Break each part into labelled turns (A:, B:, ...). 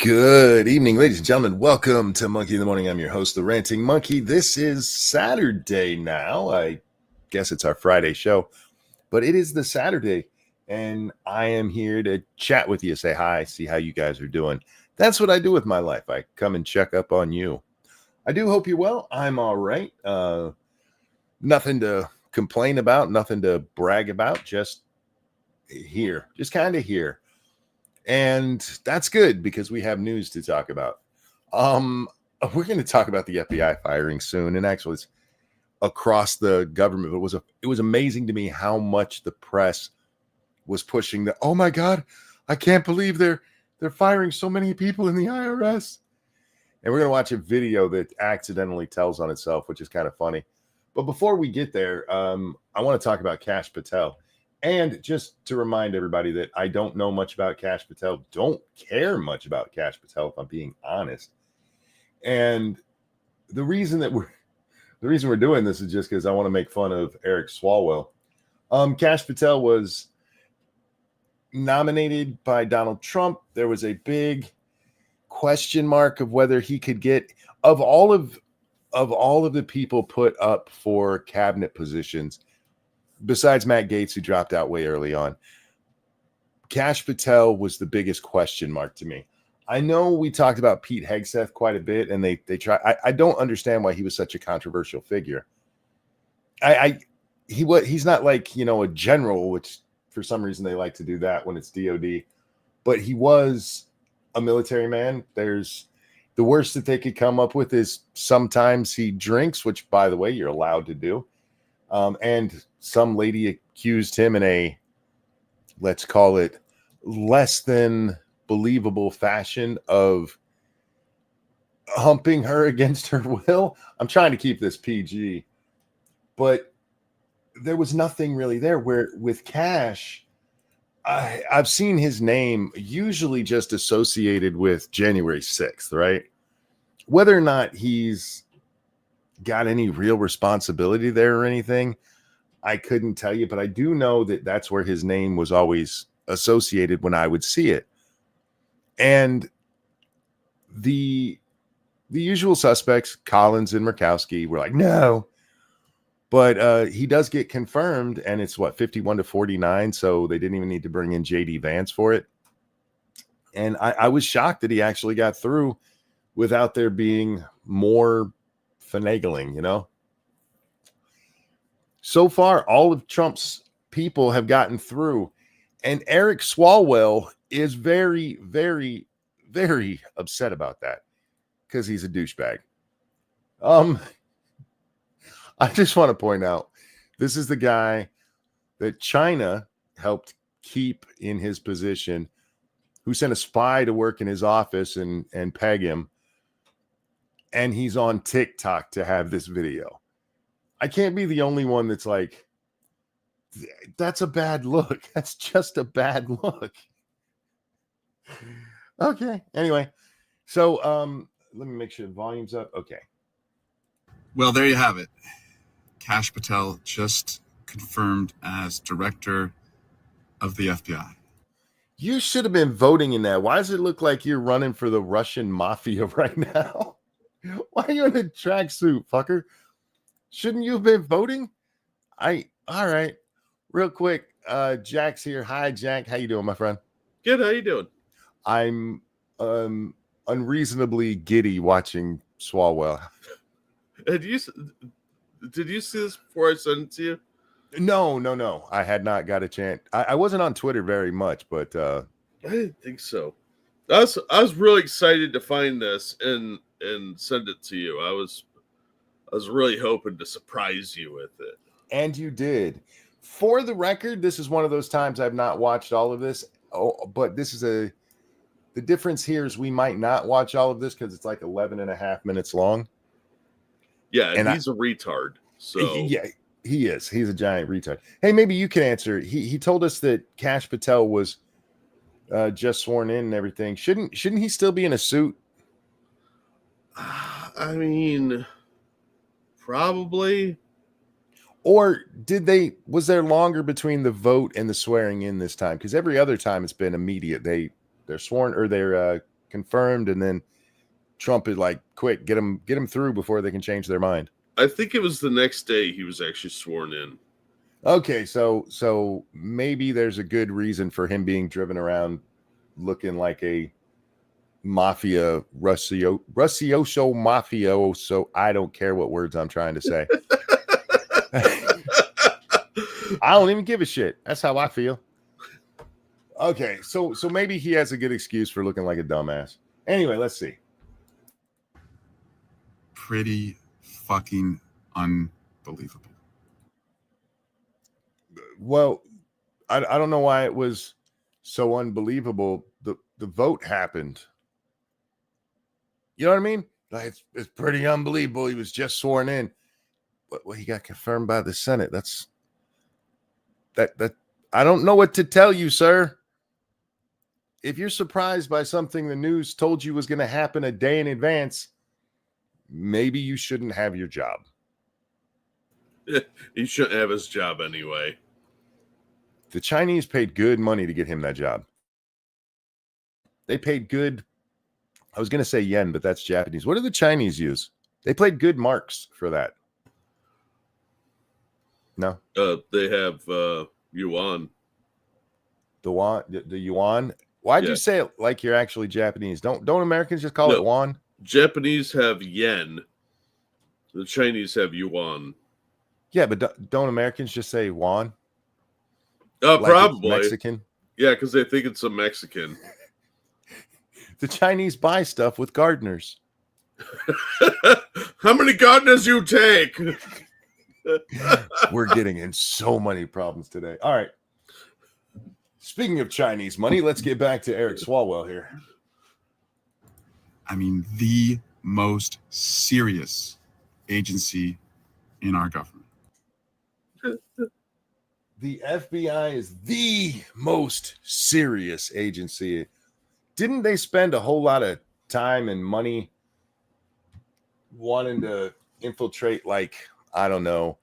A: Good evening, ladies and gentlemen. Welcome to Monkey in the Morning. I'm your host, the Ranting Monkey. This is Saturday now. I guess it's our Friday show, but it is the Saturday, and I am here to chat with you, say hi, see how you guys are doing. That's what I do with my life. I come and check up on you. I do hope you're well. I'm all right. Nothing to complain about, nothing to brag about, just here, just kind of here. And that's good because we have news to talk about. We're going to talk about the FBI firing soon, and actually it's across the government. But it was amazing to me how much the press was pushing the, oh my God, I can't believe they're firing so many people in the IRS. And we're going to watch a video that accidentally tells on itself, which is kind of funny. But before we get there, I want to talk about Kash Patel. And just to remind everybody that I don't know much about Kash Patel, don't care much about Kash Patel, if I'm being honest. And the reason we're doing this is just because I want to make fun of Eric Swalwell. Kash Patel was nominated by Donald Trump. There was a big question mark of whether he could get of all of the people put up for cabinet positions. Besides Matt Gaetz, who dropped out way early on, Kash Patel was the biggest question mark to me. I know we talked about Pete Hegseth quite a bit, and they try. I don't understand why he was such a controversial figure. He's not like, a general, which for some reason they like to do that when it's DOD, but he was a military man. There's the worst that they could come up with is sometimes he drinks, which, by the way, you're allowed to do. And some lady accused him in a, let's call it, less than believable fashion of humping her against her will. I'm trying to keep this PG, but there was nothing really there. Where with Kash, I've seen his name usually just associated with January 6th, right? Whether or not he's got any real responsibility there or anything, I couldn't tell you, but I do know that that's where his name was always associated when I would see it. And the usual suspects, Collins and Murkowski, were like, no, but he does get confirmed, and it's 51-49, so they didn't even need to bring in JD Vance for it. And I was shocked that he actually got through without there being more finagling, So far, all of Trump's people have gotten through, and Eric Swalwell is very, very, very upset about that because he's a douchebag. I just want to point out, this is the guy that China helped keep in his position, who sent a spy to work in his office and peg him. And he's on TikTok to have this video. I can't be the only one that's like, that's a bad look. That's just a bad look. Okay. Anyway, so let me make sure the volume's up. Okay.
B: Well, there you have it. Kash Patel just confirmed as director of the FBI.
A: You should have been voting in that. Why does it look like you're running for the Russian mafia right now? Why are you in a tracksuit, fucker? Shouldn't you have been voting? All right. Real quick, Jack's here. Hi, Jack. How you doing, my friend?
C: Good. How you doing?
A: I'm unreasonably giddy watching Swalwell.
C: Did you see this before I sent it to you?
A: No. I had not got a chance. I wasn't on Twitter very much, but
C: I didn't think so. I was really excited to find this and send it to you. I was really hoping to surprise you with it.
A: And you did. For the record, this is one of those times I've not watched all of this. Oh, but this is the difference here is we might not watch all of this because it's like 11 and a half minutes long.
C: Yeah, and he's a retard. So
A: yeah, he is. He's a giant retard. Hey, maybe you can answer. He told us that Kash Patel was just sworn in and everything. Shouldn't he still be in a suit?
C: I mean, probably.
A: Or was there longer between the vote and the swearing in this time? Because every other time it's been immediate. They're sworn or they're confirmed, and then Trump is like, quick, get him through before they can change their mind.
C: I think it was the next day he was actually sworn in.
A: Okay, so maybe there's a good reason for him being driven around looking like a mafia Russioso mafioso. I don't care what words I'm trying to say. I don't even give a shit. That's how I feel. Okay, so maybe he has a good excuse for looking like a dumbass. Anyway, let's see.
B: Pretty fucking unbelievable.
A: Well, I don't know why it was so unbelievable. The vote happened. You know what I mean? Like, it's pretty unbelievable. He was just sworn in, but he got confirmed by the Senate. That's that. I don't know what to tell you, sir. If you're surprised by something the news told you was going to happen a day in advance, maybe you shouldn't have your job.
C: He shouldn't have his job anyway.
A: The Chinese paid good money to get him that job. They paid good. I was going to say yen, but that's Japanese. What do the Chinese use? They paid good marks for that. No.
C: They have yuan.
A: The yuan. Why'd you say it like you're actually Japanese? Don't Americans just call it yuan?
C: Japanese have yen. The Chinese have yuan.
A: Yeah, but don't Americans just say yuan?
C: Like probably
A: Mexican.
C: Yeah, because they think it's a Mexican.
A: The Chinese buy stuff with gardeners.
C: How many gardeners you take?
A: We're getting in so many problems today. All right. Speaking of Chinese money, let's get back to Eric Swalwell here.
B: I mean, the most serious agency in our government.
A: The FBI is the most serious agency. Didn't they spend a whole lot of time and money wanting to infiltrate, like, I don't know,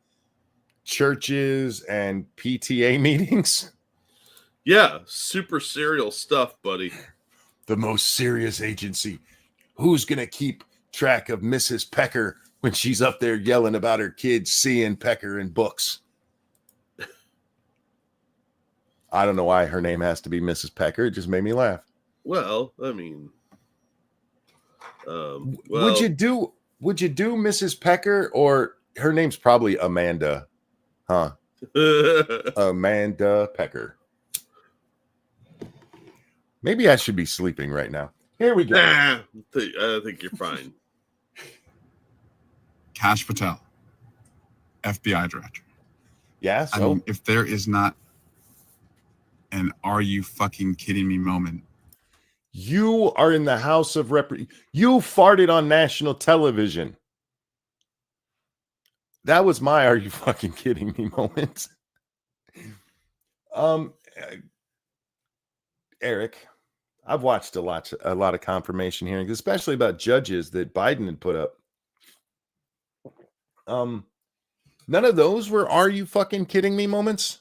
A: churches and PTA meetings?
C: Yeah, super serial stuff, buddy.
A: The most serious agency. Who's going to keep track of Mrs. Pecker when she's up there yelling about her kids seeing Pecker in books? I don't know why her name has to be Mrs. Pecker. It just made me laugh.
C: Well, I mean,
A: would you do Mrs. Pecker, or her name's probably Amanda, huh? Amanda Pecker. Maybe I should be sleeping right now. Here we go.
C: I think you're fine.
B: Kash Patel, FBI director.
A: Yeah, so
B: I mean, if there is not an "Are you fucking kidding me" moment.
A: You are in the House of You farted on national television. That was my "Are you fucking kidding me" moment. Eric, I've watched a lot of confirmation hearings, especially about judges that Biden had put up. None of those were "Are you fucking kidding me" moments.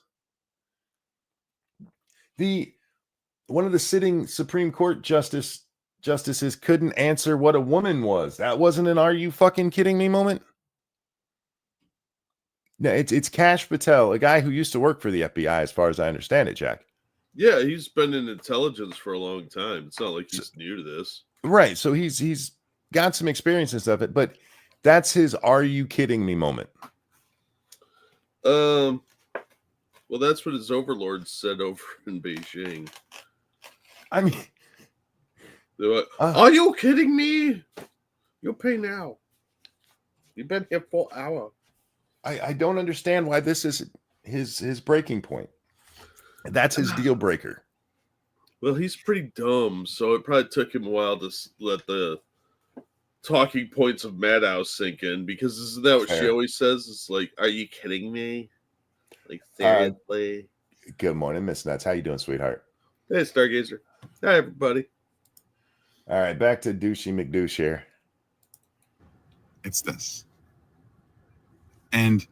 A: One of the sitting Supreme Court justices couldn't answer what a woman was. That wasn't an "Are you fucking kidding me" moment. No, it's Kash Patel, a guy who used to work for the FBI, as far as I understand it, Jack.
C: Yeah, he's been in intelligence for a long time. It's not like he's new to this.
A: Right. So he's got some experience and stuff, but that's his "Are you kidding me" moment.
C: Well, that's what his overlords said over in Beijing.
A: I mean,
C: like, are you kidding me? You'll pay now. You've been here for an hour.
A: I don't understand why this is his breaking point. That's his deal breaker.
C: Well, he's pretty dumb, so it probably took him a while to let the talking points of Madhouse sink in, because isn't that what she always says? It's like, are you kidding me? Like, seriously?
A: Good morning, Miss Nuts. How you doing, sweetheart?
C: Hey, Stargazer. Hi, everybody.
A: All right, back to Douchey McDouche here.
B: It's this. And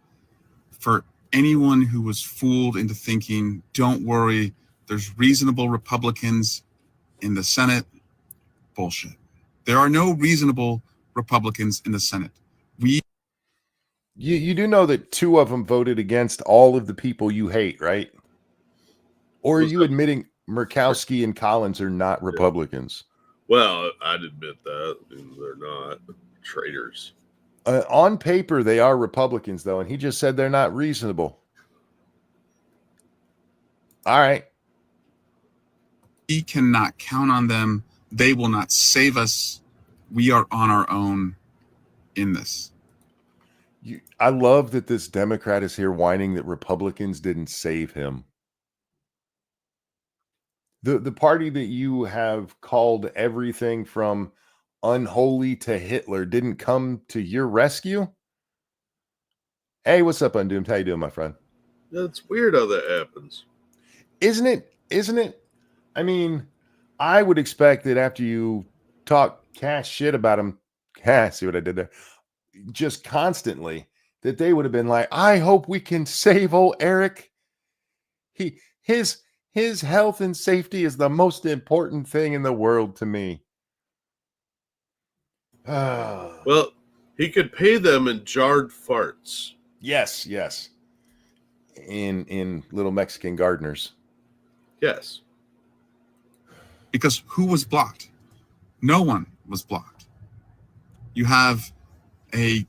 B: for anyone who was fooled into thinking, don't worry, there's reasonable Republicans in the Senate, bullshit. There are no reasonable Republicans in the Senate.
A: You do know that 2 of them voted against all of the people you hate, right? Or are you admitting Murkowski and Collins are not Republicans?
C: Well, I'd admit that. They're not traitors.
A: On paper, they are Republicans, though, and he just said they're not reasonable. All right.
B: We cannot count on them. They will not save us. We are on our own in this.
A: I love that this Democrat is here whining that Republicans didn't save him. The party that you have called everything from unholy to Hitler didn't come to your rescue? Hey, what's up, Undoomed? How you doing, my friend?
C: That's weird how that happens.
A: Isn't it? Isn't it? I mean, I would expect that after you talk cash shit about him, see what I did there? Just constantly, that they would have been like, I hope we can save old Eric. His health and safety is the most important thing in the world to me.
C: Well, he could pay them in jarred farts.
A: Yes. In little Mexican gardeners.
C: Yes.
B: Because who was blocked? No one was blocked. You have a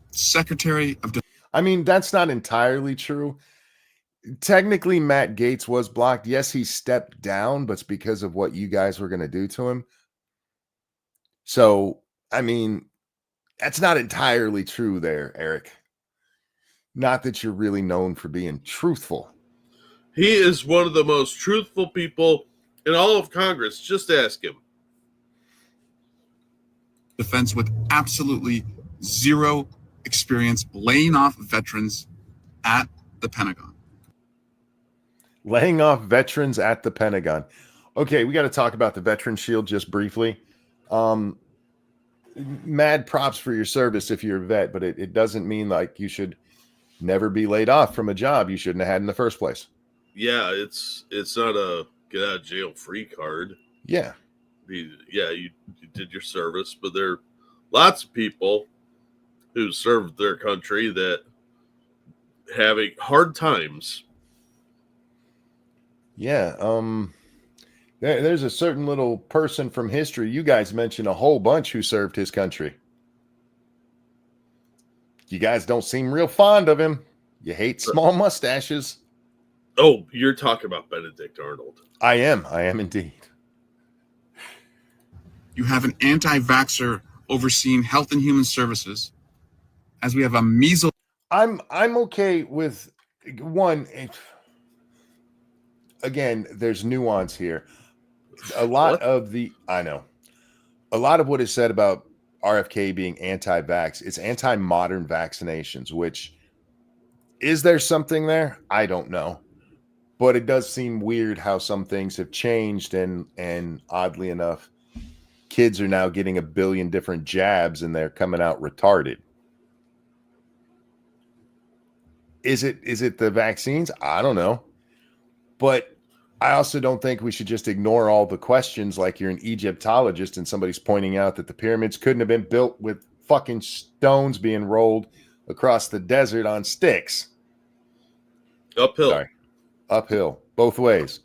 B: Secretary of Defense.
A: I mean, that's not entirely true. Technically, Matt Gaetz was blocked. Yes, he stepped down, but it's because of what you guys were going to do to him. So, I mean, that's not entirely true there, Eric. Not that you're really known for being truthful.
C: He is one of the most truthful people in all of Congress. Just ask him.
B: Defense with absolutely zero experience laying off veterans at the Pentagon.
A: Laying off veterans at the Pentagon. Okay, we got to talk about the Veteran Shield just briefly. Mad props for your service if you're a vet, but it doesn't mean like you should never be laid off from a job you shouldn't have had in the first place.
C: Yeah, it's not a get out of jail free card.
A: Yeah.
C: You did your service, but there are lots of people who served their country that having hard times.
A: Yeah. There's a certain little person from history. You guys mentioned a whole bunch who served his country. You guys don't seem real fond of him. You hate small mustaches.
C: Oh, you're talking about Benedict Arnold.
A: I am indeed.
B: You have an anti-vaxxer overseeing Health and Human Services, as we have a measles.
A: I'm okay with one. Again, there's nuance here. A lot of what is said about RFK being anti-vax, it's anti-modern vaccinations, which is there something there? I don't know. But it does seem weird how some things have changed, and oddly enough, kids are now getting 1 billion different jabs and they're coming out retarded. Is it the vaccines? I don't know. But I also don't think we should just ignore all the questions like you're an Egyptologist and somebody's pointing out that the pyramids couldn't have been built with fucking stones being rolled across the desert on sticks.
C: Uphill.
A: Sorry. Uphill. Both ways.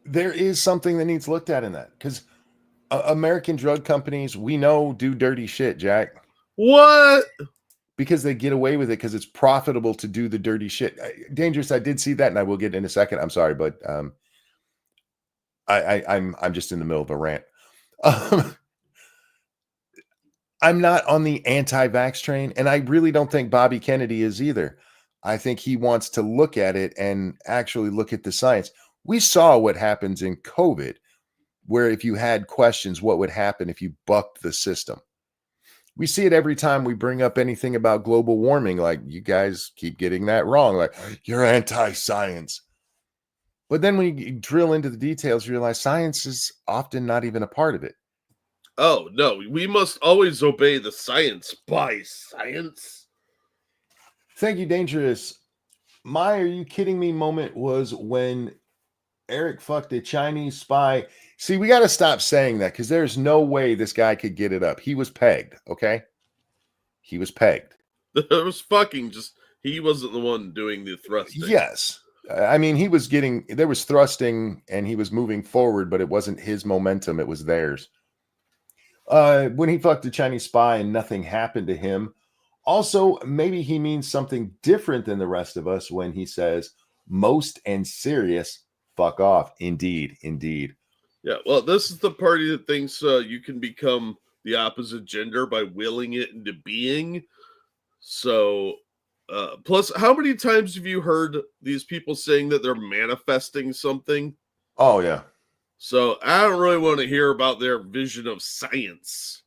A: There is something that needs looked at in that, because American drug companies, we know, do dirty shit, Jack.
C: What?
A: Because they get away with it because it's profitable to do the dirty shit. Dangerous, I did see that, and I will get in a second. I'm sorry, but I'm just in the middle of a rant. I'm not on the anti-vax train, and I really don't think Bobby Kennedy is either. I think he wants to look at it and actually look at the science. We saw what happens in COVID, where if you had questions, what would happen if you bucked the system? We see it every time we bring up anything about global warming. Like, you guys keep getting that wrong. Like, you're anti-science. But then when you drill into the details, you realize science is often not even a part of it.
C: Oh, no. We must always obey the science by science.
A: Thank you, Dangerous. My "are you kidding me" moment was when Eric fucked a Chinese spy. See, we got to stop saying that because there's no way this guy could get it up. He was pegged, okay? He was pegged.
C: It was fucking just, he wasn't the one doing the thrusting.
A: Yes. I mean, there was thrusting and he was moving forward, but it wasn't his momentum. It was theirs. When he fucked a Chinese spy and nothing happened to him. Also, maybe he means something different than the rest of us when he says most and serious. Fuck off. Indeed.
C: Yeah, well, this is the party that thinks you can become the opposite gender by willing it into being. So, plus, how many times have you heard these people saying that they're manifesting something?
A: Oh, yeah.
C: So, I don't really want to hear about their vision of science.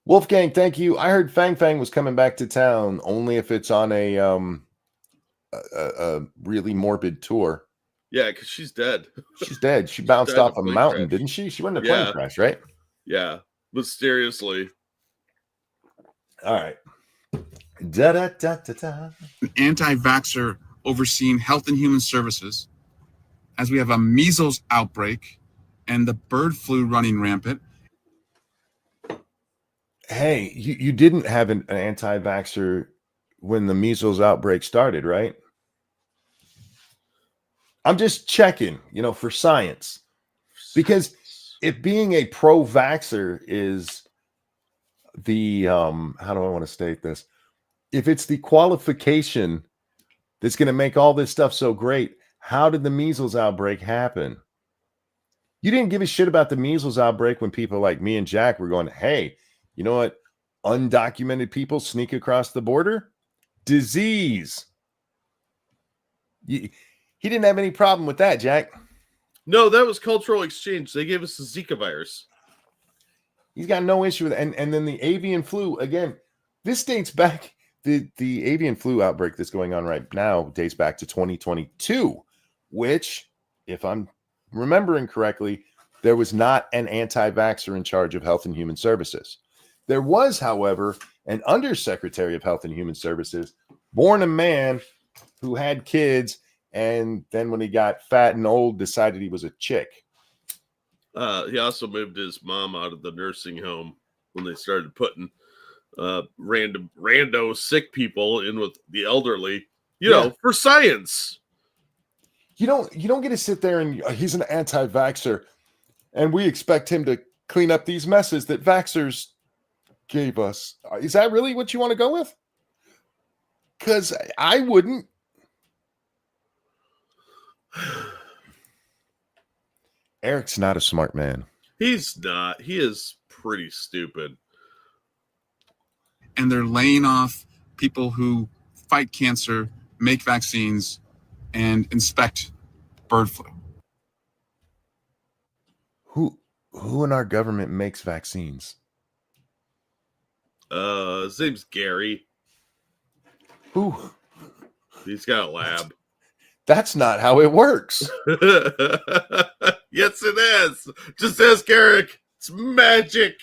A: Wolfgang, thank you. I heard Fang Fang was coming back to town only if it's on a really morbid tour.
C: Yeah, because she's dead.
A: She's dead. She bounced off a mountain, didn't she? She went in a plane crash, right?
C: Yeah, mysteriously.
A: All right. Da-da-da-da-da.
B: An anti-vaxxer overseeing Health and Human Services, as we have a measles outbreak and the bird flu running rampant.
A: Hey, you didn't have an anti-vaxxer when the measles outbreak started, right? I'm just checking, for science. Because if being a pro-vaxxer is the, how do I want to state this? If it's the qualification that's going to make all this stuff so great, how did the measles outbreak happen? You didn't give a shit about the measles outbreak when people like me and Jack were going, hey, you know what? Undocumented people sneak across the border? Disease. He didn't have any problem with that, Jack.
C: No, that was cultural exchange. They gave us the Zika virus.
A: He's got no issue with it. And then the avian flu, again, this dates back, the avian flu outbreak that's going on right now dates back to 2022, which, if I'm remembering correctly, there was not an anti-vaxxer in charge of Health and Human Services. There was, however, an undersecretary of Health and Human Services, born a man who had kids, and then when he got fat and old, decided he was a chick.
C: He also moved his mom out of the nursing home when they started putting rando sick people in with the elderly, for science.
A: You don't get to sit there and he's an anti-vaxxer, and we expect him to clean up these messes that vaxxers gave us. Is that really what you want to go with? Because I wouldn't. Eric's not a smart man.
C: He's not. He is pretty stupid.
B: And they're laying off people who fight cancer, make vaccines, and inspect bird flu.
A: Who in our government makes vaccines?
C: His name's Gary.
A: Who?
C: He's got a lab.
A: That's not how it works.
C: Yes, it is. Just ask Eric. It's magic.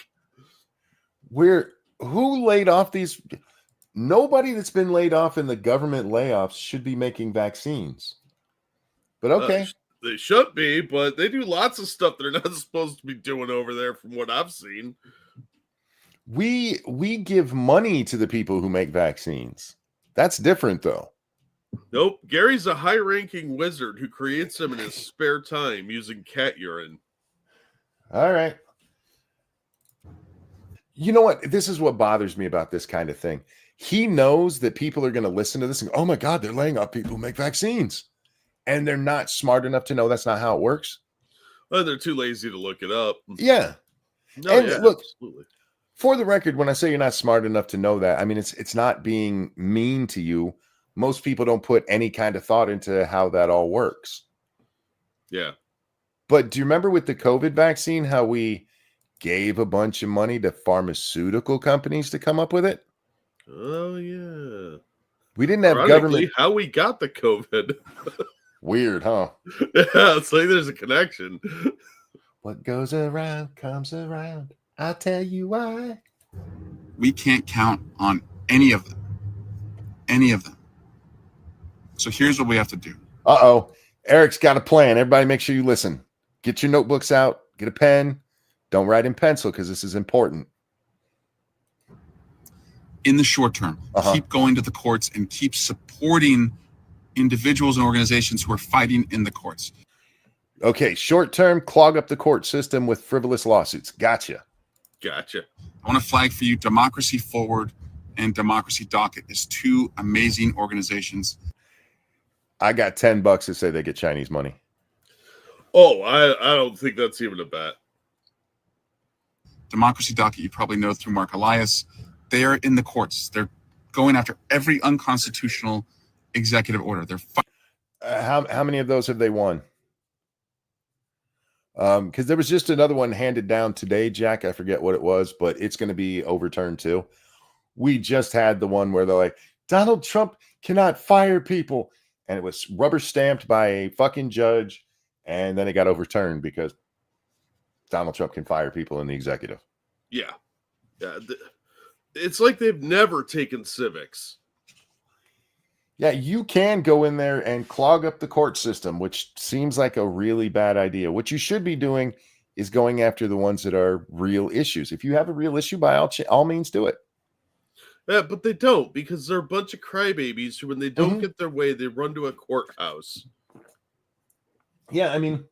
A: Who laid off these? Nobody that's been laid off in the government layoffs should be making vaccines. But okay.
C: They should be, but they do lots of stuff they're not supposed to be doing over there from what I've seen.
A: We give money to the people who make vaccines. That's different, though.
C: Nope. Gary's a high-ranking wizard who creates them in his spare time using cat urine.
A: All right. You know what? This is what bothers me about this kind of thing. He knows that people are going to listen to this and go, oh my God, they're laying off people who make vaccines. And they're not smart enough to know that's not how it works.
C: Well, they're too lazy to look it up.
A: Yeah.
C: No, and
A: look,
C: absolutely.
A: For the record, when I say you're not smart enough to know that, I mean, it's not being mean to you. Most people don't put any kind of thought into how that all works.
C: Yeah.
A: But do you remember with the COVID vaccine, how we gave a bunch of money to pharmaceutical companies to come up with it?
C: Oh, yeah.
A: We didn't have government.
C: How we got the COVID.
A: Weird, huh?
C: Yeah, it's like there's a connection.
A: What goes around comes around. I'll tell you why.
B: We can't count on any of them. Any of them. So here's what we have to do.
A: Uh-oh. Eric's got a plan. Everybody make sure you listen. Get your notebooks out. Get a pen. Don't write in pencil because this is important.
B: In the short term, keep going to the courts and keep supporting individuals and organizations who are fighting in the courts.
A: Okay, short term, clog up the court system with frivolous lawsuits. Gotcha.
B: I want to flag for you Democracy Forward and Democracy Docket is two amazing organizations.
A: I got $10 to say they get Chinese money.
C: Oh, I don't think that's even a bet.
B: Democracy Docket, you probably know through Mark Elias. They're in the courts. They're going after every unconstitutional executive order. They're
A: how many of those have they won? Because there was just another one handed down today, Jack. I forget what it was, but it's going to be overturned too. We just had the one where they're like, Donald Trump cannot fire people. And it was rubber stamped by a fucking judge. And then it got overturned because Donald Trump can fire people in the executive.
C: Yeah. It's like they've never taken civics.
A: Yeah, you can go in there and clog up the court system, which seems like a really bad idea. What you should be doing is going after the ones that are real issues. If you have a real issue, by all means, do it.
C: Yeah, but they don't, because they're a bunch of crybabies who, when they don't get their way, they run to a courthouse.
A: Yeah, I mean,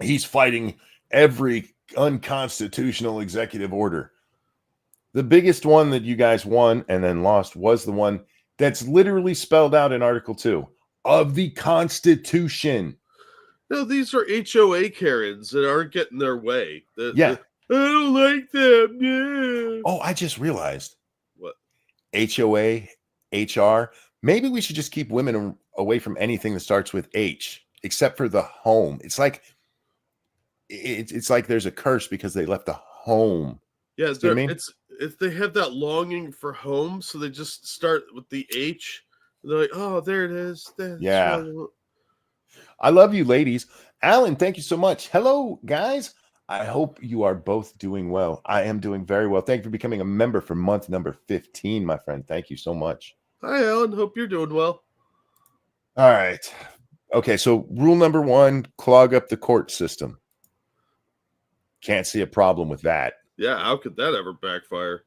A: he's fighting every unconstitutional executive order. The biggest one that you guys won and then lost was the one that's literally spelled out in Article 2 of the Constitution.
C: No, these are HOA Karens that aren't getting their way.
A: Yeah.
C: I don't like them. Yeah.
A: Oh, I just realized.
C: What?
A: HOA, HR. Maybe we should just keep women away from anything that starts with H, except for the home. It's like there's a curse because they left the home.
C: Yeah,
A: you know what I mean?
C: If they have that longing for home, so they just start with the H. They're like, oh, there it is.
A: Yeah. I love you, ladies. Alan, thank you so much. Hello, guys. I hope you are both doing well. I am doing very well. Thank you for becoming a member for month number 15, my friend. Thank you so much.
C: Hi, Alan. Hope you're doing well.
A: All right. Okay, so rule number 1, clog up the court system. Can't see a problem with that.
C: Yeah, how could that ever backfire?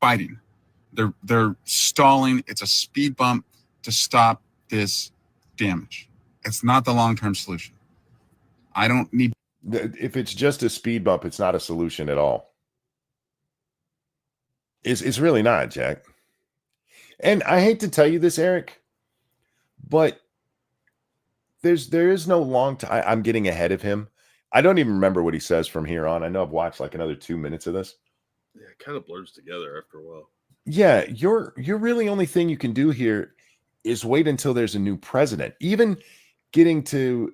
B: Fighting. They're stalling. It's a speed bump to stop this damage. It's not the long-term solution. I don't need...
A: If it's just a speed bump, it's not a solution at all. It's really not, Jack. And I hate to tell you this, Eric, but there is no long time. I'm getting ahead of him. I don't even remember what he says from here on. I know I've watched like another 2 minutes of this.
C: Yeah, it kind of blurs together after a while.
A: Yeah, your really only thing you can do here is wait until there's a new president. Even getting to,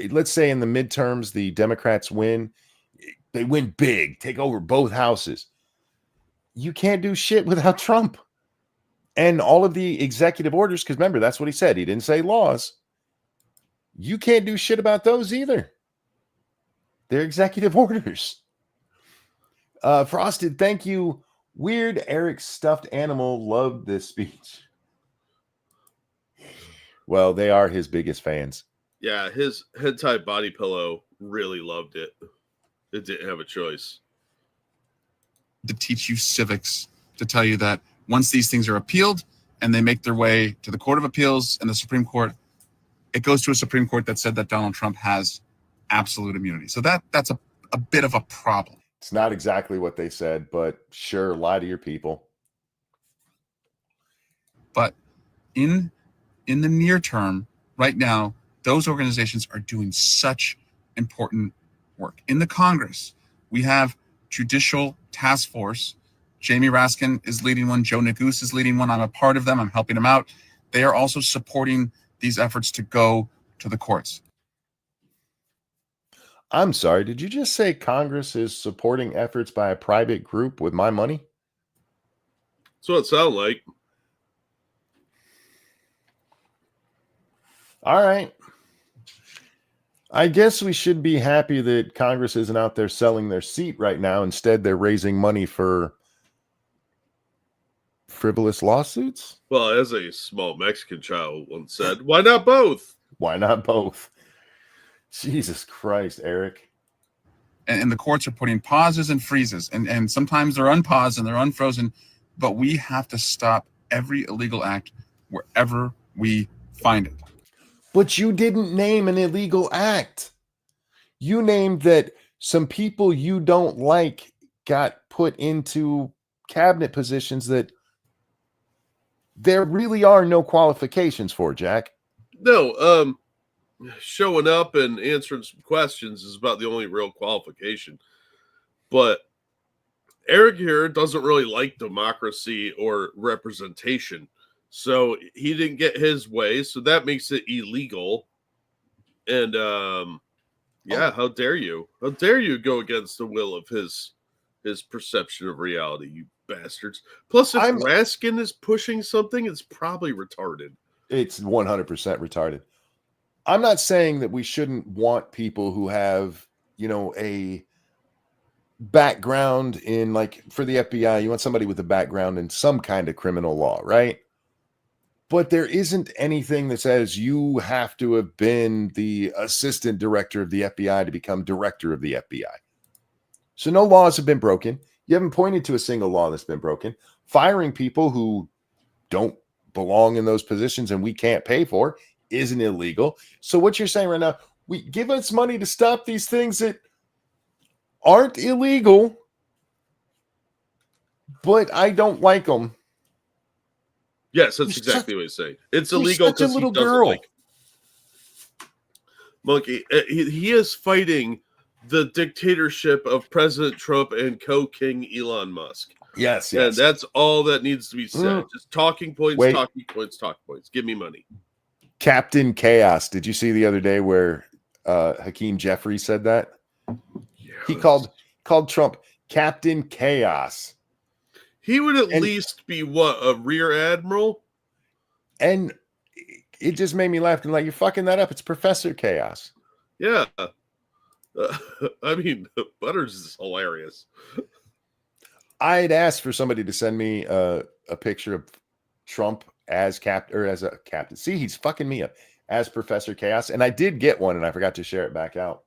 A: let's say in the midterms, the Democrats win. They win big, take over both houses. You can't do shit without Trump. And all of the executive orders, because remember, that's what he said. He didn't say laws. You can't do shit about those either. They're executive orders. Frosted, thank you. Weird Eric Stuffed Animal loved this speech. Well, they are his biggest fans.
C: Yeah, his hentai body pillow really loved it. It didn't have a choice.
B: To teach you civics, to tell you that once these things are appealed and they make their way to the Court of Appeals and the Supreme Court, it goes to a Supreme Court that said that Donald Trump has absolute immunity. So that's a bit of a problem.
A: It's not exactly what they said, but sure, lie to your people.
B: But in the near term, right now, those organizations are doing such important work. In the Congress, we have Judicial Task Force. Jamie Raskin is leading one. Joe Neguse is leading one. I'm a part of them. I'm helping them out. They are also supporting these efforts to go to the courts.
A: I'm sorry, did you just say Congress is supporting efforts by a private group with my money?
C: That's what it sounded like.
A: All right. I guess we should be happy that Congress isn't out there selling their seat right now. Instead, they're raising money for frivolous lawsuits.
C: Well, as a small Mexican child once said, why not both?
A: Why not both? Jesus Christ, Eric.
B: And the courts are putting pauses and freezes, and sometimes they're unpaused and they're unfrozen, but we have to stop every illegal act wherever we find it.
A: But you didn't name an illegal act. You named that some people you don't like got put into cabinet positions that there really are no qualifications for, Jack.
C: No, showing up and answering some questions is about the only real qualification. But Eric here doesn't really like democracy or representation. So he didn't get his way. So that makes it illegal. And how dare you? How dare you go against the will of his perception of reality, you bastards. Plus, if Raskin is pushing something, it's probably retarded.
A: It's 100% retarded. I'm not saying that we shouldn't want people who have, a background in, like, for the FBI, you want somebody with a background in some kind of criminal law, right? But there isn't anything that says you have to have been the assistant director of the FBI to become director of the FBI. So no laws have been broken. You haven't pointed to a single law that's been broken. Firing people who don't belong in those positions and we can't pay for isn't illegal. So what you're saying right now, we give us money to stop these things that aren't illegal, but I don't like them.
C: Yes, that's exactly what he's saying. It's illegal because he doesn't like Monkey. He is fighting the dictatorship of President Trump and co-king Elon Musk.
A: Yes.
C: And that's all that needs to be said. Just talking points, talking points. Give me money.
A: Captain Chaos. Did you see the other day where Hakeem Jeffries said that? Yes. He called Trump Captain Chaos.
C: He would at least be a rear admiral?
A: And it just made me laugh. And like, you're fucking that up. It's Professor Chaos.
C: Yeah. I mean, Butters is hilarious.
A: I had asked for somebody to send me a picture of Trump as a captain. See, he's fucking me up as Professor Chaos. And I did get one and I forgot to share it back out.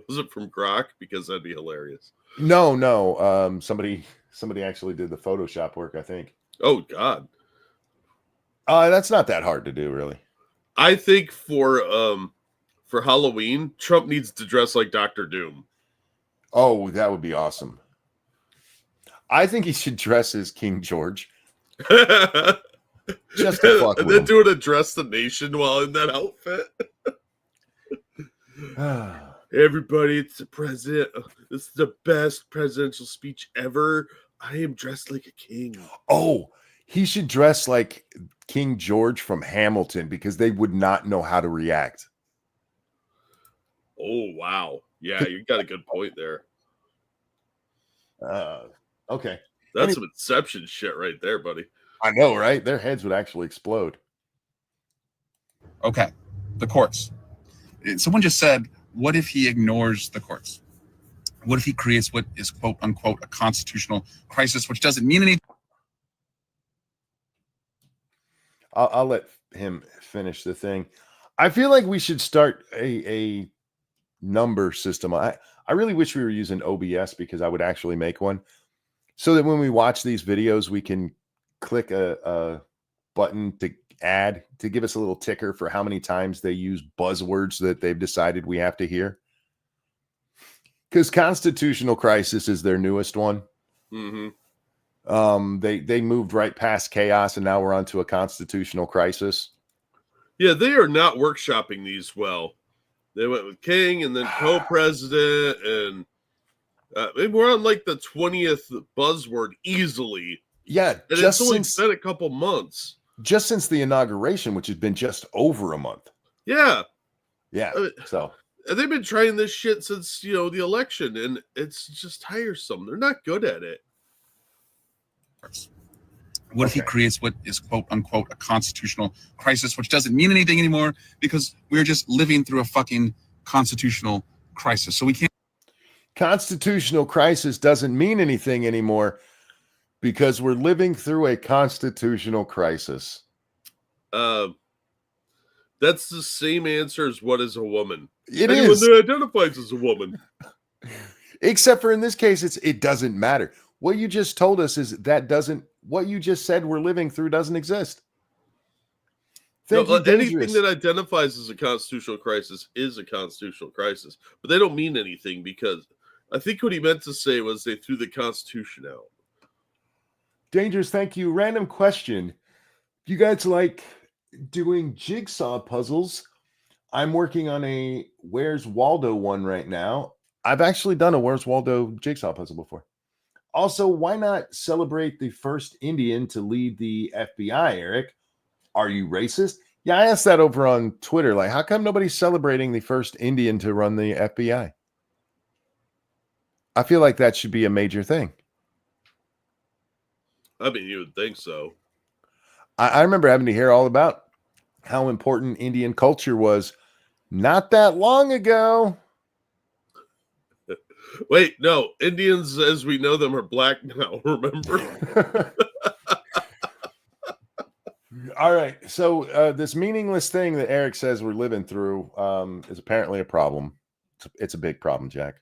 C: Was it from Grok? Because that'd be hilarious.
A: No. Somebody actually did the Photoshop work, I think.
C: Oh, God.
A: That's not that hard to do, really.
C: I think for Halloween, Trump needs to dress like Dr. Doom.
A: Oh, that would be awesome. I think he should dress as King George. Just to fuck
C: and
A: with
C: then
A: him.
C: do an address the nation while in that outfit. Everybody, it's the president. This is the best presidential speech ever. I am dressed like a king.
A: Oh, he should dress like King George from Hamilton because they would not know how to react.
C: Oh, wow. Yeah, you got a good point there.
A: Okay.
C: That's some Inception shit right there, buddy.
A: I know, right? Their heads would actually explode.
B: Okay. The courts. Someone just said, what if he ignores the courts? What if he creates what is, quote unquote, a constitutional crisis, which doesn't mean anything?
A: I'll let him finish the thing. I feel like we should start a number system. I really wish we were using OBS because I would actually make one so that when we watch these videos, we can click a button to add to give us a little ticker for how many times they use buzzwords that they've decided we have to hear. Because constitutional crisis is their newest one.
C: Mm-hmm.
A: They moved right past chaos and now we're on to a constitutional crisis.
C: Yeah, they are not workshopping these well. They went with King and then co-president, and we're on like the 20th buzzword easily.
A: Yeah,
C: and it's only been a couple months.
A: Just since the inauguration, which has been just over a month.
C: Yeah.
A: So
C: they've been trying this shit since the election, and it's just tiresome. They're not good at it.
B: What if he creates what is, quote unquote, a constitutional crisis, which doesn't mean anything anymore because we're just living through a fucking constitutional crisis. So we can't.
A: Constitutional crisis doesn't mean anything anymore because we're living through a constitutional crisis.
C: That That's the same answer as what is a woman.
A: Anyone
C: that identifies as a woman.
A: Except for in this case, it doesn't matter. What you just told us is what you just said we're living through doesn't exist.
C: Anything that identifies as a constitutional crisis is a constitutional crisis, but they don't mean anything because I think what he meant to say was they threw the Constitution out.
A: Dangerous, thank you. Random question. You guys like doing jigsaw puzzles? I'm working on a Where's Waldo one right now. I've actually done a Where's Waldo jigsaw puzzle before. Also, why not celebrate the first Indian to lead the FBI, Eric? Are you racist? Yeah, I asked that over on Twitter. Like, how come nobody's celebrating the first Indian to run the FBI? I feel like that should be a major thing.
C: I mean, you would think so.
A: I remember having to hear all about how important Indian culture was not that long ago.
C: Wait, no. Indians, as we know them, are black now, remember?
A: All right. So this meaningless thing that Eric says we're living through is apparently a problem. It's a big problem, Jack.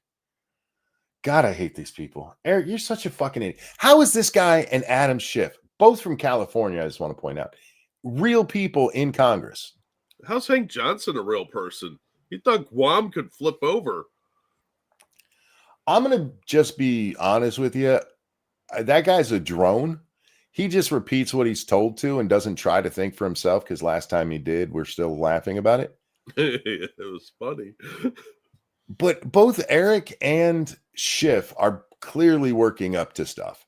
A: God, I hate these people. Eric, you're such a fucking idiot. How is this guy and Adam Schiff, both from California, I just want to point out, real people in Congress?
C: How's Hank Johnson a real person? He thought Guam could flip over.
A: I'm going to just be honest with you. That guy's a drone. He just repeats what he's told to and doesn't try to think for himself because last time he did, we're still laughing about it.
C: It was funny.
A: But both Eric and Schiff are clearly working up to stuff.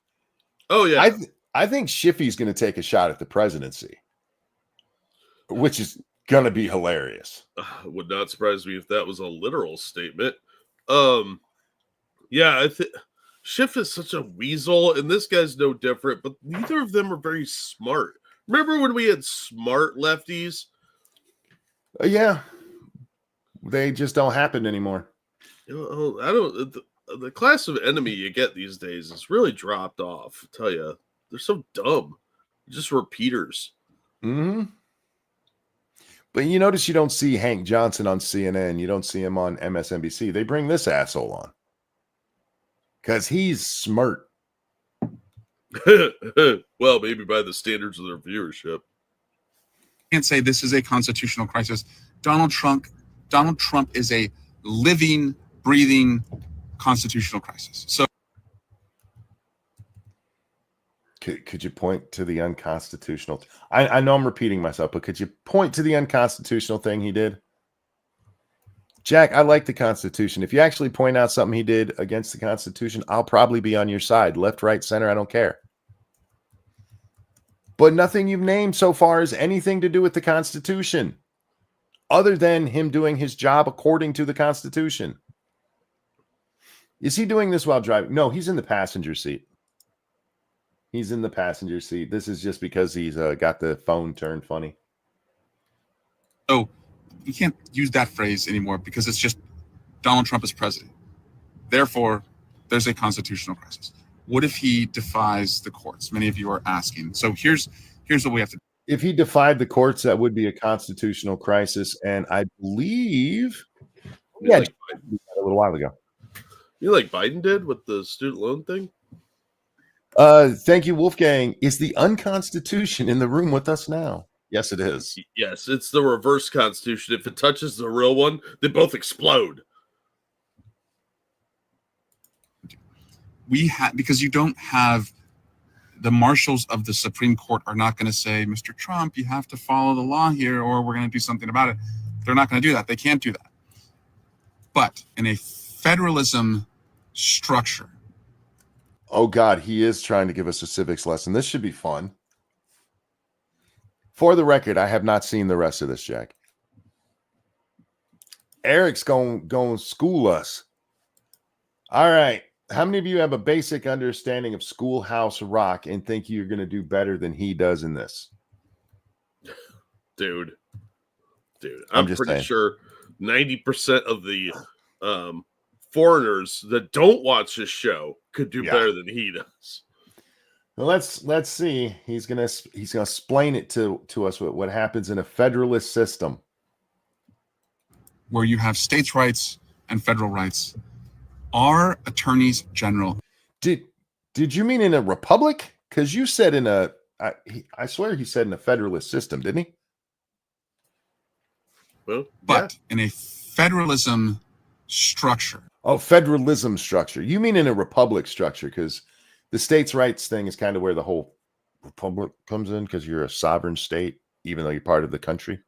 C: Oh, yeah.
A: I think Schiffy's going to take a shot at the presidency, which is going to be hilarious.
C: Would not surprise me if that was a literal statement. Yeah, I think Schiff is such a weasel, and this guy's no different, but neither of them are very smart. Remember when we had smart lefties?
A: Yeah. They just don't happen anymore.
C: I don't. The class of enemy you get these days is really dropped off. I tell you, they're so dumb. Just repeaters.
A: Mm-hmm. But you notice you don't see Hank Johnson on CNN. You don't see him on MSNBC. They bring this asshole on because he's smart.
C: Well, maybe by the standards of their viewership.
B: Can't say this is a constitutional crisis. Donald Trump is a living, breathing constitutional crisis. So
A: could you point to the unconstitutional? I know I'm repeating myself, but could you point to the unconstitutional thing he did? Jack, I like the Constitution. If you actually point out something he did against the Constitution, I'll probably be on your side. Left, right, center, I don't care. But nothing you've named so far has anything to do with the Constitution, other than him doing his job according to the Constitution. Is he doing this while driving? No, he's in the passenger seat. He's in the passenger seat. This is just because he's got the phone turned funny.
B: Oh, you can't use that phrase anymore because it's just Donald Trump is president. Therefore, there's a constitutional crisis. What if he defies the courts? Many of you are asking. So here's what we have to do.
A: If he defied the courts, that would be a constitutional crisis. And I believe, a little while ago.
C: You like Biden did with the student loan thing?
A: Thank you, Wolfgang. Is the unconstitution in the room with us now? Yes, it is.
C: Yes, it's the reverse constitution. If it touches the real one, they both explode.
B: Because you don't have the marshals of the Supreme Court are not going to say, Mr. Trump, you have to follow the law here, or we're going to do something about it. They're not going to do that. They can't do that. But in a federalism structure.
A: Oh, God, he is trying to give us a civics lesson. This should be fun. For the record, I have not seen the rest of this, Jack. Eric's going to school us. All right. How many of you have a basic understanding of Schoolhouse Rock and think you're going to do better than he does in this?
C: Dude, I'm pretty
A: saying.
C: Sure 90% of the foreigners that don't watch this show could do better than he does.
A: Well, let's see. He's gonna explain it to us what happens in a federalist system.
B: where you have states' rights and federal rights, are attorneys general.
A: Did you mean in a republic? Because you said in a, I swear he said in a federalist system, didn't he?
C: Well,
B: But in a federalism structure.
A: Oh, federalism structure. You mean in a republic structure? Because the states' rights thing is kind of where the whole republic comes in, because you're a sovereign state, even though you're part of the country.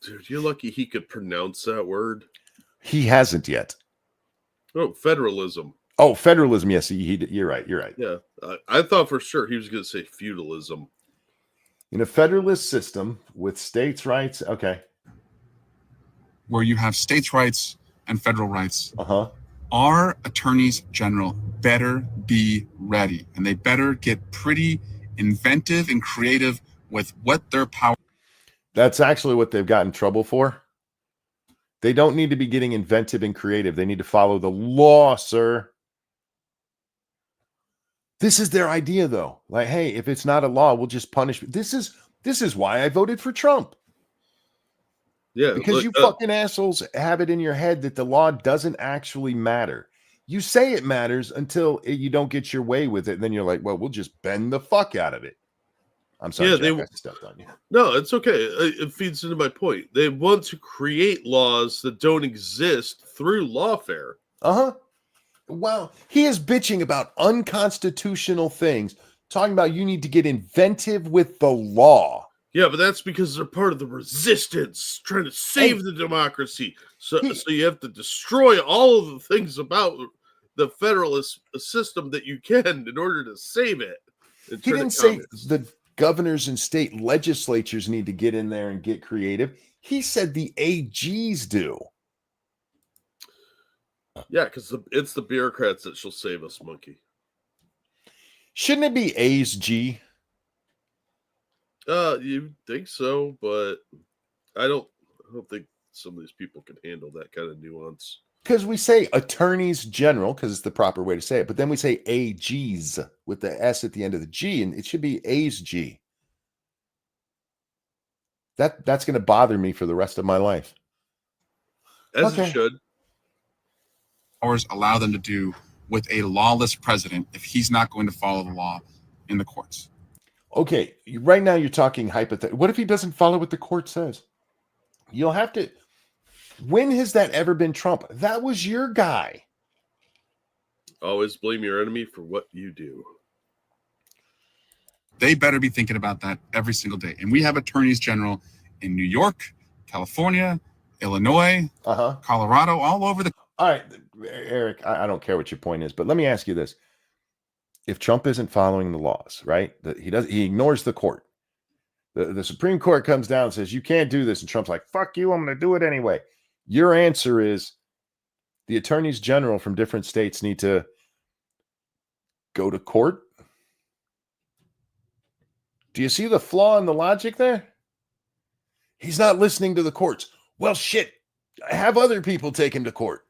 C: dude, you're lucky he could pronounce that word.
A: He hasn't yet.
C: Oh, federalism.
A: Oh, federalism. Yes, you're right. You're right.
C: Yeah, I thought for sure he was going to say feudalism.
A: In a federalist system with states' rights, okay.
B: Where you have states' rights and federal rights, our attorneys general better be ready, and they better get pretty inventive and creative with what their power.
A: That's actually what they've got in trouble for. They don't need to be getting inventive and creative. They need to follow the law, sir. This is their idea, though. Like, hey, if it's not a law, we'll just punish. This is why I voted for Trump.
C: Yeah,
A: because you fucking assholes have it in your head that the law doesn't actually matter. You say it matters until you don't get your way with it. And then you're like, well, we'll just bend the fuck out of it. I'm sorry,
C: Yeah,
A: Jack, I stepped on you.
C: No, it's okay. It feeds into my point. They want to create laws that don't exist through lawfare.
A: Well, he is bitching about unconstitutional things, talking about you need to get inventive with the law.
C: Yeah, but that's because they're part of the resistance, trying to save the democracy. So you have to destroy all of the things about the federalist system that you can in order to save it.
A: He didn't say the governors and state legislatures need to get in there and get creative. He said the AGs do.
C: Yeah, because it's the bureaucrats that shall save us, monkey.
A: Shouldn't it be A's G?
C: You think so, but I don't think some of these people can handle that kind of nuance.
A: Because we say attorneys general, because it's the proper way to say it, but then we say AGs with the S at the end of the G, and it should be A's G. That's going to bother me for the rest of my life.
C: As it should.
B: Powers allow them to do with a lawless president if he's not going to follow the law in the courts.
A: Okay, right now you're talking hypothetical. What if he doesn't follow what the court says? You'll have to. When has that ever been Trump? That was your guy.
C: Always blame your enemy for what you do.
B: They better be thinking about that every single day. And we have attorneys general in New York, California, Illinois, Colorado, all over the.
A: All right, Eric, I don't care what your point is, but let me ask you this. If Trump isn't following the laws, right? He ignores the court. The Supreme Court comes down and says, you can't do this. And Trump's like, fuck you, I'm going to do it anyway. Your answer is the attorneys general from different states need to go to court. Do you see the flaw in the logic there? He's not listening to the courts. Well, shit, have other people take him to court.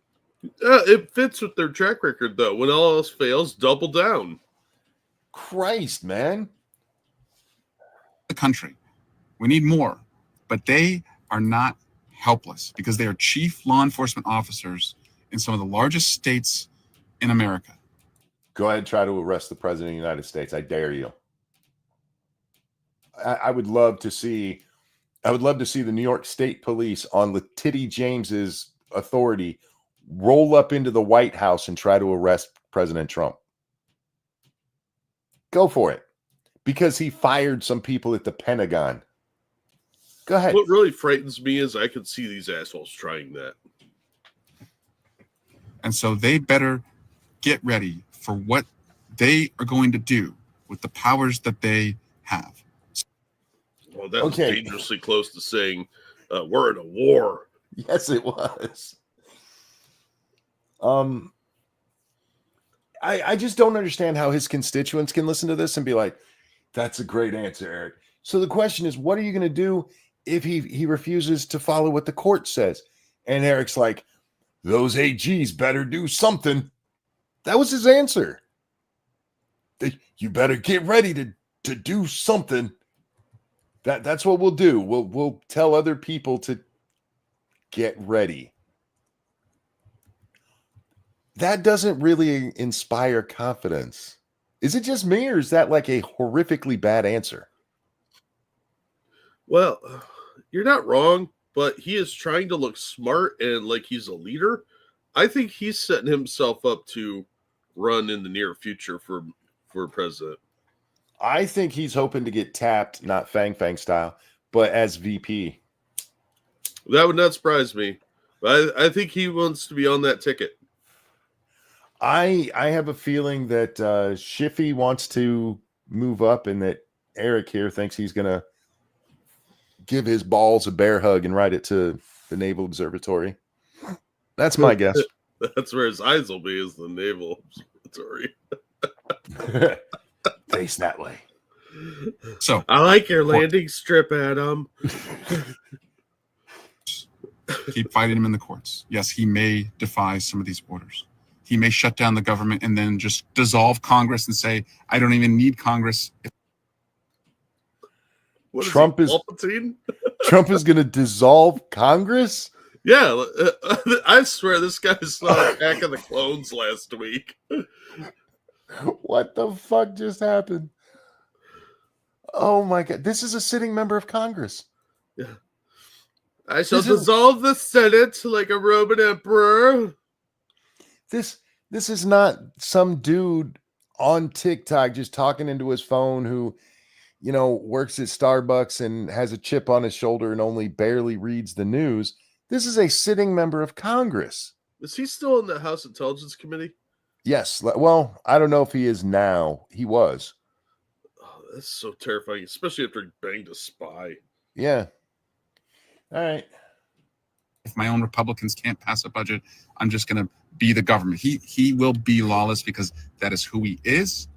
C: It fits with their track record, though. When all else fails, double down.
A: Christ, man.
B: The country. We need more. But they are not helpless because they are chief law enforcement officers in some of the largest states in America.
A: Go ahead and try to arrest the president of the United States. I dare you. I would love to see the New York State Police on Letitty James's authority roll up into the White House and try to arrest President Trump. Go for it. Because he fired some people at the Pentagon. Go ahead.
C: What really frightens me is I could see these assholes trying that.
B: And so they better get ready for what they are going to do with the powers that they have.
C: Well, that was dangerously close to saying we're in a war.
A: Yes, it was. I just don't understand how his constituents can listen to this and be like, that's a great answer, Eric. So the question is, what are you going to do if he refuses to follow what the court says? And Eric's like, those AGs better do something. That was his answer. You better get ready to do something. That's what we'll do. We'll tell other people to get ready. That doesn't really inspire confidence. Is it just me, or is that like a horrifically bad answer?
C: Well, you're not wrong, but he is trying to look smart and like he's a leader. I think he's setting himself up to run in the near future for president.
A: I think he's hoping to get tapped, not Fang Fang style, but as VP.
C: That would not surprise me. But I think he wants to be on that ticket.
A: I have a feeling that Schiffy wants to move up, and that Eric here thinks he's going to give his balls a bear hug and ride it to the Naval Observatory. That's my guess.
C: That's where his eyes will be, is the Naval Observatory.
A: Face that way.
B: So
C: I like your landing strip, Adam.
B: Keep fighting him in the courts. Yes, he may defy some of these orders. He may shut down the government and then just dissolve Congress and say, I don't even need Congress.
A: Trump is going to dissolve Congress?
C: Yeah, I swear this guy saw Attack of the Clones last week.
A: What the fuck just happened? Oh my God. This is a sitting member of Congress.
C: Yeah. I shall dissolve the Senate like a Roman emperor.
A: This is not some dude on TikTok just talking into his phone who, you know, works at Starbucks and has a chip on his shoulder and only barely reads the news. This is a sitting member of Congress.
C: Is he still in the House Intelligence Committee?
A: Yes. Well, I don't know if he is now. He was.
C: Oh, that's so terrifying, especially after he banged a spy.
A: Yeah. All right.
B: If my own Republicans can't pass a budget, I'm just going to be the government. He will be lawless because that is who he is.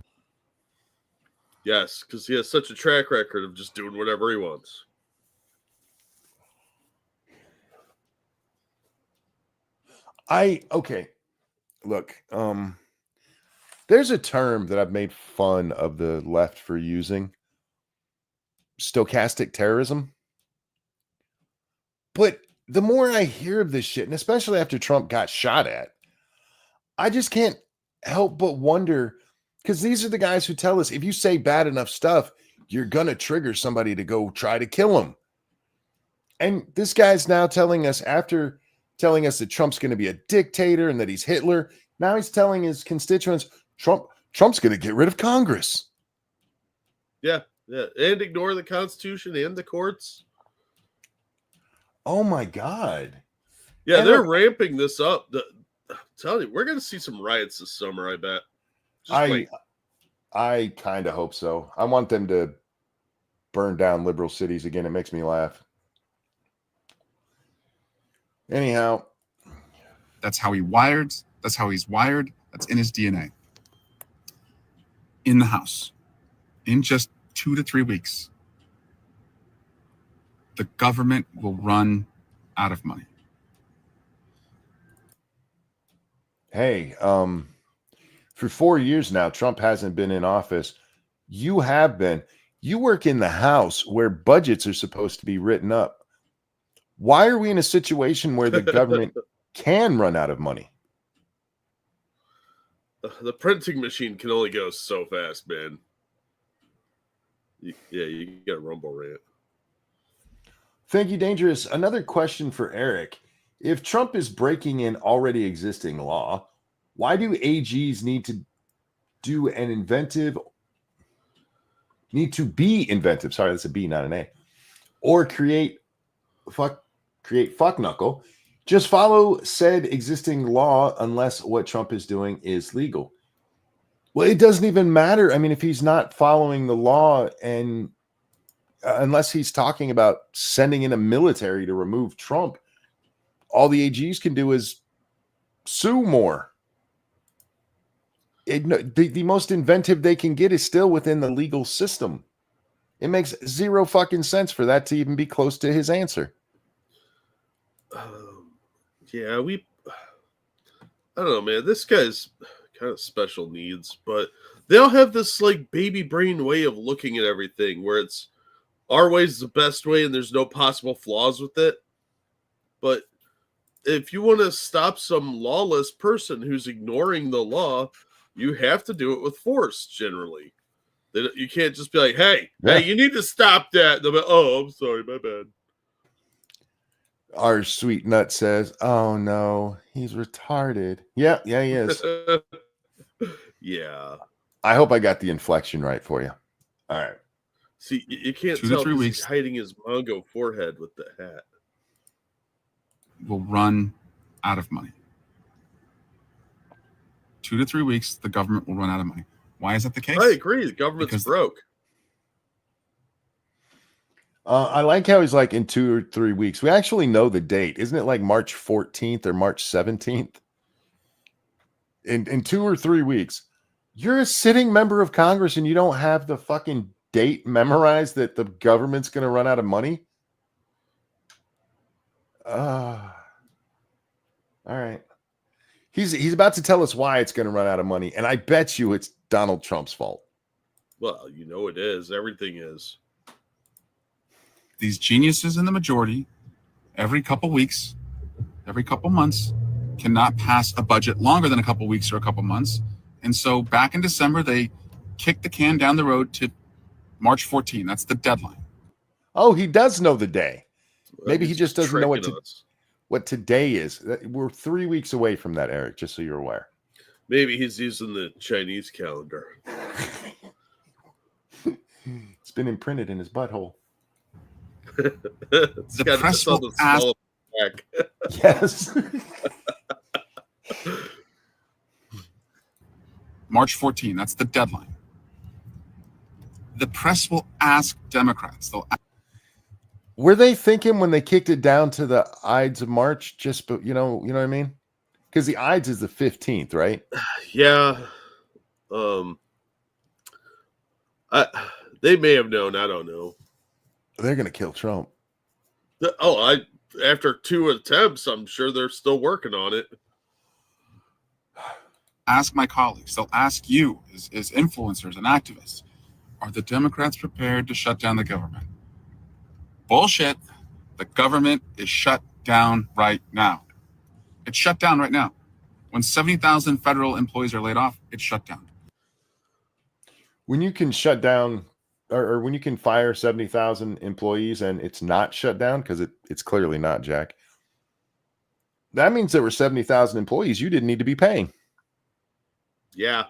C: Yes, because he has such a track record of just doing whatever he wants.
A: Okay. Look, there's a term that I've made fun of the left for using. Stochastic terrorism. But the more I hear of this shit, and especially after Trump got shot at, I just can't help but wonder, because these are the guys who tell us if you say bad enough stuff, you're going to trigger somebody to go try to kill him. And this guy's now telling us, after telling us that Trump's going to be a dictator and that he's Hitler, now he's telling his constituents Trump's going to get rid of Congress.
C: Yeah, and ignore the Constitution and the courts.
A: Oh my God.
C: Yeah, and they're ramping this up. I'm telling you, we're going to see some riots this summer, I bet.
A: I kind of hope so. I want them to burn down liberal cities again. It makes me laugh. Anyhow.
B: That's how he's wired. That's in his DNA. In the House, in just 2 to 3 weeks, the government will run out of money.
A: Hey, for 4 years now, Trump hasn't been in office. You have been. You work in the House where budgets are supposed to be written up. Why are we in a situation where the government can run out of money?
C: The printing machine can only go so fast, man. You got a rumble rant.
A: Thank you, Dangerous. Another question for Eric. If Trump is breaking in already existing law, why do AGs need to be inventive? Sorry, that's a B, not an A. Or create fuck knuckle. Just follow said existing law unless what Trump is doing is legal. Well, it doesn't even matter. I mean, if he's not following the law, and unless he's talking about sending in a military to remove Trump, all the AGs can do is sue more. The most inventive they can get is still within the legal system. It makes zero fucking sense for that to even be close to his answer.
C: Yeah, I don't know, man. This guy's kind of special needs, but they all have this like baby brain way of looking at everything where it's our way is the best way and there's no possible flaws with it. But if you want to stop some lawless person who's ignoring the law, you have to do it with force. Generally, you can't just be like, "Hey, you need to stop that." They'll be, "Oh, I'm sorry, my bad."
A: Our sweet nut says, "Oh no, he's retarded." Yeah, he is.
C: Yeah.
A: I hope I got the inflection right for you. All right.
C: See, you can't
B: 2 to
C: tell
B: 3
C: because
B: weeks.
C: he's hiding his Mongo forehead with the hat.
B: Will run out of money. 2 to 3 weeks, the government will run out of money. Why is that the case?
C: I agree. The government's broke.
A: I like how he's like in 2 or 3 weeks. We actually know the date. Isn't it like March 14th or March 17th? In 2 or 3 weeks. You're a sitting member of Congress and you don't have the fucking date memorized that the government's going to run out of money? All right. He's about to tell us why it's going to run out of money, and I bet you it's Donald Trump's fault.
C: Well, you know it is. Everything is.
B: These geniuses in the majority, every couple weeks, every couple months, cannot pass a budget longer than a couple weeks or a couple months. And so back in December, they kicked the can down the road to March 14. That's the deadline.
A: Oh, he does know the day. Maybe he just doesn't know what today is. We're 3 weeks away from that, Eric, just so you're aware.
C: Maybe he's using the Chinese calendar.
A: It's been imprinted in his butthole.
B: The press will ask.
A: Yes.
B: March 14, that's the deadline. The press will ask Democrats.
A: Were they thinking when they kicked it down to the Ides of March? Just, you know what I mean? Because the Ides is the 15th, right?
C: Yeah. They may have known. I don't know.
A: They're going to kill Trump.
C: After 2 attempts, I'm sure they're still working on it.
B: Ask my colleagues. They'll ask you as influencers and activists. Are the Democrats prepared to shut down the government? Bullshit. The government is shut down right now. It's shut down right now. When 70,000 federal employees are laid off, it's shut down.
A: When you can shut down or when you can fire 70,000 employees and it's not shut down, because it's clearly not, Jack, that means there were 70,000 employees you didn't need to be paying.
C: Yeah.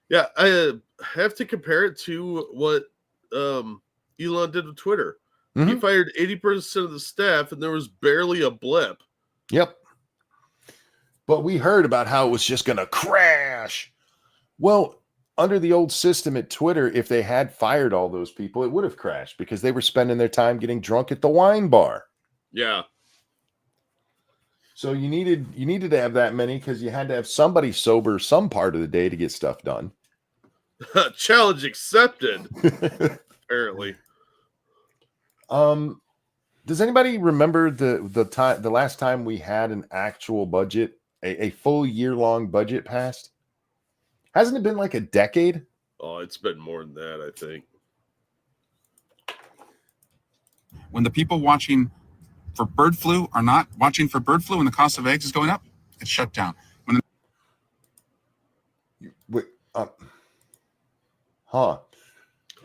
C: Yeah, I have to compare it to what Elon did with Twitter. Mm-hmm. He fired 80% of the staff and there was barely a blip.
A: Yep. But we heard about how it was just going to crash. Well, under the old system at Twitter, if they had fired all those people, it would have crashed because they were spending their time getting drunk at the wine bar.
C: Yeah.
A: So you needed to have that many because you had to have somebody sober some part of the day to get stuff done.
C: Challenge accepted. Apparently.
A: Does anybody remember the last time we had an actual budget, a full year-long budget passed? Hasn't it been like a decade?
C: Oh, it's been more than that, I think.
B: When the people watching for bird flu are not watching for bird flu and the cost of eggs is going up, it's shut down.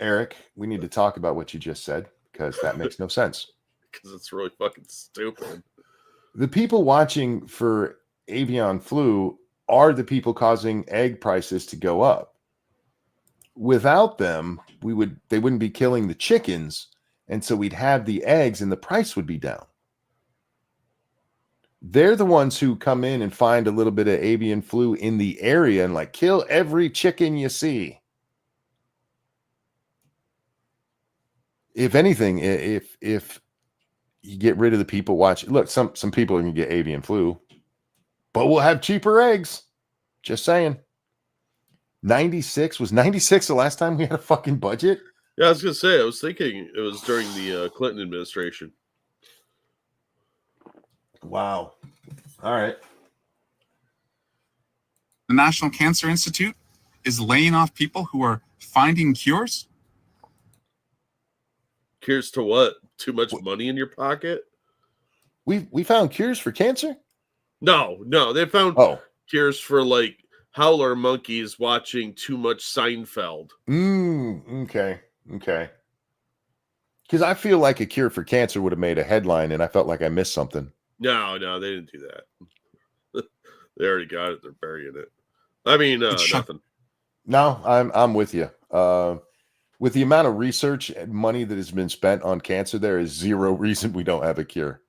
A: Eric, we need to talk about what you just said because that makes no sense.
C: Because it's really fucking stupid.
A: The people watching for avian flu are the people causing egg prices to go up. Without them, they wouldn't be killing the chickens, and so we'd have the eggs and the price would be down. They're the ones who come in and find a little bit of avian flu in the area and like kill every chicken you see. If anything, if you get rid of the people watching, look, some people are going to get avian flu, but we'll have cheaper eggs. Just saying. 96 the last time we had a fucking budget?
C: Yeah, I was going to say, I was thinking it was during the Clinton administration.
A: Wow. All right.
B: The National Cancer Institute is laying off people who are finding cures.
C: Cures to what? Too much money in your pocket?
A: We found cures for cancer?
C: No, they found cures for like howler monkeys watching too much Seinfeld.
A: Okay. Because I feel like a cure for cancer would have made a headline, and I felt like I missed something.
C: No, they didn't do that. They already got it. They're burying it. I mean, nothing.
A: No, I'm with you. With the amount of research and money that has been spent on cancer, there is zero reason we don't have a cure.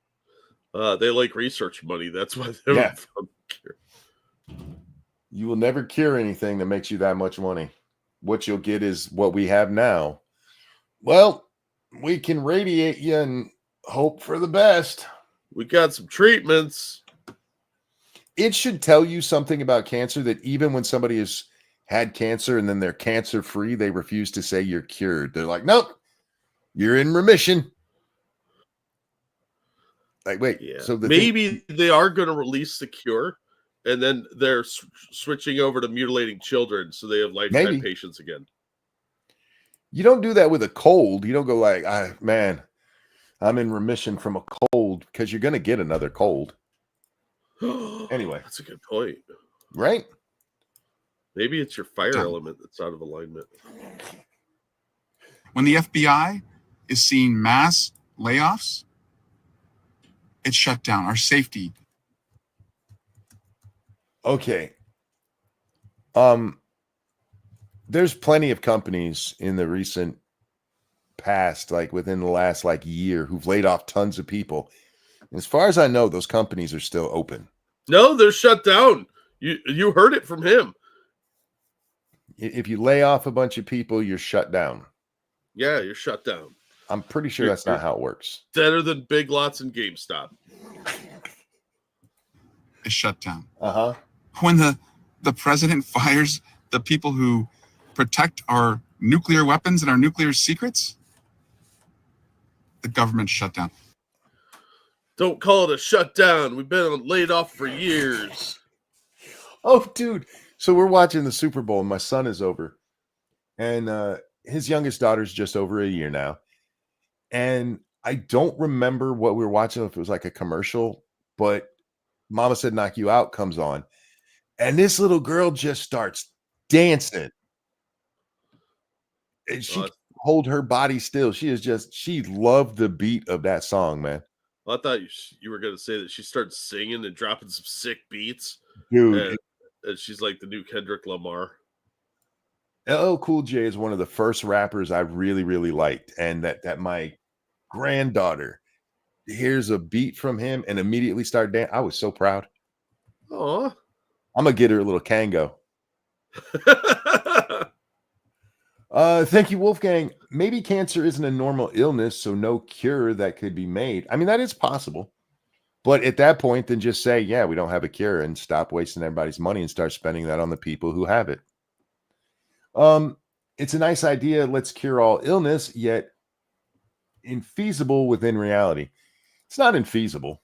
C: They like research money. That's why they haven't found a cure.
A: You will never cure anything that makes you that much money. What you'll get is what we have now. Well, we can radiate you and hope for the best.
C: We got some treatments.
A: It should tell you something about cancer that even when somebody has had cancer and then they're cancer free, they refuse to say you're cured. They're like, nope, you're in remission. Like, wait, so
C: maybe they are going to release the cure, and then they're switching over to mutilating children, so they have lifetime patients again.
A: You don't do that with a cold. You don't go like, man, I'm in remission from a cold, because you're going to get another cold. Anyway,
C: that's a good point,
A: right?
C: Maybe it's your fire element that's out of alignment.
B: When the FBI is seeing mass layoffs, it's shut down. Our safety.
A: Okay. There's plenty of companies in the recent past, like within the last year, who've laid off tons of people. As far as I know, those companies are still open.
C: No, they're shut down. You heard it from him.
A: If you lay off a bunch of people, you're shut down.
C: Yeah, you're shut down.
A: I'm pretty sure that's not how it works.
C: Better than Big Lots and GameStop.
B: It's shut down.
A: When
B: the president fires the people who protect our nuclear weapons and our nuclear secrets, the government shut down.
C: Don't call it a shutdown. We've been laid off for years.
A: Oh, dude. So we're watching the Super Bowl, and my son is over. And his youngest daughter's just over a year now. And I don't remember what we were watching, if it was like a commercial, but Mama Said Knock You Out comes on. And this little girl just starts dancing. And she can't hold her body still. She loved the beat of that song, man.
C: Well, I thought you were going to say that she starts singing and dropping some sick beats.
A: Dude.
C: And she's like the new Kendrick Lamar.
A: LL Cool J is one of the first rappers I really, really liked. And that my granddaughter hears a beat from him and immediately started dancing. I was so proud.
C: Aw.
A: I'm going to get her a little Kango. Thank you, Wolfgang. Maybe cancer isn't a normal illness, so no cure that could be made. I mean, that is possible. But at that point, then just say, yeah, we don't have a cure, and stop wasting everybody's money and start spending that on the people who have it. It's a nice idea. Let's cure all illness, yet infeasible within reality. It's not infeasible.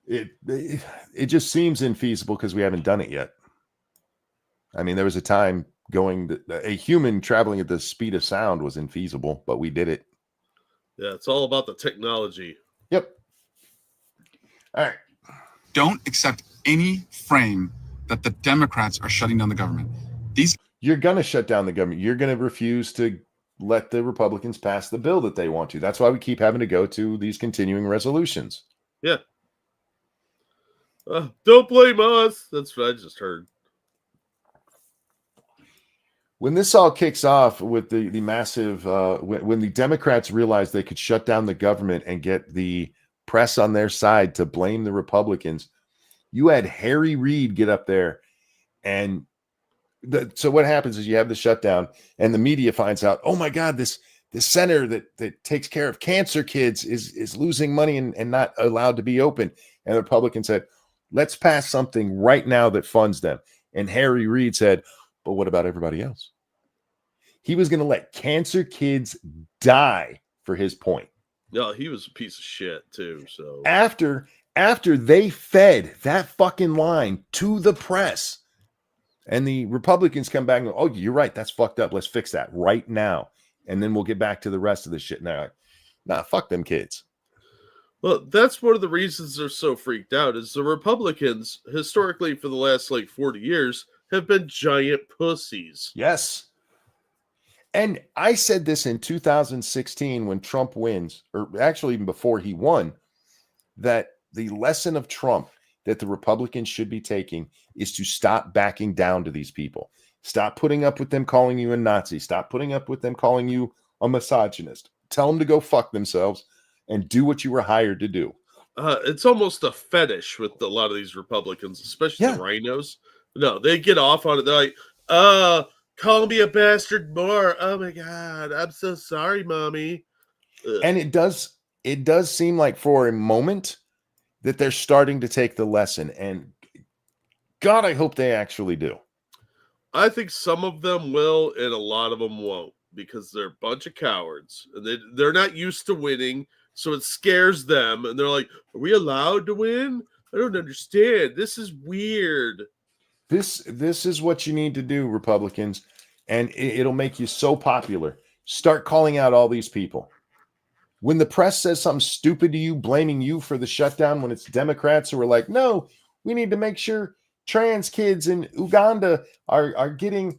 A: It just seems infeasible because we haven't done it yet. I mean, there was a time a human traveling at the speed of sound was infeasible, but we did it.
C: Yeah, it's all about the technology.
A: Yep. All right.
B: Don't accept any frame that the Democrats are shutting down the government.
A: You're going to shut down the government. You're going to refuse to let the Republicans pass the bill that they want to. That's why we keep having to go to these continuing resolutions.
C: Yeah. Don't blame us. That's what I just heard.
A: When this all kicks off with the massive, when the Democrats realized they could shut down the government and get the press on their side to blame the Republicans, you had Harry Reid get up there. And so what happens is you have the shutdown and the media finds out, oh my God, this center that takes care of cancer kids is losing money and not allowed to be open. And the Republicans said, let's pass something right now that funds them. And Harry Reid said, but what about everybody else? He was going to let cancer kids die for his point.
C: No, he was a piece of shit too. So
A: after they fed that fucking line to the press, and the Republicans come back and go, oh, you're right, that's fucked up. Let's fix that right now, and then we'll get back to the rest of the shit. And they're like, nah, fuck them kids.
C: Well, that's one of the reasons they're so freaked out is the Republicans, historically for the last like 40 years, have been giant pussies.
A: Yes. And I said this in 2016 when Trump wins, or actually even before he won, that the lesson of Trump that the Republicans should be taking is to stop backing down to these people. Stop putting up with them calling you a Nazi. Stop putting up with them calling you a misogynist. Tell them to go fuck themselves and do what you were hired to do.
C: It's almost a fetish with a lot of these Republicans, especially the rhinos. No, they get off on it. They're like, call me a bastard more. Oh my God, I'm so sorry, mommy. Ugh.
A: And it does seem like for a moment that they're starting to take the lesson. And God, I hope they actually do.
C: I think some of them will, and a lot of them won't, because they're a bunch of cowards and they're not used to winning. So it scares them, and they're like, "Are we allowed to win? I don't understand. This is weird."
A: This is what you need to do, Republicans, and it'll make you so popular. Start calling out all these people. When the press says something stupid to you, blaming you for the shutdown, when it's Democrats who are like, "No, we need to make sure trans kids in Uganda are getting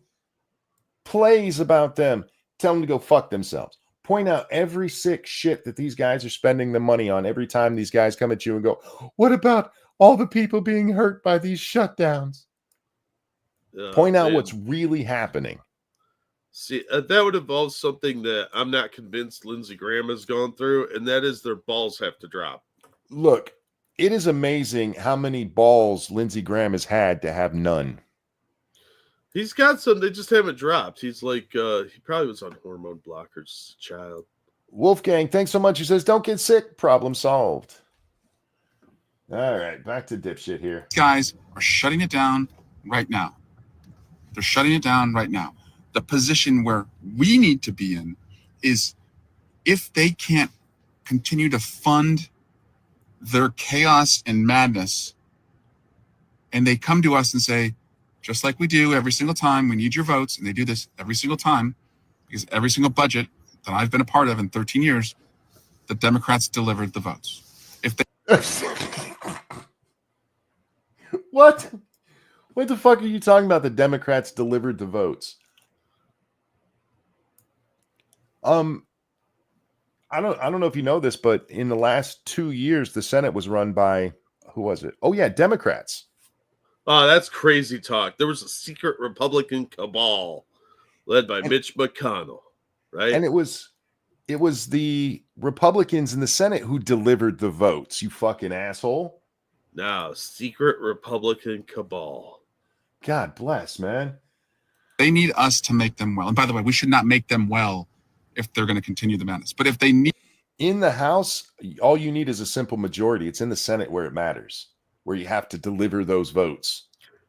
A: plays about them," tell them to go fuck themselves. Point out every sick shit that these guys are spending the money on every time these guys come at you and go, "What about all the people being hurt by these shutdowns?" Point out what's really happening.
C: See, that would involve something that I'm not convinced Lindsey Graham has gone through, and that is their balls have to drop.
A: Look, it is amazing how many balls Lindsey Graham has had to have none.
C: He's got some, they just haven't dropped. He's like, he probably was on hormone blockers as a child.
A: Wolfgang, thanks so much. He says, "Don't get sick. Problem solved." All right, back to dipshit here.
B: Guys are shutting it down right now. They're shutting it down right now. The position where we need to be in is if they can't continue to fund their chaos and madness, and they come to us and say, just like we do every single time, we need your votes, and they do this every single time, because every single budget that I've been a part of in 13 years, the Democrats delivered the votes. If they
A: What the fuck are you talking about? The Democrats delivered the votes. I don't know if you know this, but in the last 2 years, the Senate was run by, who was it? Oh yeah, Democrats.
C: Oh, that's crazy talk. There was a secret Republican cabal led by Mitch McConnell, right?
A: And it was the Republicans in the Senate who delivered the votes, you fucking asshole.
C: Now, secret Republican cabal.
A: God bless, man.
B: They need us to make them well. And by the way, we should not make them well if they're going to continue the madness. But if they need...
A: In the House, all you need is a simple majority. It's in the Senate where it matters, where you have to deliver those votes.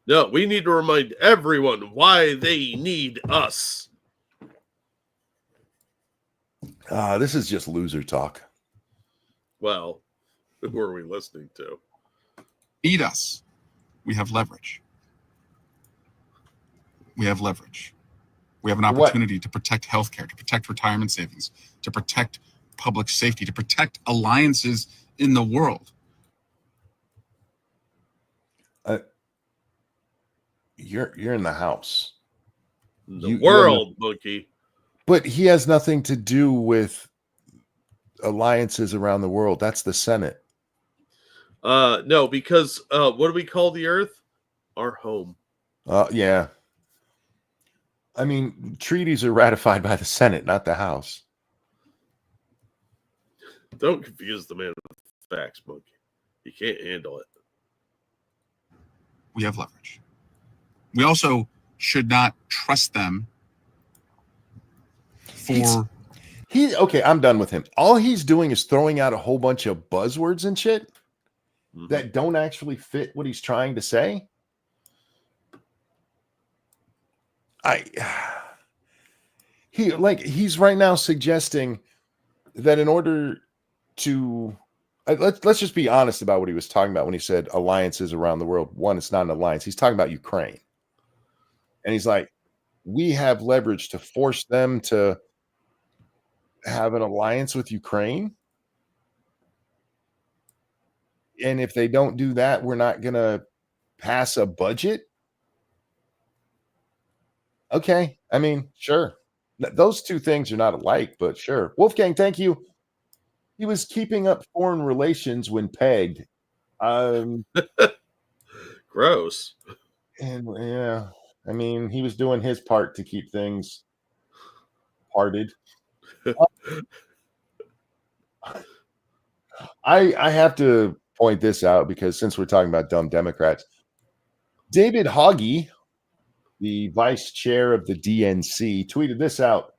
C: No, we need to remind everyone why they need us.
A: This is just loser talk.
C: Well, who are we listening to?
B: Need us. We have leverage. We have leverage. We have an opportunity to protect healthcare, to protect retirement savings, to protect public safety, to protect alliances in the world.
A: You're in the House.
C: The world, monkey.
A: But he has nothing to do with alliances around the world. That's the Senate.
C: No, because what do we call the Earth? Our home.
A: Yeah. I mean, treaties are ratified by the Senate, not the House.
C: Don't confuse the man with facts, monkey. You can't handle it.
B: We have leverage. We also should not trust them for...
A: Okay, I'm done with him. All he's doing is throwing out a whole bunch of buzzwords and shit that don't actually fit what he's trying to say. He's right now suggesting that in order to let's just be honest about what he was talking about when he said alliances around the world. One, it's not an alliance. He's talking about Ukraine. And he's like, we have leverage to force them to have an alliance with Ukraine. And if they don't do that, we're not going to pass a budget. Okay. I mean, sure. Those two things are not alike, but sure. Wolfgang, thank you. He was keeping up foreign relations when pegged.
C: Gross.
A: And yeah, I mean, he was doing his part to keep things parted. I have to point this out because since we're talking about dumb Democrats, David Hoggy, the vice chair of the DNC, tweeted this out.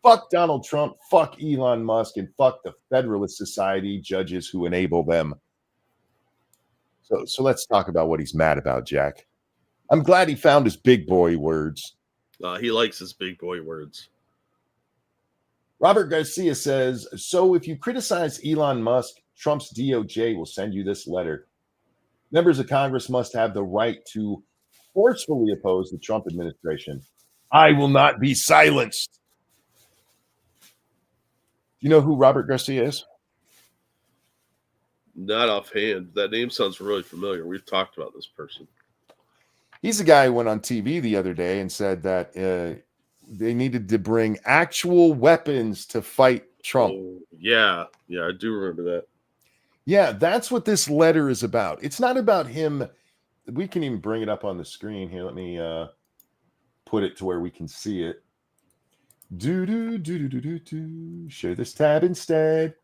A: Fuck Donald Trump, fuck Elon Musk, and fuck the Federalist Society judges who enable them. So let's talk about what he's mad about, Jack. I'm glad he found his big boy words.
C: He likes his big boy words.
A: Robert Garcia says, so if you criticize Elon Musk, Trump's DOJ will send you this letter. Members of Congress must have the right to forcefully oppose the Trump administration. I will not be silenced. Do you know who Robert Garcia is?
C: Not offhand. That name sounds really familiar. We've talked about this person.
A: He's the guy who went on TV the other day and said that they needed to bring actual weapons to fight Trump.
C: Oh, yeah, I do remember that.
A: Yeah, that's what this letter is about. It's not about him. We can even bring it up on the screen here. Let me put it to where we can see it. Share this tab instead.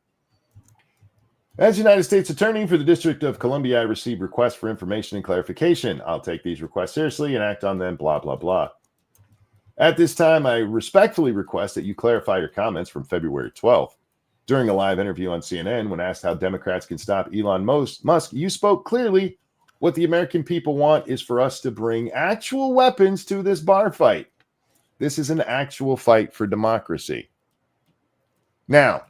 A: As United States Attorney for the District of Columbia, I received requests for information and clarification. I'll take these requests seriously and act on them, blah, blah, blah. At this time, I respectfully request that you clarify your comments from February 12th. During a live interview on CNN, when asked how Democrats can stop Elon Musk, you spoke clearly. What the American people want is for us to bring actual weapons to this bar fight. This is an actual fight for democracy. Now,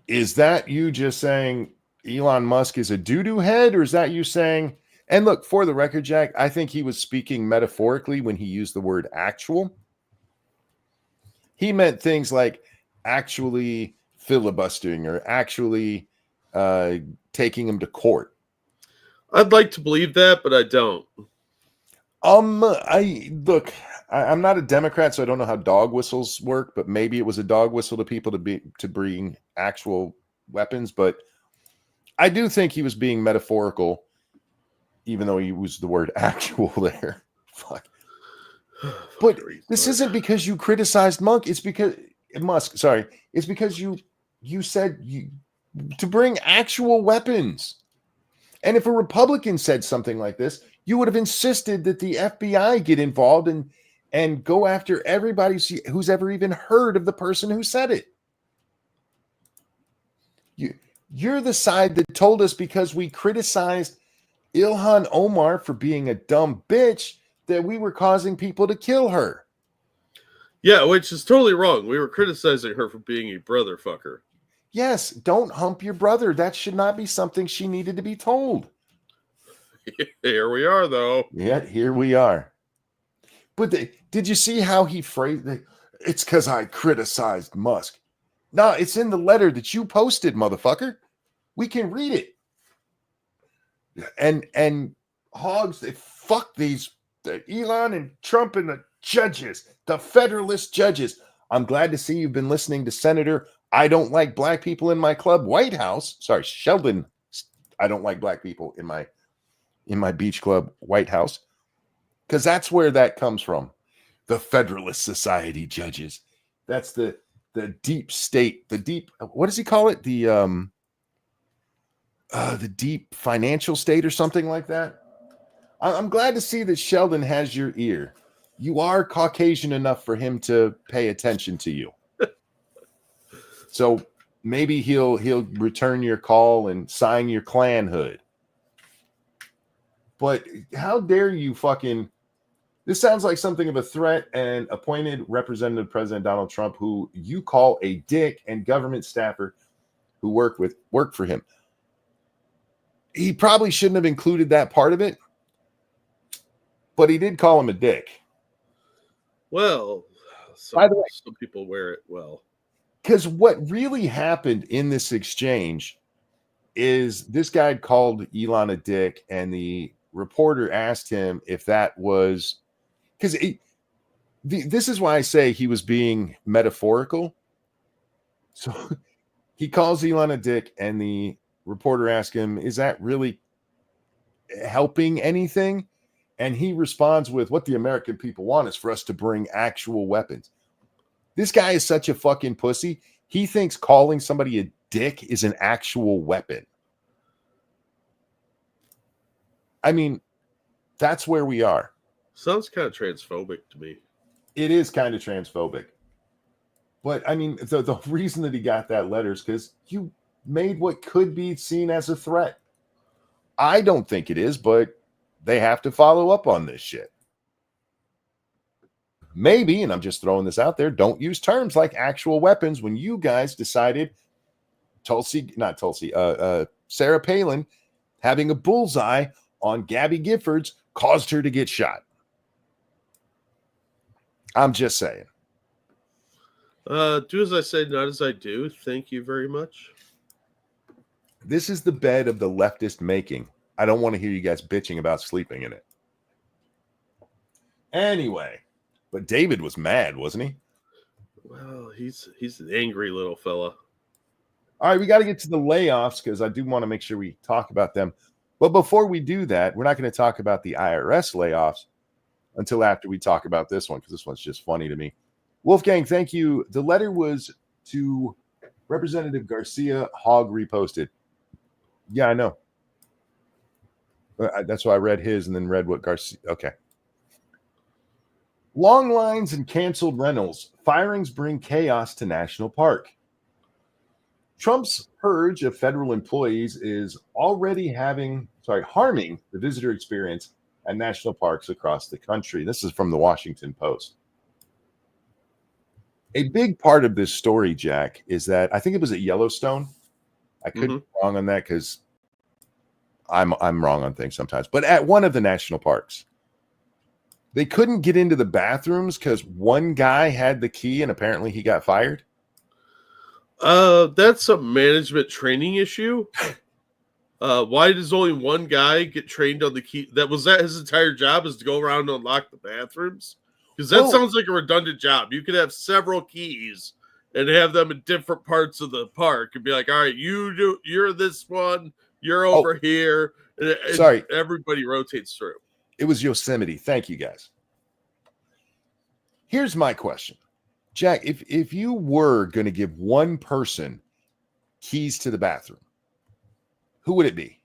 A: is that you just saying Elon Musk is a doo-doo head, or is that you saying, and look, for the record, Jack, I think he was speaking metaphorically when he used the word actual. He meant things like actually filibustering or actually taking him to court.
C: I'd like to believe that, but I don't.
A: I'm not a Democrat, so I don't know how dog whistles work, but maybe it was a dog whistle to people to bring actual weapons. But I do think he was being metaphorical, even though he used the word actual there. Fuck. But this isn't because you criticized Musk. It's because you said to bring actual weapons. And if a Republican said something like this, you would have insisted that the FBI get involved and go after everybody who's ever even heard of the person who said it. You're the side that told us because we criticized Ilhan Omar for being a dumb bitch that we were causing people to kill her.
C: Yeah, which is totally wrong. We were criticizing her for being a brother fucker.
A: Yes, don't hump your brother. That should not be something she needed to be told.
C: Here we are, though.
A: Yeah, here we are. But did you see how he phrased it? It's because I criticized Musk. No, it's in the letter that you posted, motherfucker. We can read it. And hogs, they fuck these Elon and Trump and the judges, the Federalist judges. I'm glad to see you've been listening to Senator I don't like black people in my club White House. Sorry, Sheldon. I don't like black people in my beach club White House. Because that's where that comes from. The Federalist Society judges. That's the deep state, what does he call it? The deep financial state or something like that. I'm glad to see that Sheldon has your ear. You are Caucasian enough for him to pay attention to you. So maybe he'll return your call and sign your Klan hood. But how dare you fucking... This sounds like something of a threat, and appointed Representative President Donald Trump, who you call a dick, and government staffer who work for him. He probably shouldn't have included that part of it, but he did call him a dick.
C: Well,
A: by the way,
C: some people wear it well.
A: Because what really happened in this exchange is this guy had called Elon a dick, and the reporter asked him if that was because this is why I say he was being metaphorical. So he calls Elon a dick, and the reporter asked him, "Is that really helping anything?" And he responds with, "What the American people want is for us to bring actual weapons." This guy is such a fucking pussy. He thinks calling somebody a dick is an actual weapon. I mean, that's where we are.
C: Sounds kind of transphobic to me.
A: It is kind of transphobic. But I mean, the reason that he got that letter is because you made what could be seen as a threat. I don't think it is, but they have to follow up on this shit. Maybe, and I'm just throwing this out there, don't use terms like actual weapons when you guys decided Sarah Palin having a bullseye on Gabby Giffords caused her to get shot. I'm just saying.
C: Do as I say, not as I do. Thank you very much.
A: This is the bed of the leftist making. I don't want to hear you guys bitching about sleeping in it. Anyway, but David was mad, wasn't he?
C: Well, he's an angry little fella.
A: All right, we got to get to the layoffs because I do want to make sure we talk about them. But before we do that, we're not going to talk about the IRS layoffs until after we talk about this one because this one's just funny to me. Wolfgang, thank you. The letter was to Representative Garcia. Hogg reposted. Yeah, I know. That's why I read his and then read what Garcia. Okay. Long lines and canceled rentals. Firings bring chaos to National Park. Trump's purge of federal employees is already harming the visitor experience at national parks across the country. This is from the Washington Post. A big part of this story, Jack, is that I think it was at Yellowstone. I could be wrong on that because I'm wrong on things sometimes. But at one of the national parks, they couldn't get into the bathrooms because one guy had the key and apparently he got fired.
C: That's a management training issue. Why does only one guy get trained on the key? That his entire job is to go around and unlock the bathrooms? Because that sounds like a redundant job. You could have several keys and have them in different parts of the park and be like, all right, you're this one, you're over here. And
A: sorry.
C: Everybody rotates through.
A: It was Yosemite. Thank you, guys. Here's my question. Jack, if you were going to give one person keys to the bathroom, who would it be?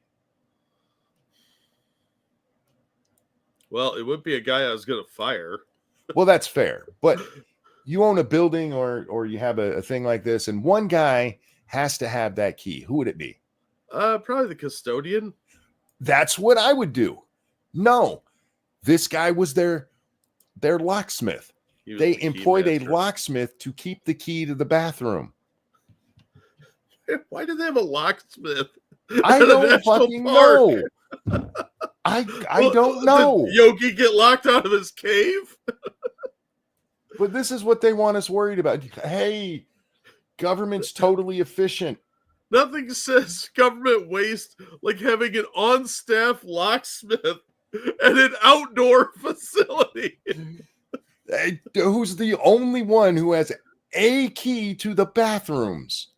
C: Well, it would be a guy I was going to fire.
A: Well, that's fair. But you own a building or you have a thing like this, and one guy has to have that key. Who would it be?
C: Probably the custodian.
A: That's what I would do. No, this guy was their locksmith. They employed a locksmith to keep the key to the bathroom.
C: Why do they have a locksmith?
A: I don't fucking know. I don't know.
C: Did Yogi get locked out of his cave?
A: But this is what they want us worried about. Hey, government's totally efficient.
C: Nothing says government waste like having an on-staff locksmith and an outdoor facility.
A: Who's the only one who has a key to the bathrooms?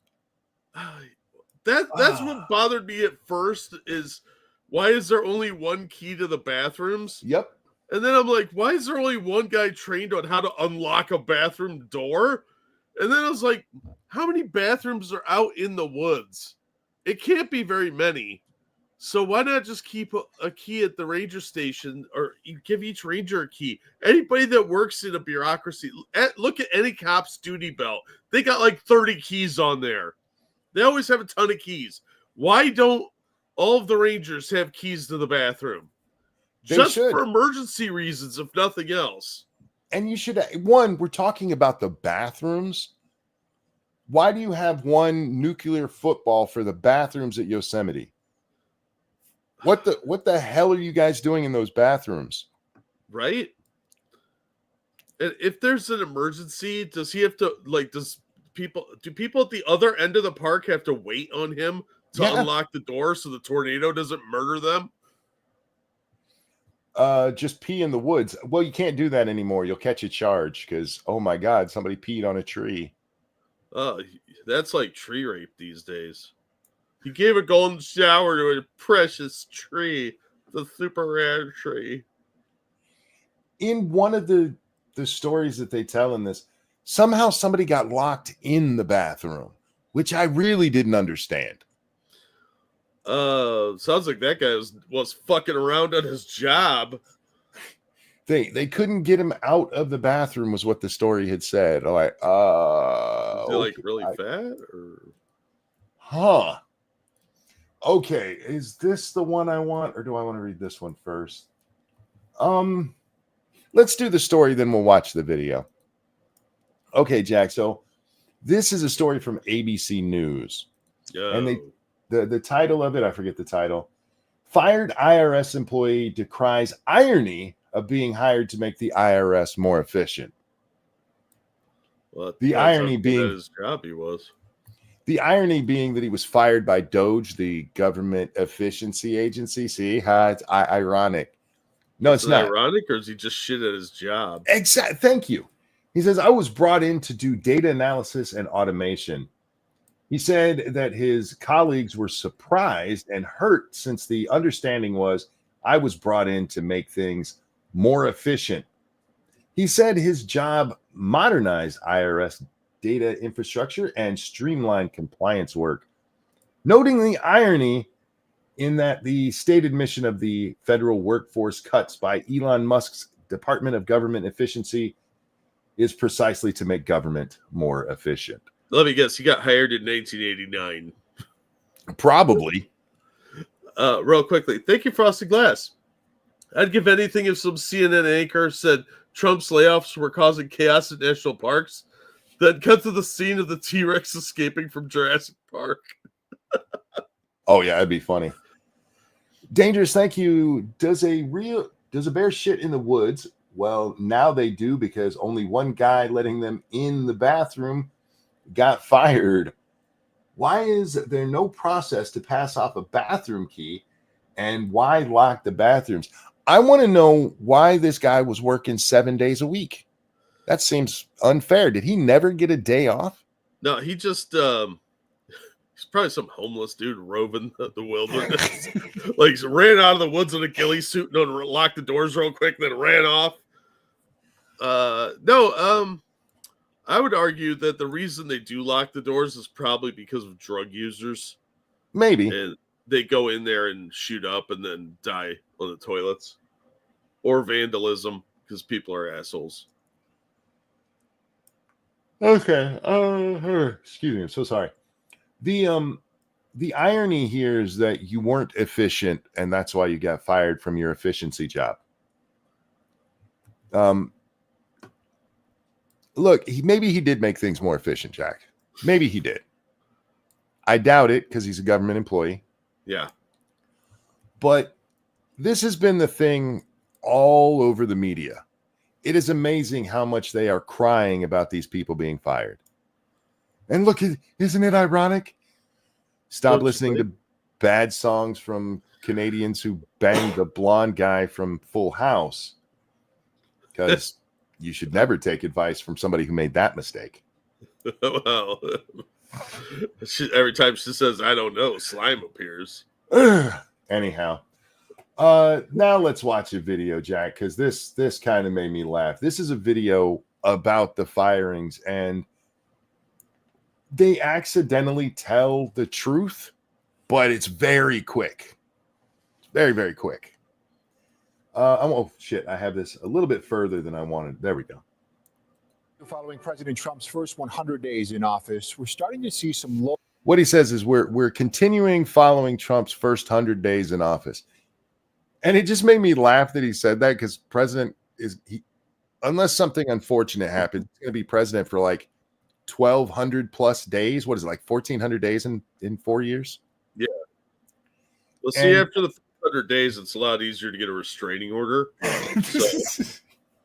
C: That's what bothered me at first is why is there only one key to the bathrooms?
A: Yep.
C: And then I'm like, why is there only one guy trained on how to unlock a bathroom door? And then I was like, how many bathrooms are out in the woods? It can't be very many. So why not just keep a key at the ranger station or give each ranger a key? Anybody that works in a bureaucracy, look at any cop's duty belt. They got like 30 keys on there. They always have a ton of keys. Why don't all of the rangers have keys to the bathroom? Just for emergency reasons, if nothing else.
A: And you should, we're talking about the bathrooms. Why do you have one nuclear football for the bathrooms at Yosemite? What the hell are you guys doing in those bathrooms?
C: Right? And if there's an emergency, does he have to do people at the other end of the park have to wait on him to unlock the door so the tornado doesn't murder them?
A: Just pee in the woods. Well, you can't do that anymore. You'll catch a charge because, oh my God, somebody peed on a tree.
C: That's like tree rape these days. He gave a golden shower to a precious tree, the super rare tree.
A: In one of the stories that they tell in this, somehow somebody got locked in the bathroom, which I really didn't understand.
C: Sounds like that guy was fucking around on his job.
A: They couldn't get him out of the bathroom, was what the story had said. Like,
C: is he like really fat or?
A: Huh. Okay, is this the one I want, or do I want to read this one first? Let's do the story, then we'll watch the video. Okay, Jack. So this is a story from ABC News, and the title of it, I forget the title. Fired IRS employee decries irony of being hired to make the IRS more efficient.
C: Well,
A: the irony being
C: his job he was.
A: The irony being that he was fired by DOGE, the government efficiency agency. See how it's ironic. No, it's not
C: ironic, or is he just shit at his job?
A: Exactly. Thank you. He says, I was brought in to do data analysis and automation. He said that his colleagues were surprised and hurt since the understanding was I was brought in to make things more efficient. He said his job modernized IRS data infrastructure and streamlined compliance work, noting the irony in that the stated mission of the federal workforce cuts by Elon Musk's Department of Government Efficiency is precisely to make government more efficient.
C: Let me guess, he got hired in 1989.
A: Probably.
C: Real quickly, thank you, Frosted Glass. I'd give anything if some CNN anchor said Trump's layoffs were causing chaos in national parks, then cut to the scene of the T-Rex escaping from Jurassic Park.
A: Oh, yeah, that'd be funny. Dangerous, thank you. Does a bear shit in the woods? Well, now they do, because only one guy letting them in the bathroom got fired. Why is there no process to pass off a bathroom key, and why lock the bathrooms? I want to know why this guy was working 7 days a week. That seems unfair. Did he never get a day off?
C: No, he just he's probably some homeless dude roving the wilderness. Like, ran out of the woods in a ghillie suit and locked the doors real quick, then ran off. I would argue that the reason they do lock the doors is probably because of drug users.
A: Maybe.
C: And they go in there and shoot up and then die on the toilets. Or vandalism, because people are assholes.
A: Okay. Excuse me. I'm so sorry. The irony here is that you weren't efficient, and that's why you got fired from your efficiency job. Look, maybe he did make things more efficient, Jack. Maybe he did. I doubt it, because he's a government employee.
C: Yeah.
A: But this has been the thing all over the media. It is amazing how much they are crying about these people being fired. And look, isn't it ironic? Stop listening to bad songs from Canadians who banged the blonde guy from Full House, because you should never take advice from somebody who made that mistake.
C: Well, every time she says, I don't know, slime appears.
A: Anyhow, now let's watch a video, Jack, because this kind of made me laugh. This is a video about the firings, and they accidentally tell the truth, but it's very quick. Very, very quick. Oh, shit. I have this a little bit further than I wanted. There we go.
D: Following President Trump's first 100 days in office, we're starting to see some low.
A: What he says is we're continuing following Trump's first 100 days in office. And it just made me laugh that he said that, because president unless something unfortunate happens, he's going to be president for like 1,200 plus days. What is it, like 1,400 days in 4 years?
C: Yeah. Well, see, after the 100 days, it's a lot easier to get a restraining order. So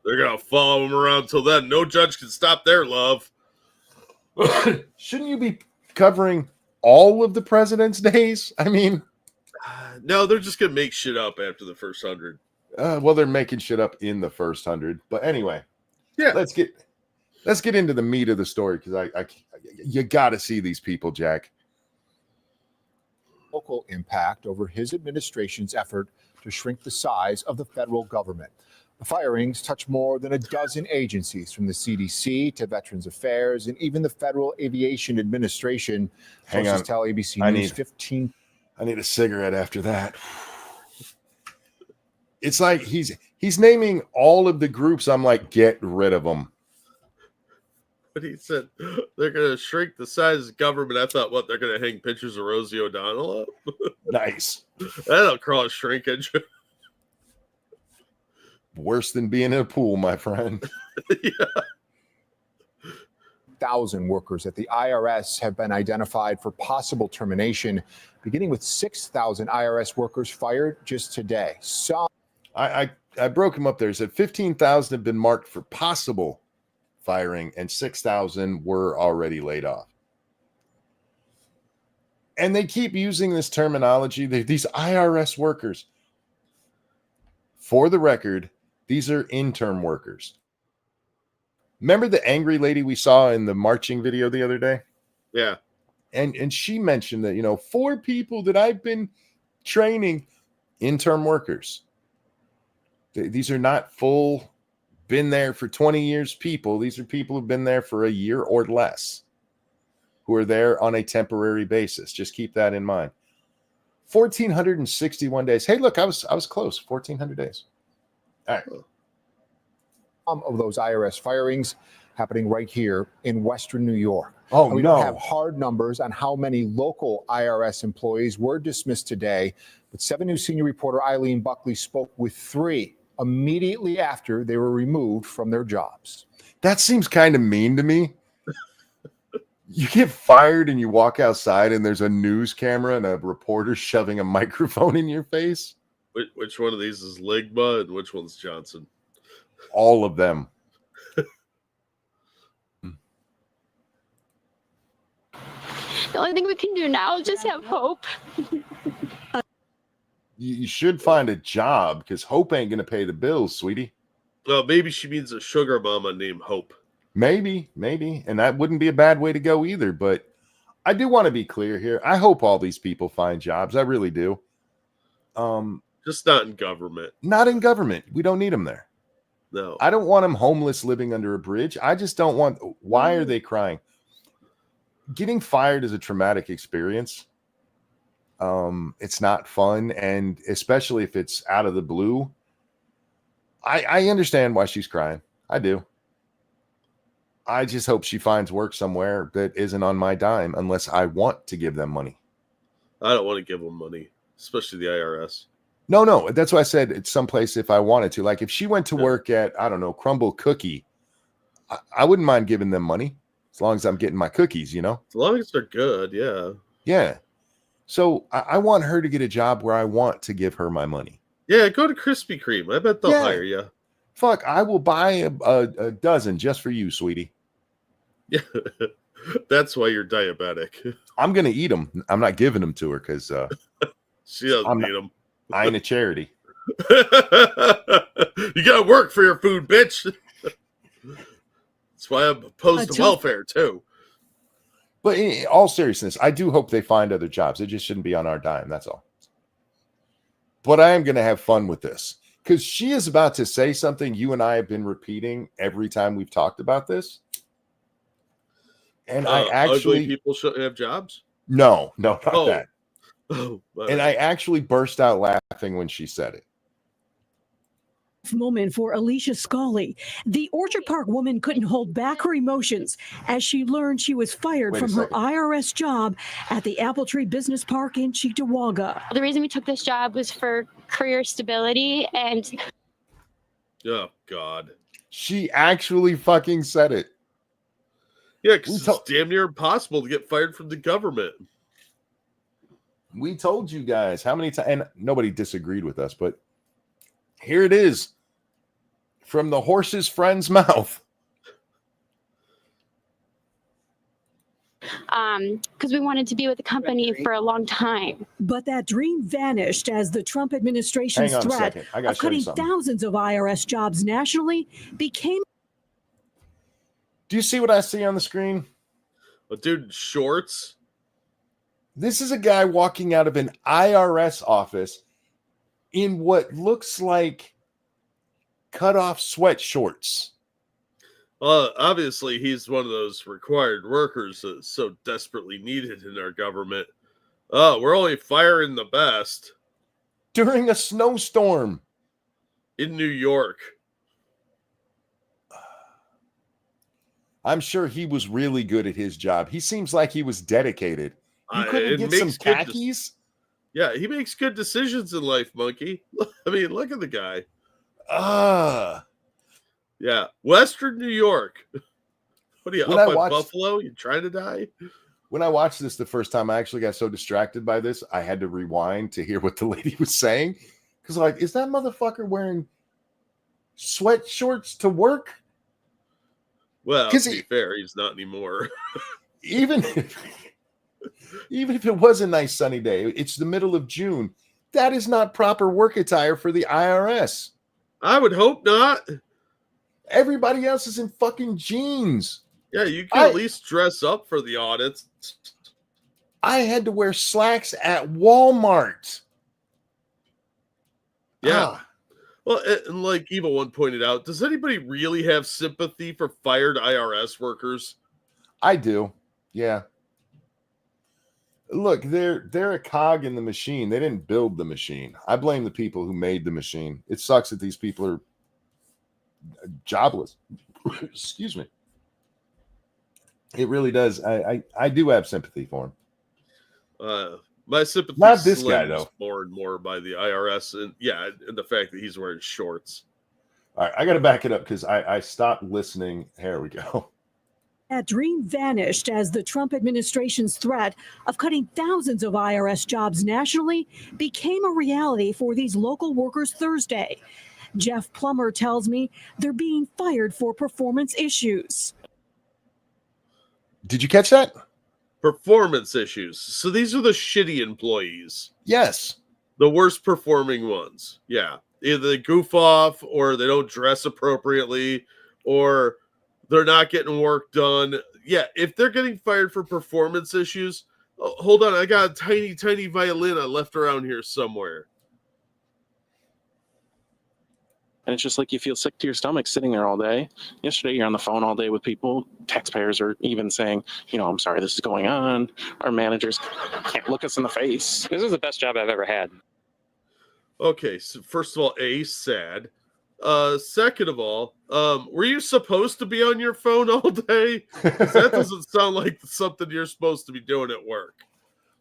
C: they're going to follow him around till then. No judge can stop their love.
A: Shouldn't you be covering all of the president's days? I mean,
C: no, they're just gonna make shit up after the first 100.
A: Well, they're making shit up in the first 100. But anyway,
C: yeah,
A: let's get into the meat of the story, because you got to see these people, Jack.
D: Local impact over his administration's effort to shrink the size of the federal government. The firings touch more than a dozen agencies, from the CDC to Veterans Affairs and even the Federal Aviation Administration.
A: Hang on.
D: Tell ABC News 15.
A: I need a cigarette after that. It's like he's naming all of the groups. I'm like, get rid of them.
C: But he said they're going to shrink the size of government. I thought, what, they're going to hang pictures of Rosie O'Donnell up?
A: Nice.
C: That'll cause shrinkage.
A: Worse than being in a pool, my friend.
C: Yeah.
D: 1,000 workers at the IRS have been identified for possible termination, beginning with 6,000 IRS workers fired just today.
A: I broke him up there. He said 15,000 have been marked for possible firing and 6,000 were already laid off. And they keep using this terminology. These IRS workers. For the record, these are interim workers. Remember the angry lady we saw in the marching video the other day?
C: Yeah.
A: And she mentioned that, 4 people that I've been training, interim workers. These are not full, been there for 20 years people. These are people who've been there for a year or less, who are there on a temporary basis. Just keep that in mind. 1,461 days. Hey, look, I was close. 1,400 days. All right.
D: Some of those IRS firings happening right here in Western New York.
A: Oh,
D: we don't have hard numbers on how many local IRS employees were dismissed today, but 7 News senior reporter Eileen Buckley spoke with 3 immediately after they were removed from their jobs.
A: That seems kind of mean to me. You get fired and you walk outside and there's a news camera and a reporter shoving a microphone in your face.
C: Which one of these is Ligma and which one's Johnson?
A: All of them.
E: The only thing we can do now is just have hope.
A: You should find a job, because Hope ain't going to pay the bills, sweetie.
C: Well, maybe she means a sugar mama named Hope.
A: Maybe. And that wouldn't be a bad way to go either. But I do want to be clear here. I hope all these people find jobs. I really do.
C: Just not in government.
A: Not in government. We don't need them there.
C: No.
A: I don't want them homeless living under a bridge. I just don't want. Why are they crying? Getting fired is a traumatic experience. It's not fun, and especially if it's out of the blue. I understand why she's crying. I do. I just hope she finds work somewhere that isn't on my dime, unless I want to give them money.
C: I don't want to give them money, especially the IRS.
A: No. That's why I said it's someplace if I wanted to. Like if she went to work at, I don't know, Crumble Cookie, I wouldn't mind giving them money as long as I'm getting my cookies,
C: As long as they're good, yeah.
A: Yeah. So I want her to get a job where I want to give her my money.
C: Yeah, go to Krispy Kreme. I bet they'll hire you.
A: Fuck, I will buy a dozen just for you, sweetie.
C: Yeah, that's why you're diabetic.
A: I'm going to eat them. I'm not giving them to her because
C: she doesn't need them.
A: I ain't a charity.
C: You got to work for your food, bitch. That's why I'm opposed to welfare, too.
A: But in all seriousness, I do hope they find other jobs. It just shouldn't be on our dime. That's all. But I am going to have fun with this, because she is about to say something you and I have been repeating every time we've talked about this. And I actually...
C: Ugly people shouldn't have jobs?
A: No, not that.
C: Oh,
A: and I actually burst out laughing when she said it.
F: Moment for Alicia Scully. The Orchard Park woman couldn't hold back her emotions as she learned she was fired from her IRS job at the Apple Tree Business Park in Cheektowaga.
E: The reason we took this job was for career stability and...
C: Oh, God.
A: She actually fucking said it.
C: Yeah, because it's damn near impossible to get fired from the government.
A: We told you guys how many times, and nobody disagreed with us, but here it is from the horse's friend's mouth.
E: because we wanted to be with the company for a long time.
F: But that dream vanished as the Trump administration's
A: Hang on a
F: threat
A: second. I gotta
F: of
A: show you
F: cutting
A: something.
F: thousands of IRS jobs nationally became.
A: Do you see what I see on the screen?
C: A dude in shorts.
A: This is a guy walking out of an IRS office in what looks like cut-off sweat shorts.
C: Obviously, he's one of those required workers that's so desperately needed in our government. We're only firing the best.
A: During a snowstorm.
C: In New York.
A: I'm sure he was really good at his job. He seems like he was dedicated. You couldn't get some khakis?
C: Yeah, he makes good decisions in life, monkey. I mean, look at the guy. Yeah, Western New York. What are you, up by Buffalo? You trying to die?
A: When I watched this the first time, I actually got so distracted by this, I had to rewind to hear what the lady was saying. Because, like, is that motherfucker wearing sweat shorts to work?
C: Well, to be fair, he's not anymore.
A: even if it was a nice sunny day, it's the middle of June. That is not proper work attire for the IRS.
C: I would hope not.
A: Everybody else is in fucking jeans.
C: Yeah, you can at least dress up for the audits.
A: I had to wear slacks at Walmart.
C: Yeah. Well, and like Evil One pointed out, does anybody really have sympathy for fired IRS workers?
A: I do. Yeah. Look, they're a cog in the machine. They didn't build the machine. I blame the people who made the machine. It sucks that these people are jobless. Excuse me. It really does. I do have sympathy for him.
C: My sympathy
A: not this guy though.
C: More and more by the IRS, and and the fact that he's wearing shorts.
A: All right, I got to back it up because I stopped listening. Here we go.
F: That dream vanished as the Trump administration's threat of cutting thousands of IRS jobs nationally became a reality for these local workers Thursday. Jeff Plummer tells me they're being fired for performance issues.
A: Did you catch that?
C: Performance issues. So these are the shitty employees.
A: Yes.
C: The worst performing ones. Yeah. Either they goof off or they don't dress appropriately or they're not getting work done. Yeah. If they're getting fired for performance issues, hold on. I got a tiny, tiny violin I left around here somewhere.
G: And it's just like you feel sick to your stomach sitting there all day. Yesterday, you're on the phone all day with people. Taxpayers are even saying, I'm sorry this is going on. Our managers can't look us in the face.
H: This is the best job I've ever had.
C: Okay, so first of all, sad. Second of all, were you supposed to be on your phone all day? That doesn't sound like something you're supposed to be doing at work.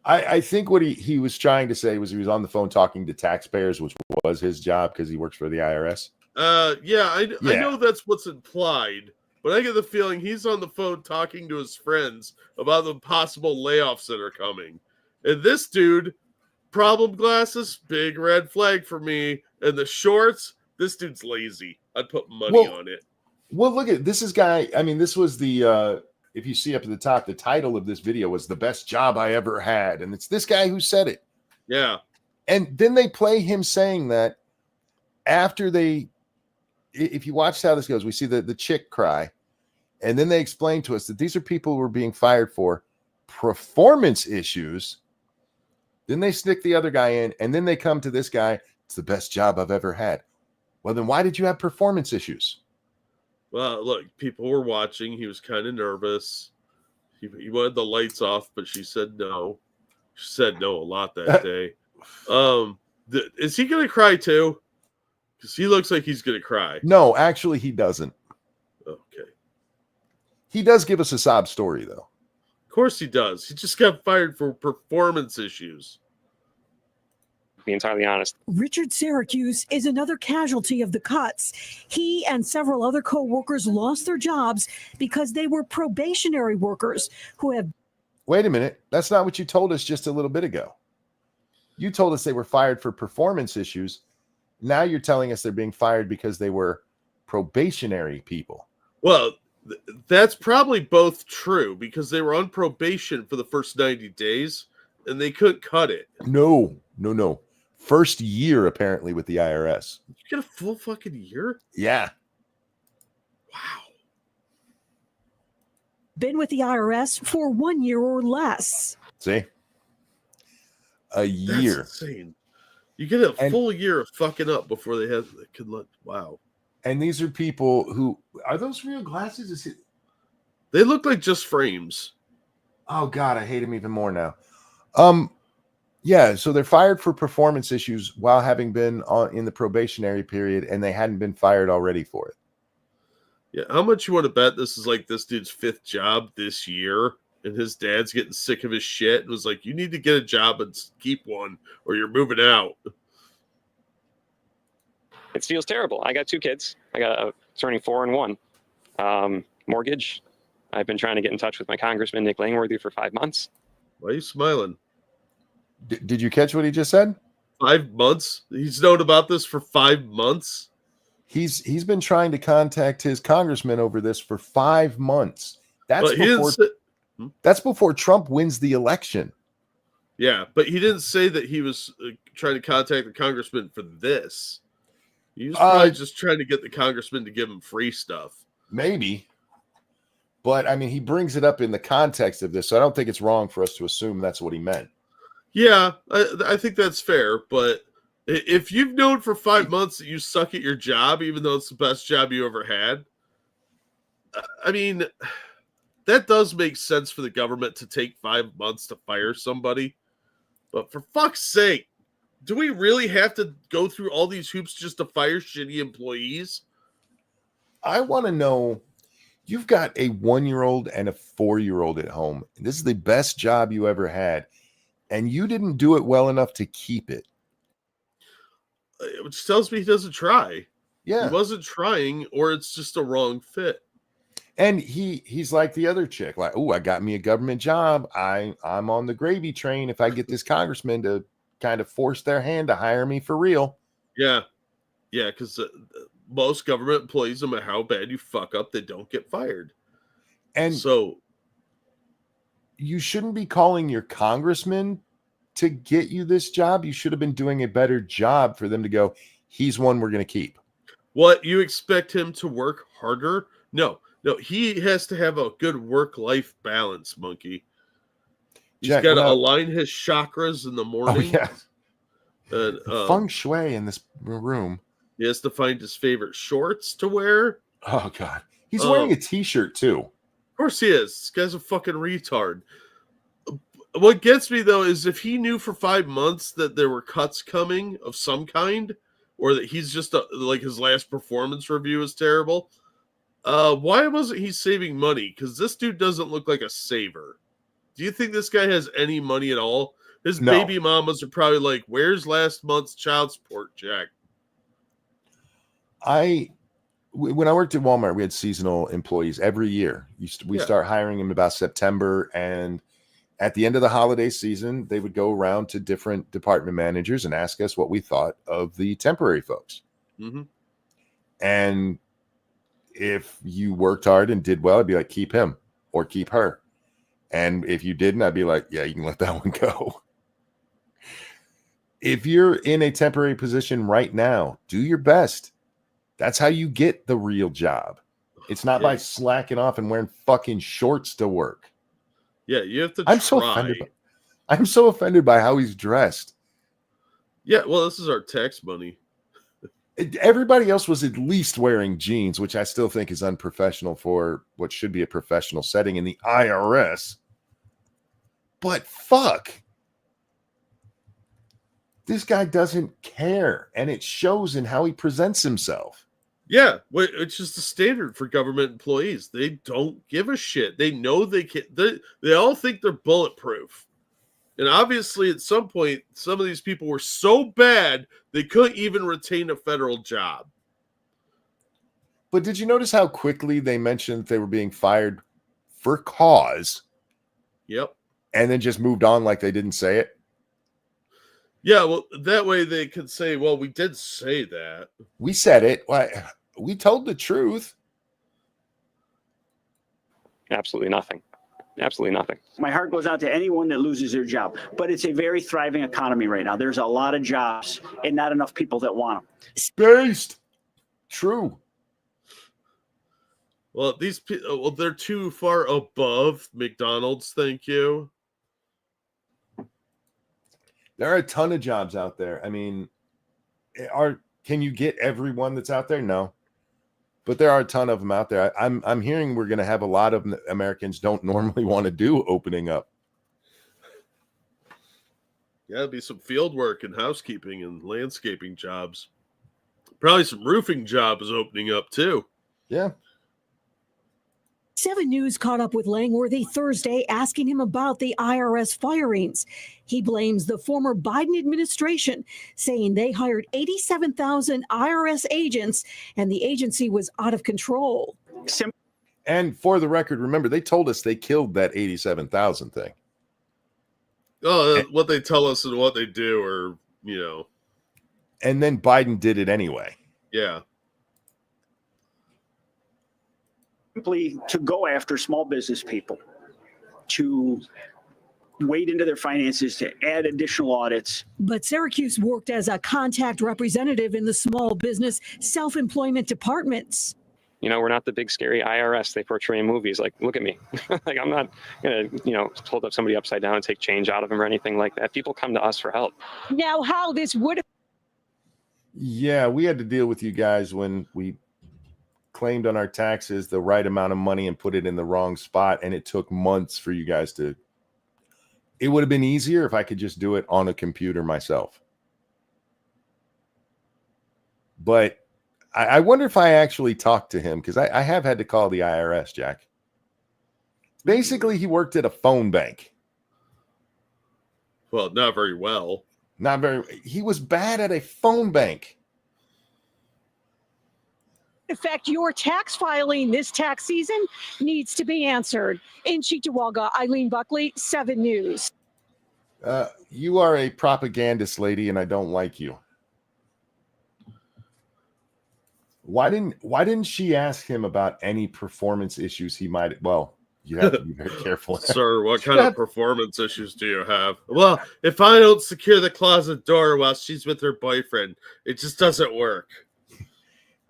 A: I think what he was trying to say was he was on the phone talking to taxpayers, which was his job because he works for the IRS.
C: I know that's what's implied, but I get the feeling he's on the phone talking to his friends about the possible layoffs that are coming. And this dude, problem glasses, big red flag for me. And the shorts, this dude's lazy. I'd put money on it.
A: Well, look at this guy. I mean, this was the if you see up at the top, the title of this video was "The Best Job I Ever Had," and it's this guy who said it.
C: Yeah.
A: And then they play him saying that after if you watch how this goes, we see the chick cry, and then they explain to us that these are people who are being fired for performance issues. Then they stick the other guy in, and then they come to this guy. It's the best job I've ever had. Well, then why did you have performance issues?
C: Well, look, people were watching. He was kind of nervous. He wanted the lights off, but she said no. She said no a lot that day. Is he going to cry too? Because he looks like he's going to cry.
A: No, actually, he doesn't.
C: Okay.
A: He does give us a sob story, though.
C: Of course he does. He just got fired for performance issues.
H: To be entirely honest.
F: Richard Syracuse is another casualty of the cuts. He and several other co-workers lost their jobs because they were probationary workers who have...
A: Wait a minute. That's not what you told us just a little bit ago. You told us they were fired for performance issues. Now you're telling us they're being fired because they were probationary people.
C: Well, That's probably both true because they were on probation for the first 90 days and they couldn't cut it.
A: No. First year, apparently, with the IRS.
C: Did you get a full fucking year?
A: Yeah.
C: Wow.
F: Been with the IRS for 1 year or less.
A: See? A year.
C: That's insane. You get a full year of fucking up before they can let. Wow.
A: And these are people who are those real glasses?
C: They look like just frames.
A: Oh God, I hate him even more now. Yeah, so they're fired for performance issues while having been in the probationary period, and they hadn't been fired already for it.
C: Yeah, how much you want to bet this is like this dude's 5th job this year, and his dad's getting sick of his shit and was like, "You need to get a job and keep one, or you're moving out."
H: It feels terrible. I got 2 kids. I got turning 4 and 1. Mortgage. I've been trying to get in touch with my congressman, Nick Langworthy, for 5 months.
C: Why are you smiling?
A: Did you catch what he just said?
C: 5 months? He's known about this for 5 months?
A: He's been trying to contact his congressman over this for 5 months. That's before Trump wins the election.
C: Yeah, but he didn't say that he was trying to contact the congressman for this. He was probably just trying to get the congressman to give him free stuff.
A: Maybe. But, I mean, he brings it up in the context of this, so I don't think it's wrong for us to assume that's what he meant.
C: Yeah, I think that's fair, but if you've known for 5 months that you suck at your job, even though it's the best job you ever had, I mean, that does make sense for the government to take 5 months to fire somebody. But for fuck's sake, do we really have to go through all these hoops just to fire shitty employees?
A: I want to know, you've got a 1-year-old and a 4-year-old at home. This is the best job you ever had, and you didn't do it well enough to keep it.
C: Which tells me he doesn't try.
A: Yeah.
C: He wasn't trying, or it's just a wrong fit.
A: And he's like the other chick, like, "Oh, I got me a government job. I'm on the gravy train if I get this congressman to kind of force their hand to hire me for real."
C: Yeah, because most government employees, no matter how bad you fuck up, they don't get fired.
A: And
C: so
A: you shouldn't be calling your congressman to get you this job. You should have been doing a better job for them to go, "He's one we're going to keep."
C: What, you expect him to work harder? No, he has to have a good work-life balance, monkey. He's got to align his chakras in the morning.
A: Oh, yeah.
C: And,
A: feng shui in this room.
C: He has to find his favorite shorts to wear.
A: Oh, God. He's wearing a t-shirt, too.
C: Of course he is. This guy's a fucking retard. What gets me, though, is if he knew for 5 months that there were cuts coming of some kind, or that he's just like his last performance review is terrible, why wasn't he saving money? Because this dude doesn't look like a saver. Do you think this guy has any money at all? His baby mamas are probably like, "Where's last month's child support check?"
A: When I worked at Walmart, we had seasonal employees every year. We start hiring them about September, and at the end of the holiday season, they would go around to different department managers and ask us what we thought of the temporary folks.
C: Mm-hmm.
A: And if you worked hard and did well, I'd be like, "Keep him or keep her." And if you didn't, I'd be like, "Yeah, you can let that one go." If you're in a temporary position right now, do your best. That's how you get the real job. It's not by slacking off and wearing fucking shorts to work.
C: Yeah, you have to
A: I'm so offended by how he's dressed.
C: Yeah, well, this is our tax money.
A: Everybody else was at least wearing jeans, which I still think is unprofessional for what should be a professional setting in the IRS. But fuck. This guy doesn't care, and it shows in how he presents himself.
C: Yeah, it's just the standard for government employees. They don't give a shit. They know they can. They all think they're bulletproof. And obviously, at some point, some of these people were so bad, they couldn't even retain a federal job.
A: But did you notice how quickly they mentioned they were being fired for cause?
C: Yep.
A: And then just moved on like they didn't say it?
C: Yeah, well, that way they could say, "Well, we did say that.
A: We said it. We told the truth."
H: Absolutely nothing. Absolutely nothing.
I: My heart goes out to anyone that loses their job, but it's a very thriving economy right now. There's a lot of jobs and not enough people that want them.
A: Spaced. True.
C: Well, these people, well, they're too far above McDonald's. Thank you.
A: There are a ton of jobs out there. I mean, can you get everyone that's out there? No. But there are a ton of them out there. I'm hearing we're going to have a lot of Americans don't normally want to do opening up.
C: Yeah, there'll be some field work and housekeeping and landscaping jobs. Probably some roofing jobs opening up too.
A: Yeah.
F: 7 News caught up with Langworthy Thursday, asking him about the IRS firings. He blames the former Biden administration, saying they hired 87,000 IRS agents and the agency was out of control.
A: And for the record, remember, they told us they killed that 87,000 thing.
C: Oh, what they tell us and what they do are,
A: And then Biden did it anyway.
C: Yeah.
I: Simply to go after small business people, to wade into their finances, to add additional audits.
F: But Syracuse worked as a contact representative in the small business self-employment departments.
H: We're not the big scary IRS they portray in movies. Like, look at me. Like, I'm not going to, hold up somebody upside down and take change out of them or anything like that. People come to us for help.
F: Now, how this would have...
A: Yeah, we had to deal with you guys when we claimed on our taxes the right amount of money and put it in the wrong spot, and it took months for you guys to... It would have been easier if I could just do it on a computer myself. But I wonder if I actually talked to him, because I have had to call the IRS, Jack. Basically, he worked at a phone bank.
C: Well, not very well.
A: He was bad at a phone bank.
F: affect your tax filing this tax season needs to be answered. In Cheektowaga, Eileen Buckley, 7 News.
A: You are a propagandist, lady, and I don't like you. Why didn't she ask him about any performance issues he might? Well, you have to be very careful.
C: Sir, what kind of performance issues do you have? Well, if I don't secure the closet door while she's with her boyfriend, it just doesn't work.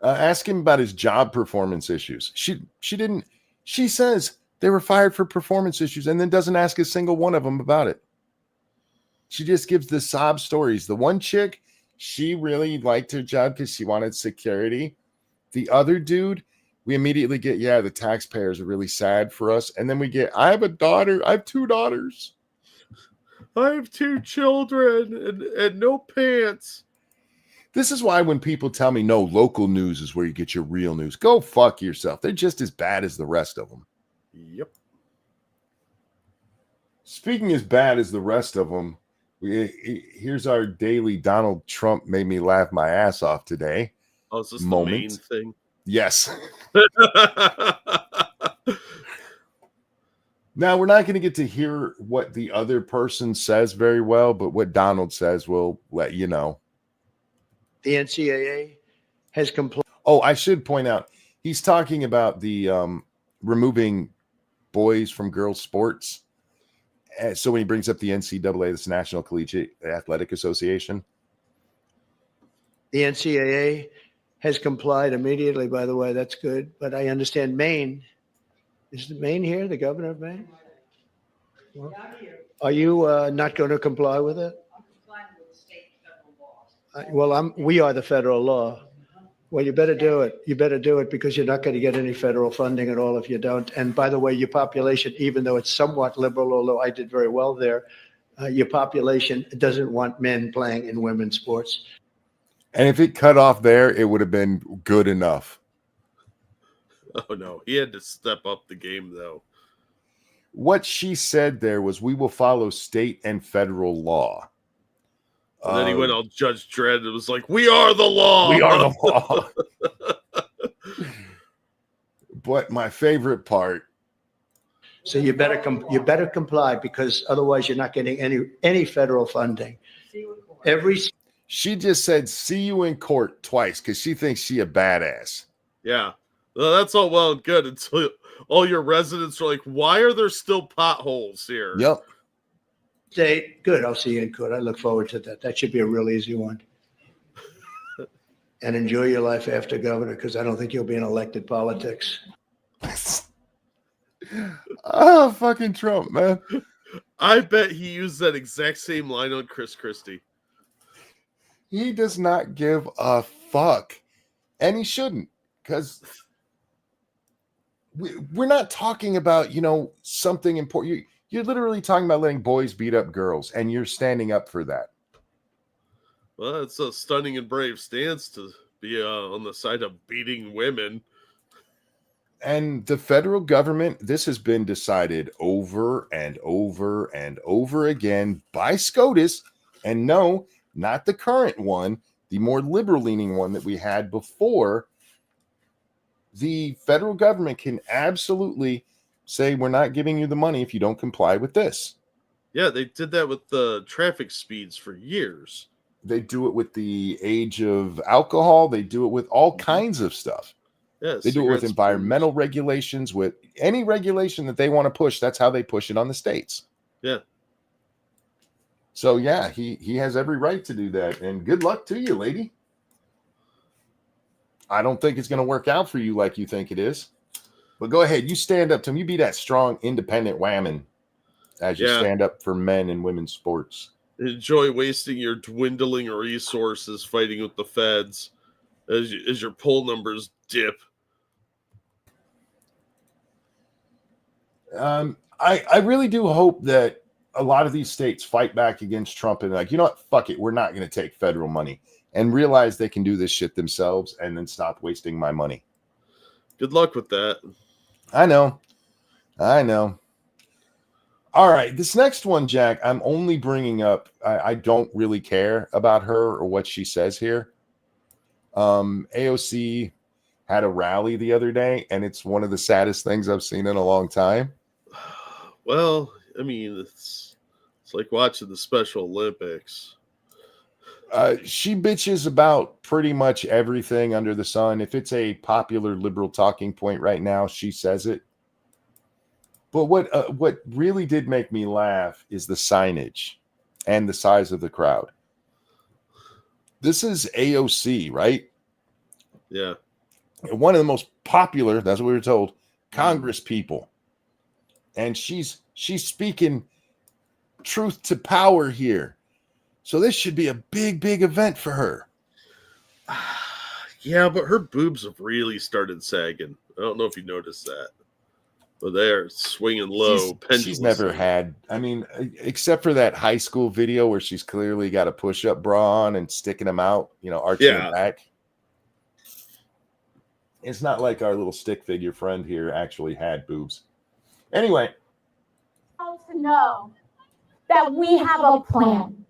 A: Ask him about his job performance issues. She didn't. She says they were fired for performance issues and then doesn't ask a single one of them about it. She just gives the sob stories. The one chick, she really liked her job because she wanted security. The other dude, we immediately get, yeah, the taxpayers are really sad for us. And then we get, I have a daughter. I have 2 daughters.
C: I have 2 children and no pants.
A: This is why when people tell me, no, local news is where you get your real news. Go fuck yourself. They're just as bad as the rest of them.
C: Yep.
A: Speaking as bad as the rest of them, here's our daily Donald Trump made me laugh my ass off today.
C: Oh, is this
A: moment.
C: The main thing?
A: Yes. Now, we're not going to get to hear what the other person says very well, but what Donald says will let you know.
J: The NCAA has complained.
A: Oh, I should point out, he's talking about the removing boys from girls' sports. So when he brings up the NCAA, this National Collegiate Athletic Association.
J: The NCAA has complied immediately, by the way. That's good. But I understand Maine. Is Maine here, the governor of Maine? Well, are you not going to comply with it?
K: I'm complying with the state and federal laws.
J: Well, we are the federal law. Well, you better do it. You better do it because you're not going to get any federal funding at all if you don't. And by the way, your population, even though it's somewhat liberal, although I did very well there, your population doesn't want men playing in women's sports.
A: And if it cut off there, it would have been good enough.
C: Oh, no. He had to step up the game, though.
A: What she said there was, we will follow state and federal law.
C: And then he went all Judge Dredd and was like, we are the law.
A: We are the law. But my favorite part.
J: So you better comply because otherwise you're not getting any federal funding.
A: She just said, see you in court twice because she thinks she a badass.
C: Yeah. Well, that's all well and good until all your residents are like, why are there still potholes here?
A: Yep.
J: State, good. I'll see you in court. I look forward to that. That should be a real easy one. And enjoy your life after governor, because I don't think you'll be in elected politics.
A: Oh, fucking Trump, man.
C: I bet he used that exact same line on Chris Christie.
A: He does not give a fuck. And he shouldn't, because we're not talking about, something important. You're literally talking about letting boys beat up girls, and you're standing up for that.
C: Well, it's a stunning and brave stance to be on the side of beating women.
A: And the federal government, this has been decided over and over and over again by SCOTUS. And no, not the current one, the more liberal-leaning one that we had before. The federal government can absolutely say, we're not giving you the money if you don't comply with this.
C: Yeah, they did that with the traffic speeds for years.
A: They do it with the age of alcohol. They do it with all kinds of stuff.
C: Yeah,
A: they do it with environmental regulations, with any regulation that they want to push. That's how they push it on the states.
C: Yeah.
A: So, yeah, he has every right to do that. And good luck to you, lady. I don't think it's going to work out for you like you think it is. But go ahead. You stand up to him. You be that strong, independent whammon as you stand up for men and women's sports.
C: Enjoy wasting your dwindling resources fighting with the feds as your poll numbers dip.
A: I really do hope that a lot of these states fight back against Trump and like, you know what? Fuck it. We're not going to take federal money, and realize they can do this shit themselves and then stop wasting my money.
C: Good luck with that.
A: I know. All right, this next one, Jack, I'm only bringing up. I don't really care about her or what she says here. AOC had a rally the other day, and it's one of the saddest things I've seen in a long time.
C: Well, I mean, it's like watching the Special Olympics.
A: She bitches about pretty much everything under the sun. If it's a popular liberal talking point right now, she says it. But what really did make me laugh is the signage and the size of the crowd. This is AOC, right?
C: Yeah.
A: One of the most popular, that's what we were told, Congress people. And she's speaking truth to power here. So this should be a big, big event for her.
C: Yeah, but her boobs have really started sagging. I don't know if you noticed that. But they're swinging low.
A: She's never had, I mean, except for that high school video where she's clearly got a push-up bra on and sticking them out, arching them back. It's not like our little stick figure friend here actually had boobs. Anyway.
L: To know that we have a plan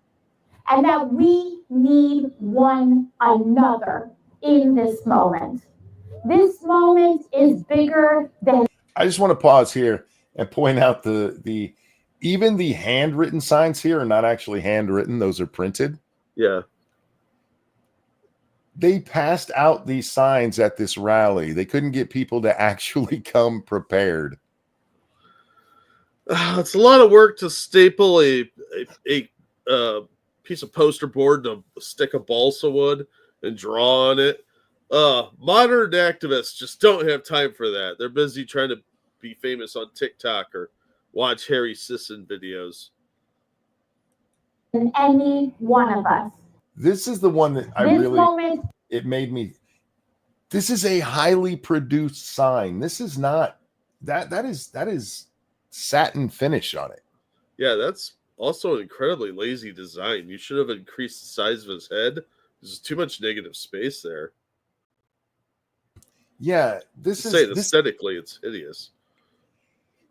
L: and that we need one another in this moment. This moment is bigger than.
A: I just want to pause here and point out the even the handwritten signs here are not actually handwritten. Those are printed.
C: Yeah.
A: They passed out these signs at this rally. They couldn't get people to actually come prepared.
C: It's a lot of work to staple a piece of poster board to stick a balsa wood and draw on it. Modern activists just don't have time for that. They're busy trying to be famous on TikTok or watch Harry Sisson videos.
L: Any one of us.
A: This is the one that it made me. This is a highly produced sign. This is not that is satin finish on it.
C: Yeah, that's also an incredibly lazy design. You should have increased the size of his head. There's too much negative space there.
A: Yeah,
C: aesthetically, it's hideous.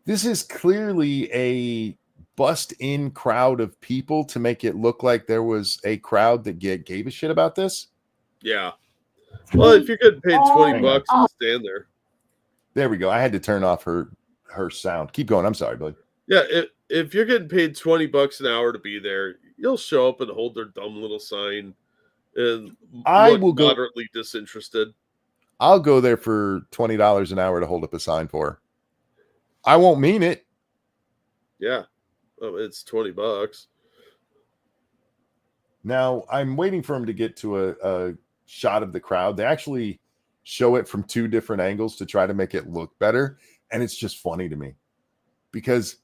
A: This is clearly a bust-in crowd of people to make it look like there was a crowd that gave a shit about this.
C: Yeah. Well, if you're getting paid $20 to stand there.
A: There we go. I had to turn off her sound. Keep going. I'm sorry, Billy.
C: Yeah, if you're getting paid $20 an hour to be there, you'll show up and hold their dumb little sign and look moderately disinterested.
A: I'll go there for $20 an hour to hold up a sign for her. I won't mean it.
C: Yeah. Oh, it's $20.
A: Now, I'm waiting for him to get to a shot of the crowd. They actually show it from two different angles to try to make it look better. And it's just funny to me because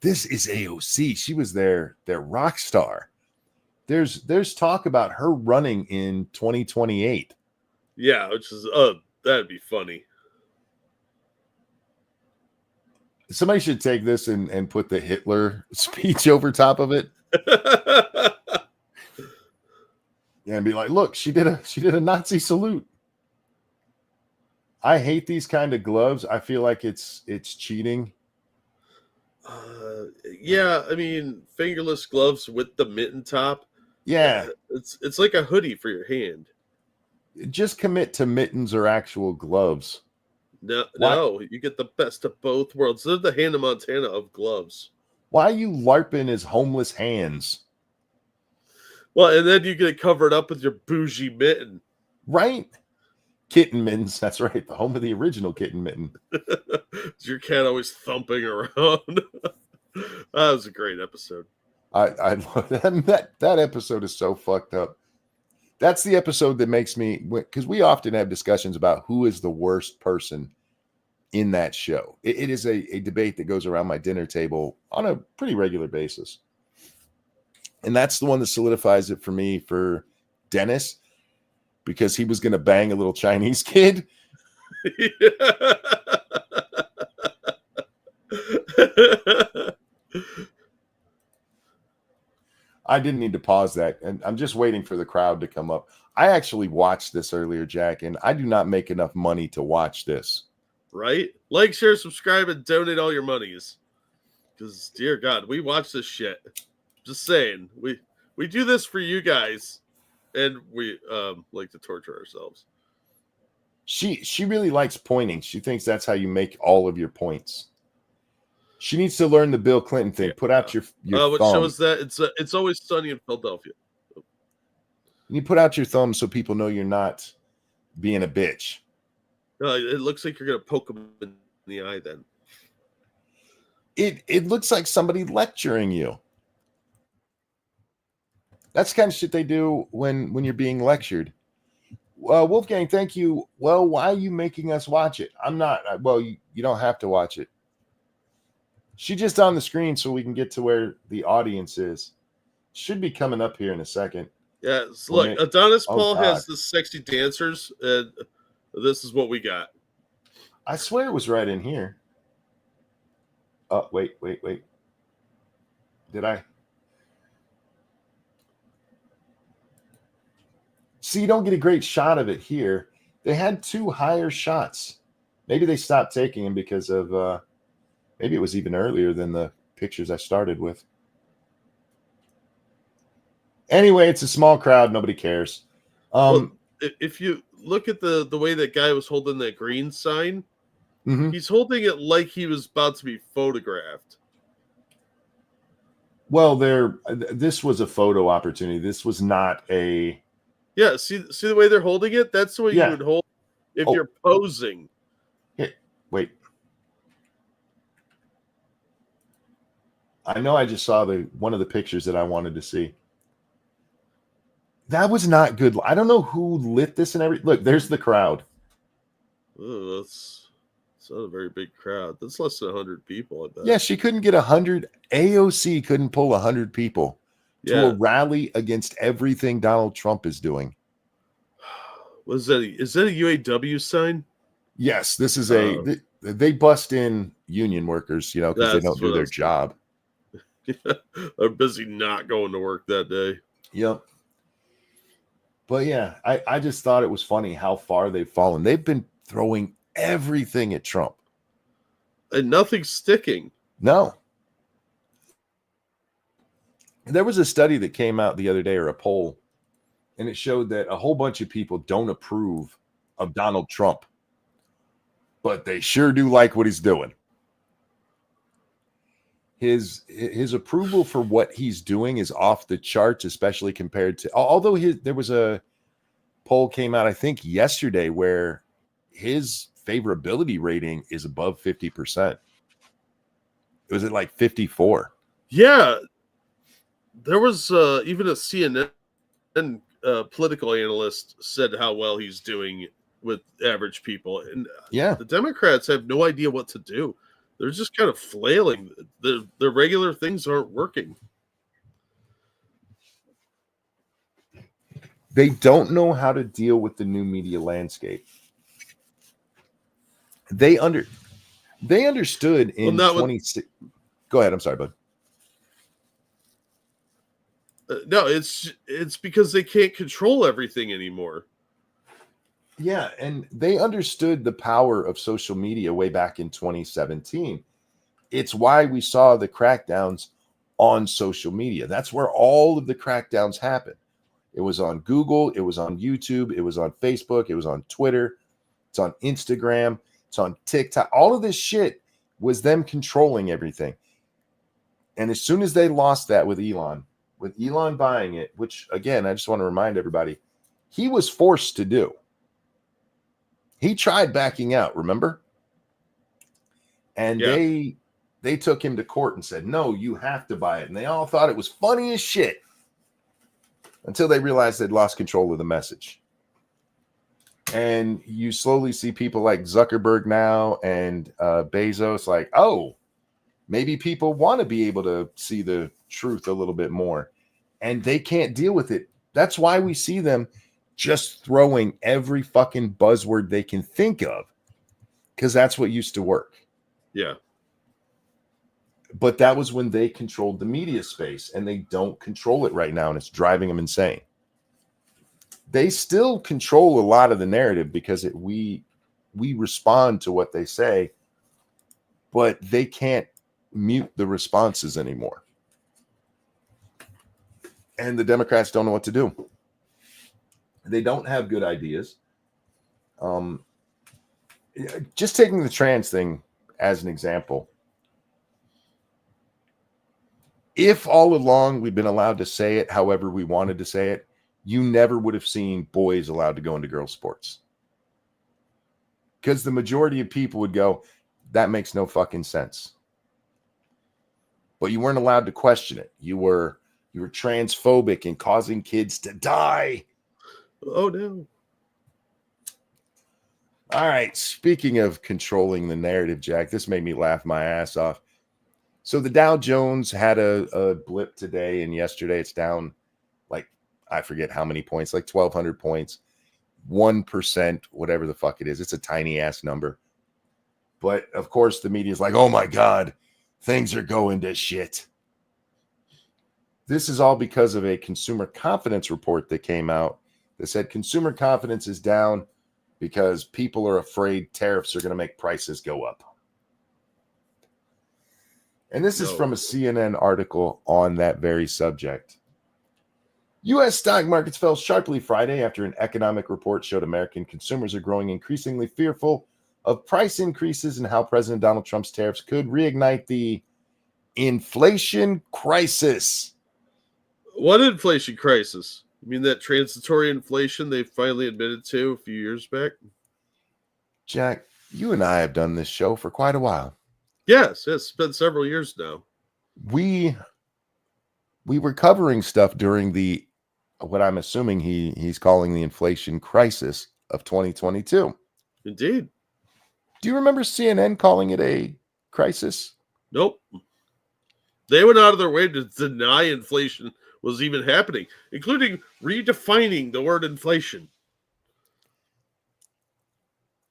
A: this is AOC. She was their rock star. There's talk about her running in 2028.
C: Yeah, which is that'd be funny.
A: Somebody should take this and put the Hitler speech over top of it. Yeah, and be like, look, she did a Nazi salute. I hate these kind of gloves. I feel like it's cheating.
C: Yeah, I mean, fingerless gloves with the mitten top.
A: Yeah,
C: it's like a hoodie for your hand.
A: Just commit to mittens or actual gloves.
C: No, you get the best of both worlds. They're the Hannah Montana of gloves.
A: Why are you LARPing his homeless hands?
C: Well, and then you get it covered up with your bougie mitten.
A: Right? Kitten mittens. That's right. The home of the original kitten mitten.
C: Your cat always thumping around. That was a great episode.
A: I love that. That episode is so fucked up. That's the episode that makes me, because we often have discussions about who is the worst person in that show. It is a debate that goes around my dinner table on a pretty regular basis. And that's the one that solidifies it for me for Dennis, because he was going to bang a little Chinese kid. I didn't need to pause that. And I'm just waiting for the crowd to come up. I actually watched this earlier, Jack, and I do not make enough money to watch this.
C: Right? Like, share, subscribe, and donate all your monies. Because, dear God, we watch this shit. Just saying. We do this for you guys. And we like to torture ourselves.
A: She really likes pointing. She thinks that's how you make all of your points. She needs to learn the Bill Clinton thing. Put out your
C: what
A: thumb.
C: shows that it's always sunny in Philadelphia.
A: You put out your thumb so people know you're not being a bitch.
C: It looks like you're gonna poke them in the eye. Then
A: it looks like somebody lecturing you. That's the kind of shit they do when you're being lectured. Wolfgang, thank you. Well, why are you making us watch it? I'm not. Well, you don't have to watch it. She just on the screen so we can get to where the audience is. Should be coming up here in a second.
C: Yeah, look, Adonis Paul has the sexy dancers, and this is what we got.
A: I swear it was right in here. Oh, wait. Did I? See, you don't get a great shot of it here. They had two higher shots. Maybe they stopped taking them because of, maybe it was even earlier than the pictures I started with. Anyway, it's a small crowd. Nobody cares.
C: Well, if you look at the way that guy was holding that green sign, he's holding it like he was about to be photographed.
A: Well, this was a photo opportunity. This was not a...
C: Yeah, see the way they're holding it? That's the way you would hold if you're posing.
A: Here, wait. I know I just saw one of the pictures that I wanted to see. That was not good. I don't know who lit this and everything. Look, there's the crowd.
C: Oh, that's not a very big crowd. That's less than 100 people, I bet.
A: Yeah, she couldn't get 100. AOC couldn't pull 100 people to a rally against everything Donald Trump is doing.
C: Is that a UAW sign?
A: Yes, this is they bust in union workers, because they don't do their job.
C: They're busy not going to work that day.
A: Yep. But yeah, I just thought it was funny how far they've fallen. They've been throwing everything at Trump.
C: And nothing's sticking.
A: No. There was a study that came out the other day, or a poll, and it showed that a whole bunch of people don't approve of Donald Trump, but they sure do like what he's doing. His approval for what he's doing is off the charts, especially compared to, although there was a poll came out, I think yesterday, where his favorability rating is above 50%. Was it like 54?
C: Yeah. There was even a CNN political analyst said how well he's doing with average people. And
A: Yeah.
C: the Democrats have no idea what to do. They're just kind of flailing. Their regular things aren't working.
A: They don't know how to deal with the new media landscape. They understood in 26. Go ahead. I'm sorry, bud.
C: No, it's because they can't control everything anymore.
A: Yeah, and they understood the power of social media way back in 2017. It's why we saw the crackdowns on social media. That's where all of the crackdowns happened. It was on Google, it was on YouTube, it was on Facebook, it was on Twitter, it's on Instagram, it's on TikTok. All of this shit was them controlling everything. And as soon as they lost that with Elon buying it, which again, I just want to remind everybody, he was forced to do. He tried backing out, remember? And they took him to court and said, no, you have to buy it. And they all thought it was funny as shit until they realized they'd lost control of the message. And you slowly see people like Zuckerberg now and Bezos like, oh, maybe people want to be able to see the truth a little bit more. And they can't deal with it. That's why we see them just throwing every fucking buzzword they can think of, because that's what used to work.
C: Yeah.
A: But that was when they controlled the media space, and they don't control it right now, and it's driving them insane. They still control a lot of the narrative because we respond to what they say, but they can't mute the responses anymore. And the Democrats don't know what to do. They don't have good ideas. Just taking the trans thing as an example. If all along we've been allowed to say it however we wanted to say it, you never would have seen boys allowed to go into girls' sports. Because the majority of people would go, that makes no fucking sense. But you weren't allowed to question it. You were transphobic and causing kids to die.
C: Oh, no.
A: All right. Speaking of controlling the narrative, Jack, this made me laugh my ass off. So the Dow Jones had a blip today, and yesterday it's down like, I forget how many points, like 1,200 points, 1%, whatever the fuck it is. It's a tiny ass number. But of course, the media is like, oh my God, things are going to shit. This is all because of a consumer confidence report that came out that said consumer confidence is down because people are afraid tariffs are going to make prices go up. And this is from a CNN article on that very subject. U.S. stock markets fell sharply Friday after an economic report showed American consumers are growing increasingly fearful of price increases and how President Donald Trump's tariffs could reignite the inflation crisis.
C: What inflation crisis? You mean that transitory inflation they finally admitted to a few years back?
A: Jack, you and I have done this show for quite a while.
C: Yes, it's been several years now.
A: We were covering stuff during the, what I'm assuming he's calling the inflation crisis of 2022.
C: Indeed.
A: Do you remember CNN calling it a crisis?
C: Nope. They went out of their way to deny inflation was even happening, including redefining the word inflation.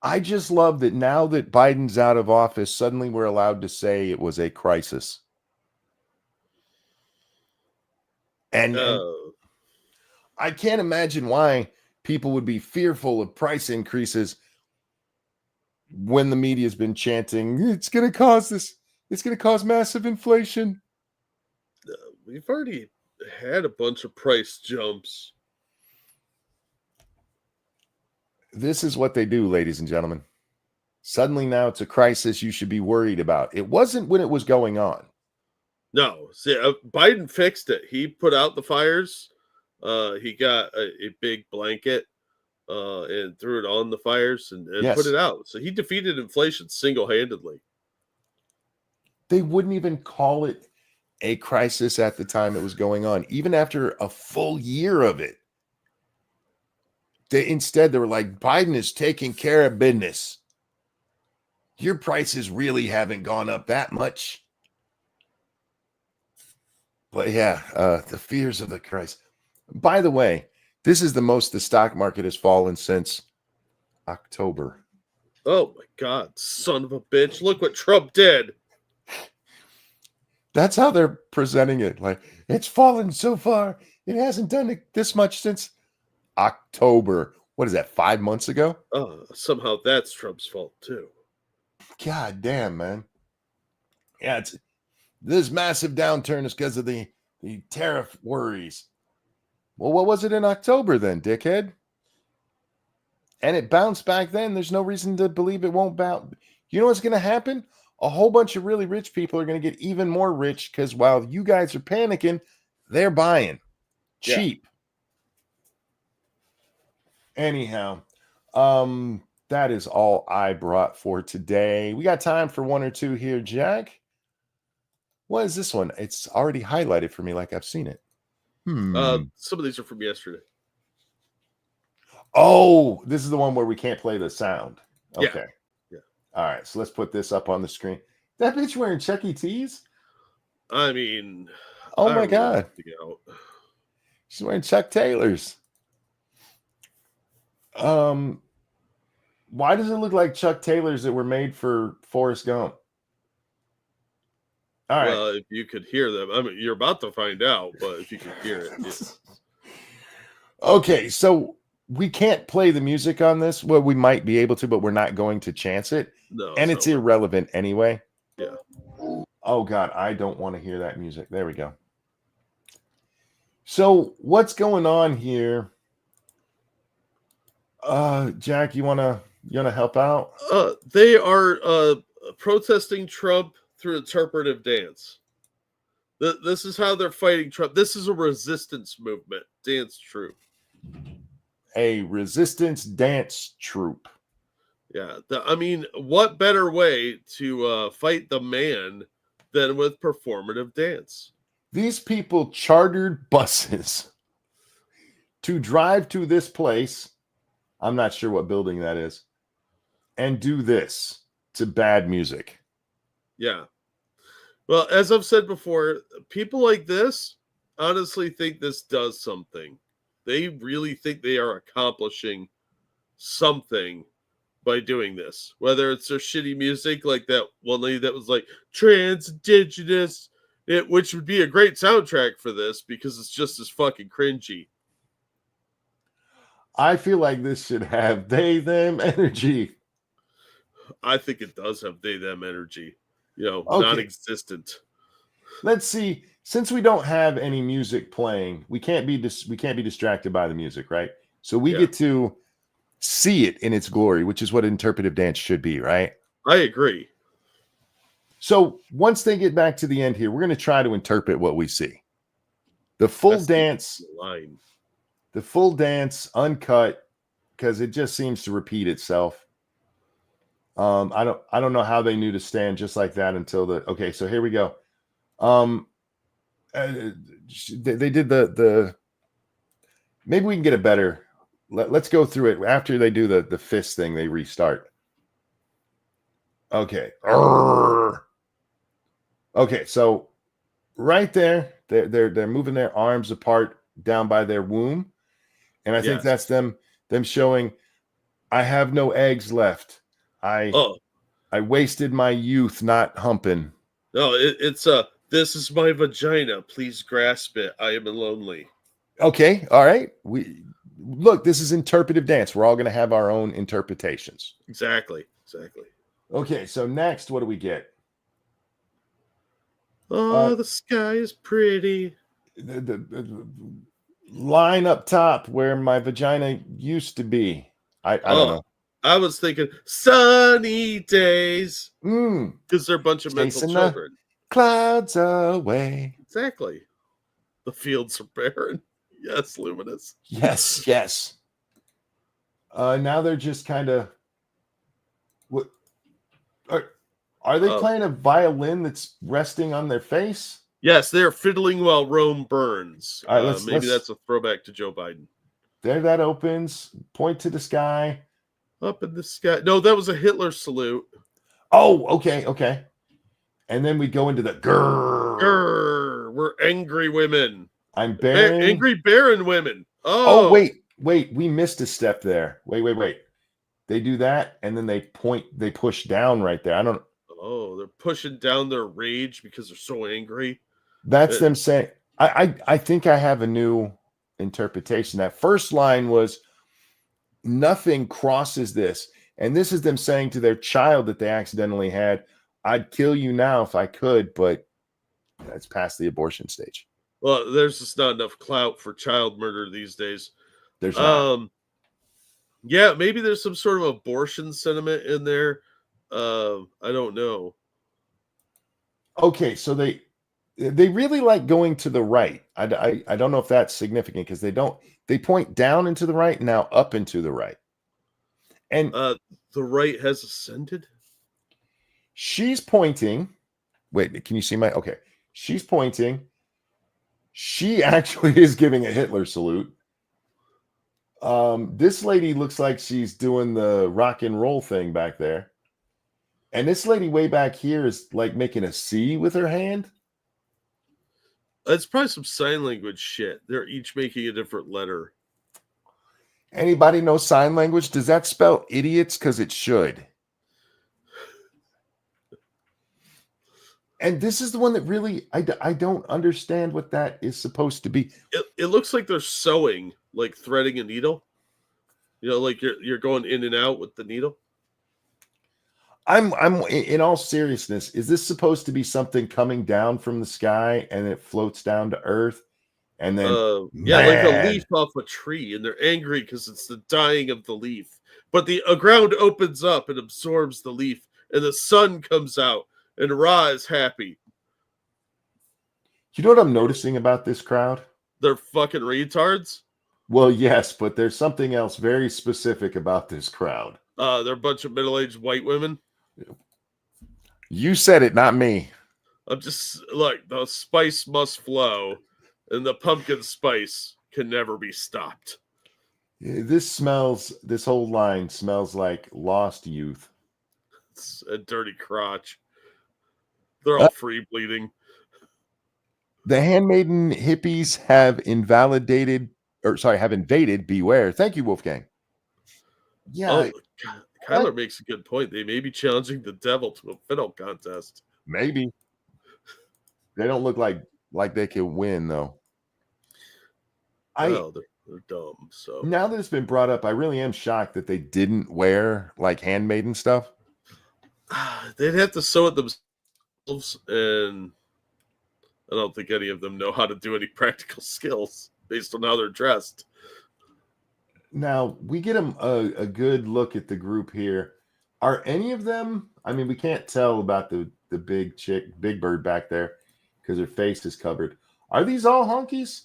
A: I just love that now that Biden's out of office, suddenly we're allowed to say it was a crisis. And I can't imagine why people would be fearful of price increases when the media has been chanting, it's going to cause this, it's going to cause massive inflation.
C: We've already had a bunch of price jumps.
A: This is what they do, ladies and gentlemen. Suddenly now it's a crisis you should be worried about. It wasn't when it was going on.
C: No, see, Biden fixed it. He put out the fires. He got a big blanket and threw it on the fires and put it out. So he defeated inflation single-handedly.
A: They wouldn't even call it a crisis at the time it was going on, even after a full year of it. Instead, they were like, Biden is taking care of business. Your prices really haven't gone up that much. But yeah, the fears of the crisis. By the way, this is the most the stock market has fallen since October.
C: Oh my God, son of a bitch. Look what Trump did.
A: That's how they're presenting it. Like, it's fallen so far. It hasn't done it this much since October. What is that, 5 months ago?
C: Somehow that's Trump's fault too.
A: God damn, man. Yeah, this massive downturn is because of the tariff worries. Well, what was it in October then, dickhead? And it bounced back then. There's no reason to believe it won't bounce. You know what's going to happen? A whole bunch of really rich people are going to get even more rich because while you guys are panicking, they're buying cheap. Yeah. Anyhow, that is all I brought for today. We got time for one or two here, Jack. What is this one? It's already highlighted for me like I've seen it.
C: Some of these are from yesterday.
A: Oh, this is the one where we can't play the sound. Okay.
C: Yeah.
A: All right, so let's put this up on the screen. That bitch wearing Chuck E. Cheese?
C: I mean,
A: oh my God. She's wearing Chuck Taylors. Why does it look like Chuck Taylors that were made for Forrest Gump? All right.
C: Well, if you could hear them, I mean, you're about to find out, but if you could hear it. It's...
A: Okay, so we can't play the music on this. Well, we might be able to, but we're not going to chance it.
C: No,
A: and it's irrelevant anyway.
C: Yeah.
A: Oh, God, I don't want to hear that music. There we go. So what's going on here? Jack, you wanna help out?
C: They are protesting Trump through interpretive dance. This is how they're fighting Trump. This is a resistance movement, dance troupe.
A: A resistance dance troupe.
C: Yeah, I mean, what better way to fight the man than with performative dance?
A: These people chartered buses to drive to this place. I'm not sure what building that is. And do this to bad music.
C: Yeah. Well, as I've said before, people like this honestly think this does something. They really think they are accomplishing something by doing this. Whether it's their shitty music, like that one lady that was like trans indigenous, which would be a great soundtrack for this because it's just as fucking cringy.
A: I feel like this should have they, them energy.
C: I think it does have they, them energy. You know,
A: okay.
C: Non-existent.
A: Let's see. Since we don't have any music playing, we can't be distracted by the music, right? So we get to see it in its glory, which is what interpretive dance should be, right?
C: I agree.
A: So once they get back to the end here, we're going to try to interpret what we see. The full dance. The full dance, uncut, because it just seems to repeat itself. I don't know how they knew to stand just like that until okay, so here we go. They did the maybe we can get a better. Let's go through it after they do the fist thing. They restart. Okay. Okay, so right there, they're moving their arms apart down by their womb. And I think that's them showing, I have no eggs left. I wasted my youth not humping.
C: No, it's this is my vagina. Please grasp it. I am lonely.
A: Okay, all right. Look, this is interpretive dance. We're all going to have our own interpretations.
C: Exactly.
A: Okay, so next, what do we get?
C: Oh, the sky is pretty.
A: The line up top where my vagina used to be. I don't know.
C: I was thinking sunny days because they're a bunch of mental children.
A: Clouds away.
C: Exactly. The fields are barren. Yes, luminous.
A: Yes. Now they're just kind of. Are they playing a violin that's resting on their face?
C: Yes, they're fiddling while Rome burns.
A: All right,
C: Maybe that's a throwback to Joe Biden.
A: There that opens. Point to the sky.
C: Up in the sky. No, that was a Hitler salute.
A: Oh, okay. And then we go into the grrr.
C: Grrr. We're angry women.
A: I'm barren.
C: Angry barren women.
A: Oh, wait. We missed a step there. Wait. They do that, and then they push down right there.
C: Oh, they're pushing down their rage because they're so angry.
A: That's them saying, I think I have a new interpretation. That first line was, nothing crosses this. And this is them saying to their child that they accidentally had, I'd kill you now if I could, but that's past the abortion stage.
C: Well, there's just not enough clout for child murder these days.
A: There's not.
C: Yeah, maybe there's some sort of abortion sentiment in there. I don't know.
A: Okay, so they really like going to the right. I don't know if that's significant because they point down into the right, now up into the right. And
C: the right has ascended.
A: She's pointing. Wait, can you see okay. She's pointing. She actually is giving a Hitler salute. This lady looks like she's doing the rock and roll thing back there. And this lady way back here is like making a C with her hand.
C: It's probably some sign language shit. They're each making a different letter.
A: Anybody know sign language? Does that spell idiots? Because it should. And this is the one that really, I don't understand what that is supposed to be.
C: It looks like they're sewing, like threading a needle. You know, like you're going in and out with the needle.
A: I'm in all seriousness, is this supposed to be something coming down from the sky and it floats down to earth? And then
C: like a leaf off a tree, and they're angry because it's the dying of the leaf. But the ground opens up and absorbs the leaf, and the sun comes out, and Ra is happy.
A: You know what I'm noticing about this crowd?
C: They're fucking retards.
A: Well, yes, but there's something else very specific about this crowd.
C: They're a bunch of middle-aged white women.
A: You said it, not me.
C: I'm just like, the spice must flow, and the pumpkin spice can never be stopped.
A: This whole line smells like lost youth.
C: It's a dirty crotch. They're all free bleeding.
A: The handmaiden hippies have invaded. Beware. Thank you, Wolfgang. Yeah.
C: Kyler makes a good point. They may be challenging the devil to a fiddle contest.
A: Maybe. They don't look like they can win, though.
C: They're dumb. So
A: now that it's been brought up, I really am shocked that they didn't wear like handmaiden stuff.
C: They'd have to sew it themselves, and I don't think any of them know how to do any practical skills based on how they're dressed.
A: Now, we get a good look at the group here. Are any of them, I mean, we can't tell about the big chick, Big Bird back there because her face is covered. Are these all honkies?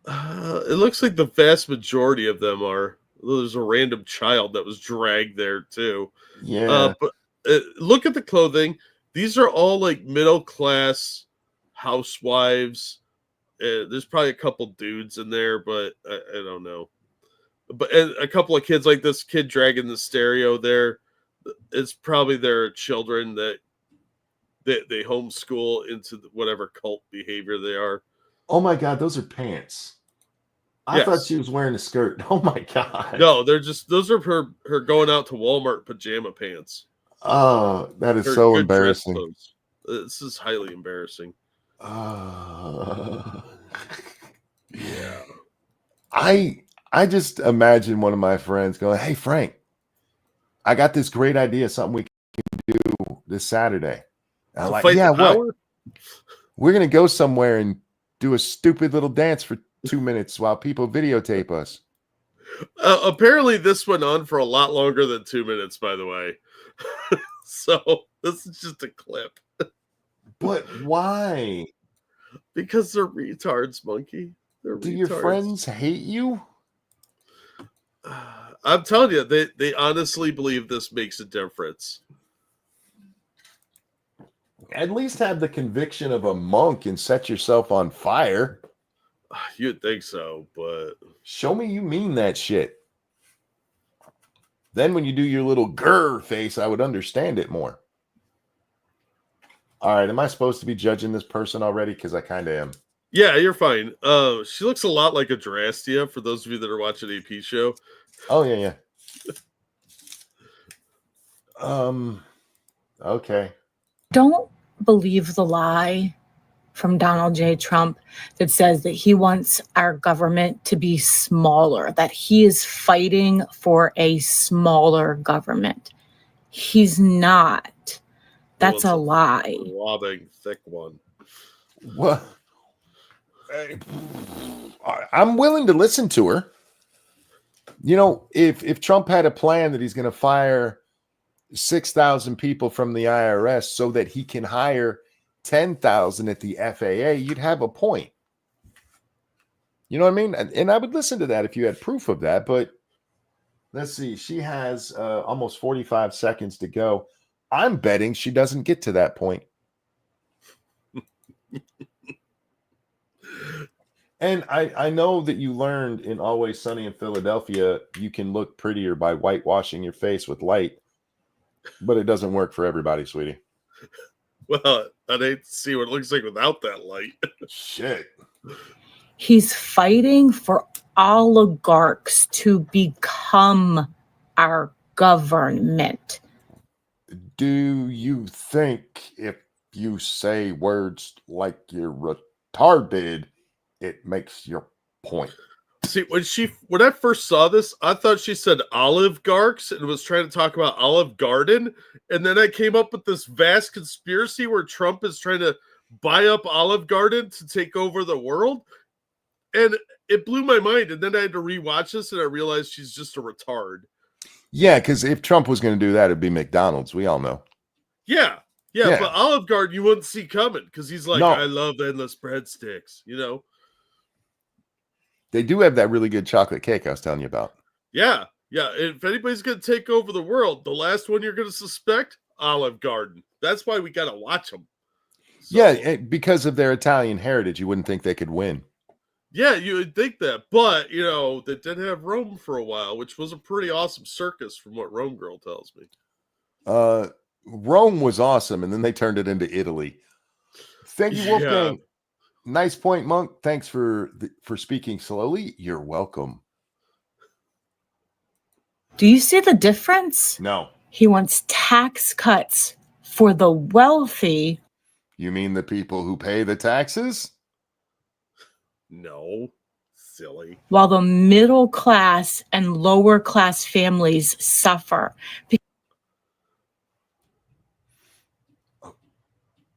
C: It looks like the vast majority of them are. There's a random child that was dragged there too.
A: Yeah.
C: But look at the clothing. These are all like middle-class housewives. There's probably a couple dudes in there, but I don't know. But a couple of kids, like this kid dragging the stereo there, it's probably their children that they homeschool into whatever cult behavior they are.
A: Oh my God, those are pants. I thought she was wearing a skirt. Oh my God.
C: No, those are her going out to Walmart pajama pants.
A: Oh, that is so embarrassing.
C: This is highly embarrassing.
A: Yeah. I just imagine one of my friends going, "Hey Frank, I got this great idea, something we can do this Saturday." And I'm like, "Yeah, what? We're gonna go somewhere and do a stupid little dance for 2 minutes while people videotape us."
C: Apparently, this went on for a lot longer than 2 minutes. By the way, so this is just a clip.
A: But why?
C: Because they're retards, monkey.
A: Do your friends hate you?
C: I'm telling you, they honestly believe this makes a difference.
A: At least have the conviction of a monk and set yourself on fire.
C: You'd think so, but
A: show me you mean that shit. Then when you do your little grr face, I would understand it more. All right, am I supposed to be judging this person already? Because I kind of am.
C: Yeah, you're fine. She looks a lot like a Drastia, for those of you that are watching AP show.
A: Oh, yeah. Okay.
M: Don't believe the lie from Donald J. Trump that says that he wants our government to be smaller, that he is fighting for a smaller government. He's not. That's a lie.
C: Lobbing thick one.
A: What? I'm willing to listen to her. You know, if Trump had a plan that he's going to fire 6,000 people from the IRS so that he can hire 10,000 at the FAA, you'd have a point. You know what I mean? And I would listen to that if you had proof of that. But let's see. She has almost 45 seconds to go. I'm betting she doesn't get to that point. And I know that you learned in Always Sunny in Philadelphia, you can look prettier by whitewashing your face with light, but it doesn't work for everybody, sweetie.
C: Well, I'd hate to see what it looks like without that light.
A: Shit.
M: He's fighting for oligarchs to become our government.
A: Do you think if you say words like you're retarded, it makes your point?
C: See, when I first saw this, I thought she said Olive Garks and was trying to talk about Olive Garden. And then I came up with this vast conspiracy where Trump is trying to buy up Olive Garden to take over the world. And it blew my mind. And then I had to rewatch this and I realized she's just a retard.
A: Yeah, because if Trump was going to do that, it'd be McDonald's. We all know.
C: Yeah, but Olive Garden you wouldn't see coming because he's like,
A: No.
C: I love endless breadsticks, you know?
A: They do have that really good chocolate cake I was telling you about.
C: Yeah. If anybody's going to take over the world, the last one you're going to suspect, Olive Garden. That's why we got to watch them. So,
A: yeah, because of their Italian heritage, you wouldn't think they could win.
C: Yeah, you would think that. But, you know, they did have Rome for a while, which was a pretty awesome circus from what Rome Girl tells me.
A: Rome was awesome, and then they turned it into Italy. Thank you, Wolfgang.
C: Yeah.
A: Nice point, Monk. Thanks for speaking slowly. You're welcome.
M: Do you see the difference?
A: No.
M: He wants tax cuts for the wealthy.
A: You mean the people who pay the taxes?
C: No. Silly.
M: While the middle class and lower class families suffer.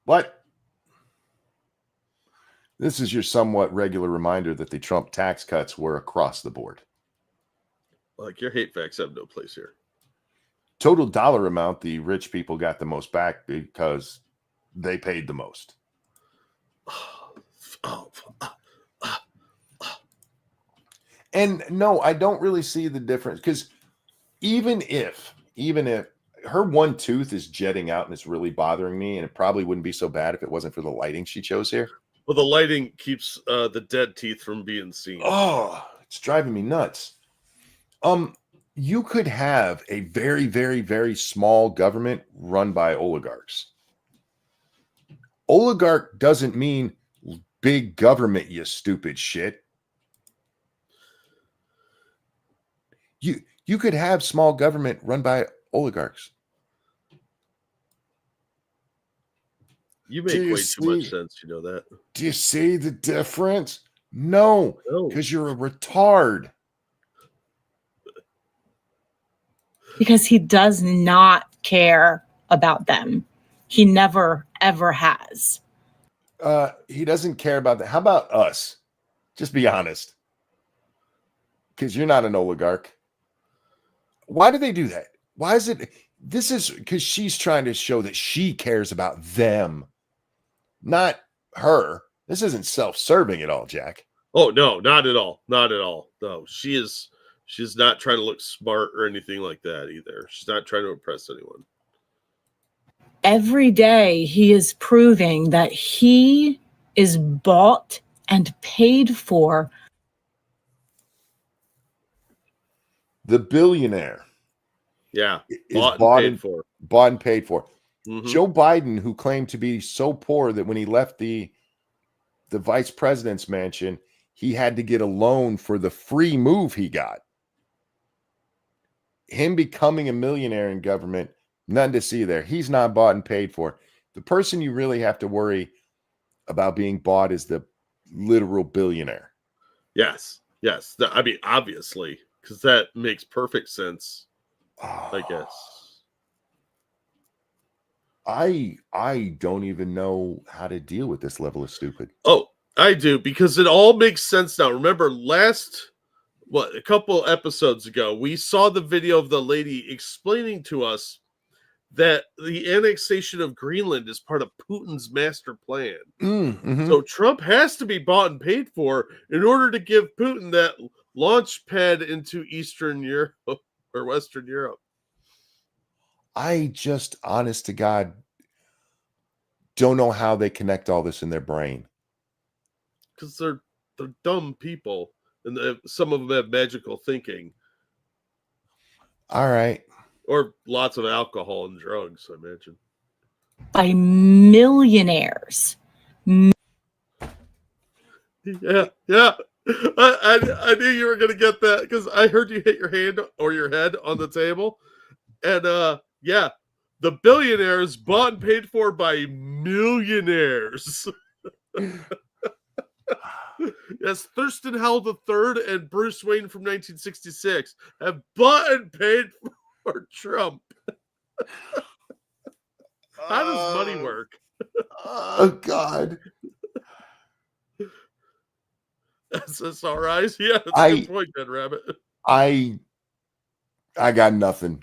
A: What? This is your somewhat regular reminder that the Trump tax cuts were across the board.
C: Like, your hate facts have no place here.
A: Total dollar amount, the rich people got the most back because they paid the most. And no, I don't really see the difference because even if her one tooth is jetting out and it's really bothering me, and it probably wouldn't be so bad if it wasn't for the lighting she chose here.
C: Well, the lighting keeps the dead teeth from being seen.
A: Oh, it's driving me nuts. You could have a very, very, very small government run by oligarchs. Oligarch doesn't mean big government, you stupid shit. You could have small government run by oligarchs.
C: You make way too much sense, you know that.
A: Do you see the difference? No, because you're a retard.
M: Because he does not care about them. He never, ever has.
A: He doesn't care about that. How about us? Just be honest. Because you're not an oligarch. Why do they do that? Why is it? This is because she's trying to show that she cares about them, not her. This isn't self-serving at all, Jack.
C: Oh, no, not at all. Not at all. No, she's not trying to look smart or anything like that either. She's not trying to impress anyone.
M: every day he is proving that he is bought and paid for.
A: The billionaire.
C: Yeah.
A: Is
C: Bought and for.
A: Bought and paid for.
C: Mhm.
A: Joe Biden, who claimed to be so poor that when he left the vice president's mansion, he had to get a loan for the free move he got. Him becoming a millionaire in government, nothing to see there. He's not bought and paid for. The person you really have to worry about being bought is the literal billionaire.
C: Yes. Yes. I mean, obviously, because that makes perfect sense, I guess.
A: I don't even know how to deal with this level of stupid.
C: Oh, I do, because it all makes sense now. Remember a couple episodes ago, we saw the video of the lady explaining to us that the annexation of Greenland is part of Putin's master plan.
A: Mm-hmm.
C: So Trump has to be bought and paid for in order to give Putin that launch pad into Eastern Europe or Western Europe.
A: I just, honest to God, don't know how they connect all this in their brain.
C: Because they're dumb people, and some of them have magical thinking.
A: All right.
C: Or lots of alcohol and drugs, I imagine.
M: By millionaires.
C: Yeah. I knew you were going to get that because I heard you hit your hand or your head on the table. And yeah, the billionaires bought and paid for by millionaires. Yes, Thurston Howell III and Bruce Wayne from 1966 have bought and paid for Trump. How does money work?
A: Oh, God.
C: SSRIs? Yeah, that's a good point, Red Rabbit.
A: I got nothing.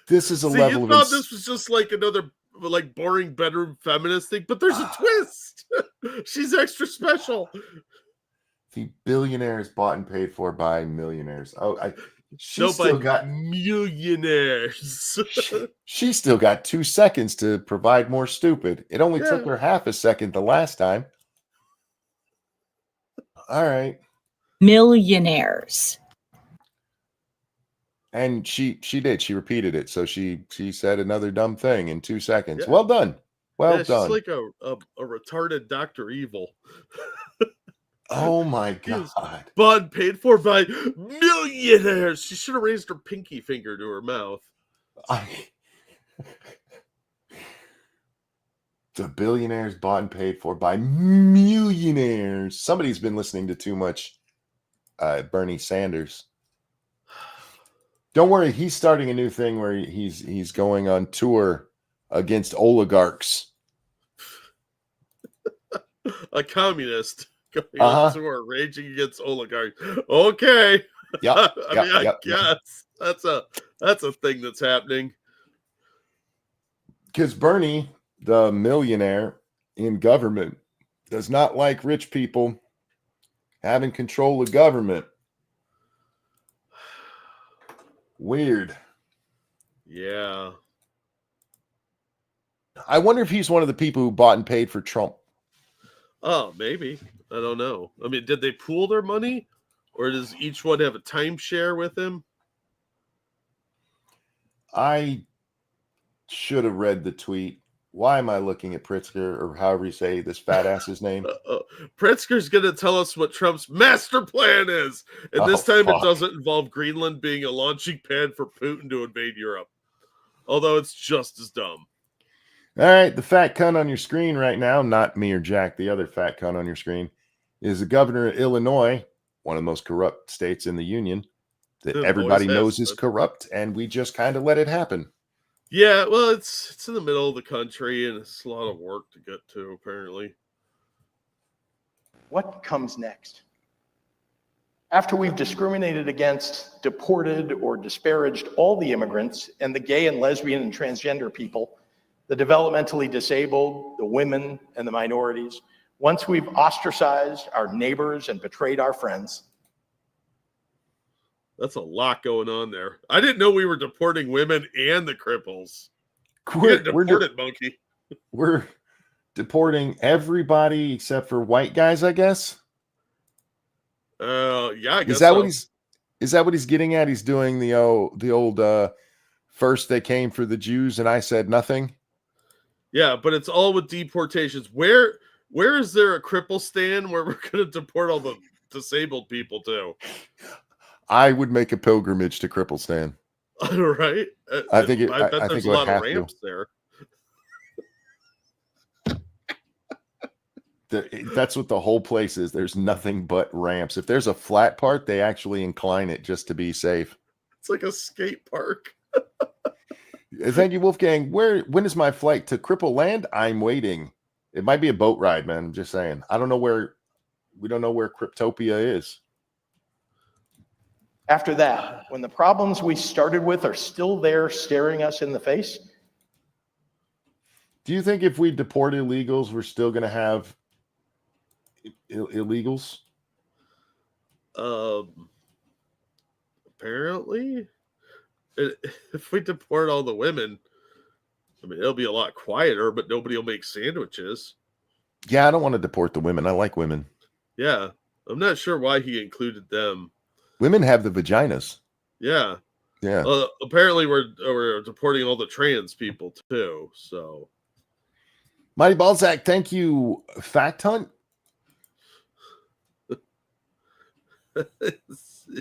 A: This is a level
C: you
A: of...
C: thought this was just like another boring bedroom feminist thing, but there's a twist. She's extra special.
A: The billionaires bought and paid for by millionaires. Oh,
C: She's still got millionaires.
A: She still got 2 seconds to provide more stupid. It only took her half a second the last time. All right.
M: Millionaires.
A: And she did. She repeated it. So she said another dumb thing in 2 seconds.
C: Yeah.
A: Well done. Well done.
C: She's like a retarded Dr. Evil.
A: Oh my God.
C: Bought and paid for by millionaires. She should have raised her pinky finger to her mouth.
A: The billionaires bought and paid for by millionaires. Somebody's been listening to too much Bernie Sanders. Don't worry, he's starting a new thing where he's going on tour against oligarchs.
C: A communist going on tour, raging against oligarchs. Okay.
A: Yep.
C: I guess that's a thing that's happening.
A: Because Bernie, the millionaire in government, does not like rich people having control of government. Weird.
C: Yeah.
A: I wonder if he's one of the people who bought and paid for Trump.
C: Oh, maybe. I don't know. I mean, did they pool their money? Or does each one have a timeshare with him?
A: I should have read the tweet. Why am I looking at Pritzker, or however you say this fat ass's name?
C: Pritzker's going to tell us what Trump's master plan is. And this time
A: fuck.
C: It doesn't involve Greenland being a launching pad for Putin to invade Europe. Although it's just as dumb.
A: All right, the fat cunt on your screen right now, not me or Jack, the other fat cunt on your screen, is the governor of Illinois, one of the most corrupt states in the union, that everybody knows is corrupt, and we just kind of let it happen.
C: Yeah, well, it's in the middle of the country, and it's a lot of work to get to, apparently.
N: What comes next? After we've discriminated against, deported, or disparaged all the immigrants and the gay and lesbian and transgender people, the developmentally disabled, the women, and the minorities, once we've ostracized our neighbors and betrayed our friends.
C: That's a lot going on there. I didn't know we were deporting women and the cripples. We're deported, monkey.
A: We're deporting everybody except for white guys, I guess.
C: Yeah, I guess
A: is that
C: so.
A: what he's getting at? He's doing the old first they came for the Jews and I said nothing.
C: Yeah, but it's all with deportations. Where is there a cripple stand where we're going to deport all the disabled people to?
A: I would make a pilgrimage to Cripplestan.
C: Right?
A: I bet
C: there's
A: think
C: a lot of ramps there.
A: That's what the whole place is. There's nothing but ramps. If there's a flat part, they actually incline it just to be safe.
C: It's like a skate park.
A: Thank you, Wolfgang. When is my flight to Cripple Land? I'm waiting. It might be a boat ride, man. I'm just saying. We don't know where Cryptopia is.
N: After that, when the problems we started with are still there staring us in the face.
A: Do you think if we deport illegals, we're still going to have illegals?
C: Apparently. If we deport all the women, I mean, it'll be a lot quieter, but nobody will make sandwiches.
A: Yeah, I don't want to deport the women. I like women.
C: Yeah, I'm not sure why he included them.
A: Women have the vaginas.
C: Yeah.
A: Yeah.
C: Apparently, we're deporting all the trans people too. So,
A: Mighty Balzac, thank you. Fact Hunt.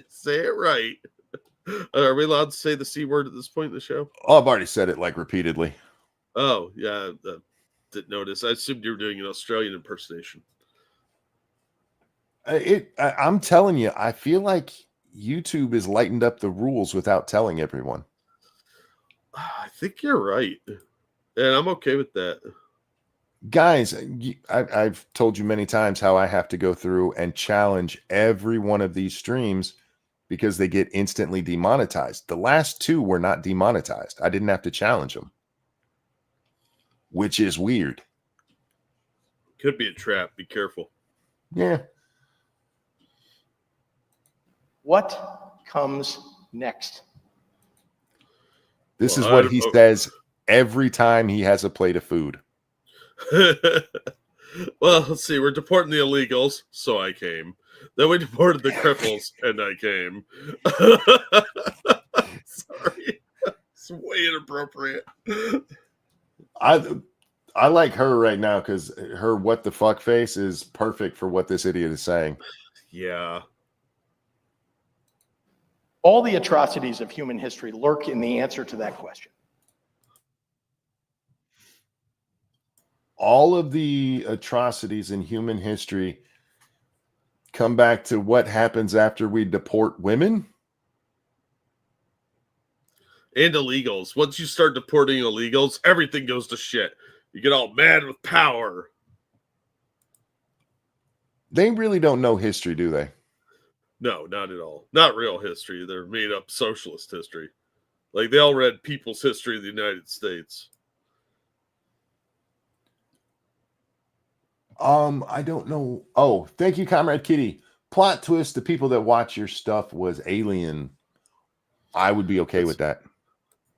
C: Say it right. Are we allowed to say the C word at this point in the show?
A: Oh, I've already said it like repeatedly.
C: Oh, yeah. Didn't notice. I assumed you were doing an Australian impersonation.
A: I'm telling you, I feel like YouTube has lightened up the rules without telling everyone.
C: I think you're right. And I'm okay with that.
A: Guys, I've told you many times how I have to go through and challenge every one of these streams because they get instantly demonetized. The last two were not demonetized. I didn't have to challenge them, which is weird.
C: Could be a trap. Be careful.
A: Yeah.
N: What comes next?
A: This is what he says every time he has a plate of food.
C: Well, let's see. We're deporting the illegals, so I came. Then we deported the cripples, and I came. Sorry. It's way inappropriate.
A: I like her right now because her what the fuck face is perfect for what this idiot is saying.
C: Yeah.
N: All the atrocities of human history lurk in the answer to that question.
A: All of the atrocities in human history come back to what happens after we deport women
C: and illegals. Once you start deporting illegals, everything goes to shit. You get all mad with power.
A: They really don't know history, do they?
C: No, not at all. Not real history. They're made up socialist history. Like they all read People's History of the United States.
A: I don't know. Oh, thank you, Comrade Kitty. Plot twist, the people that watch your stuff was Alien. I would be okay with that.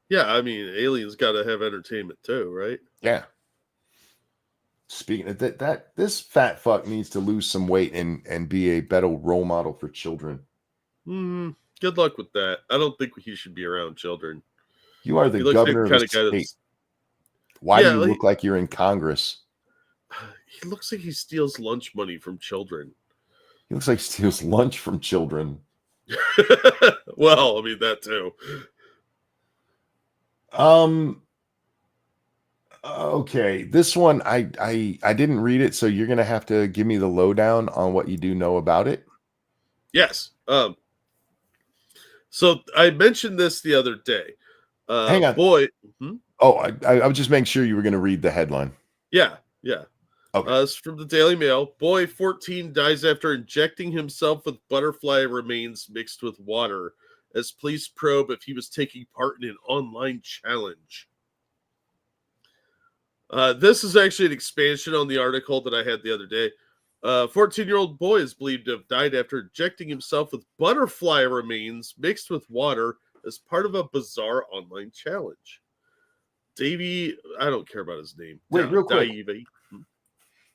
C: Yeah, I mean, Aliens got to have entertainment too, right?
A: Yeah. Speaking of that this fat fuck needs to lose some weight and be a better role model for children.
C: Good luck with that. I don't think he should be around children.
A: You are the governor of a state. Why do you look like you're in Congress?
C: He looks like he steals lunch money from children.
A: He looks like he steals lunch from children.
C: Well, I mean that too.
A: Okay, this one I didn't read it, so you're gonna have to give me the lowdown on what you do know about it.
C: Yes. So I mentioned this the other day.
A: Hang on,
C: boy.
A: Oh, I was just making sure you were gonna read the headline.
C: Yeah.
A: Okay.
C: It's from the Daily Mail. Boy 14 dies after injecting himself with butterfly remains mixed with water as police probe if he was taking part in an online challenge. This is actually an expansion on the article that I had the other day. 14-year-old boy is believed to have died after injecting himself with butterfly remains mixed with water as part of a bizarre online challenge. Davey, I don't care about his name.
A: Wait, real quick.
C: Davey.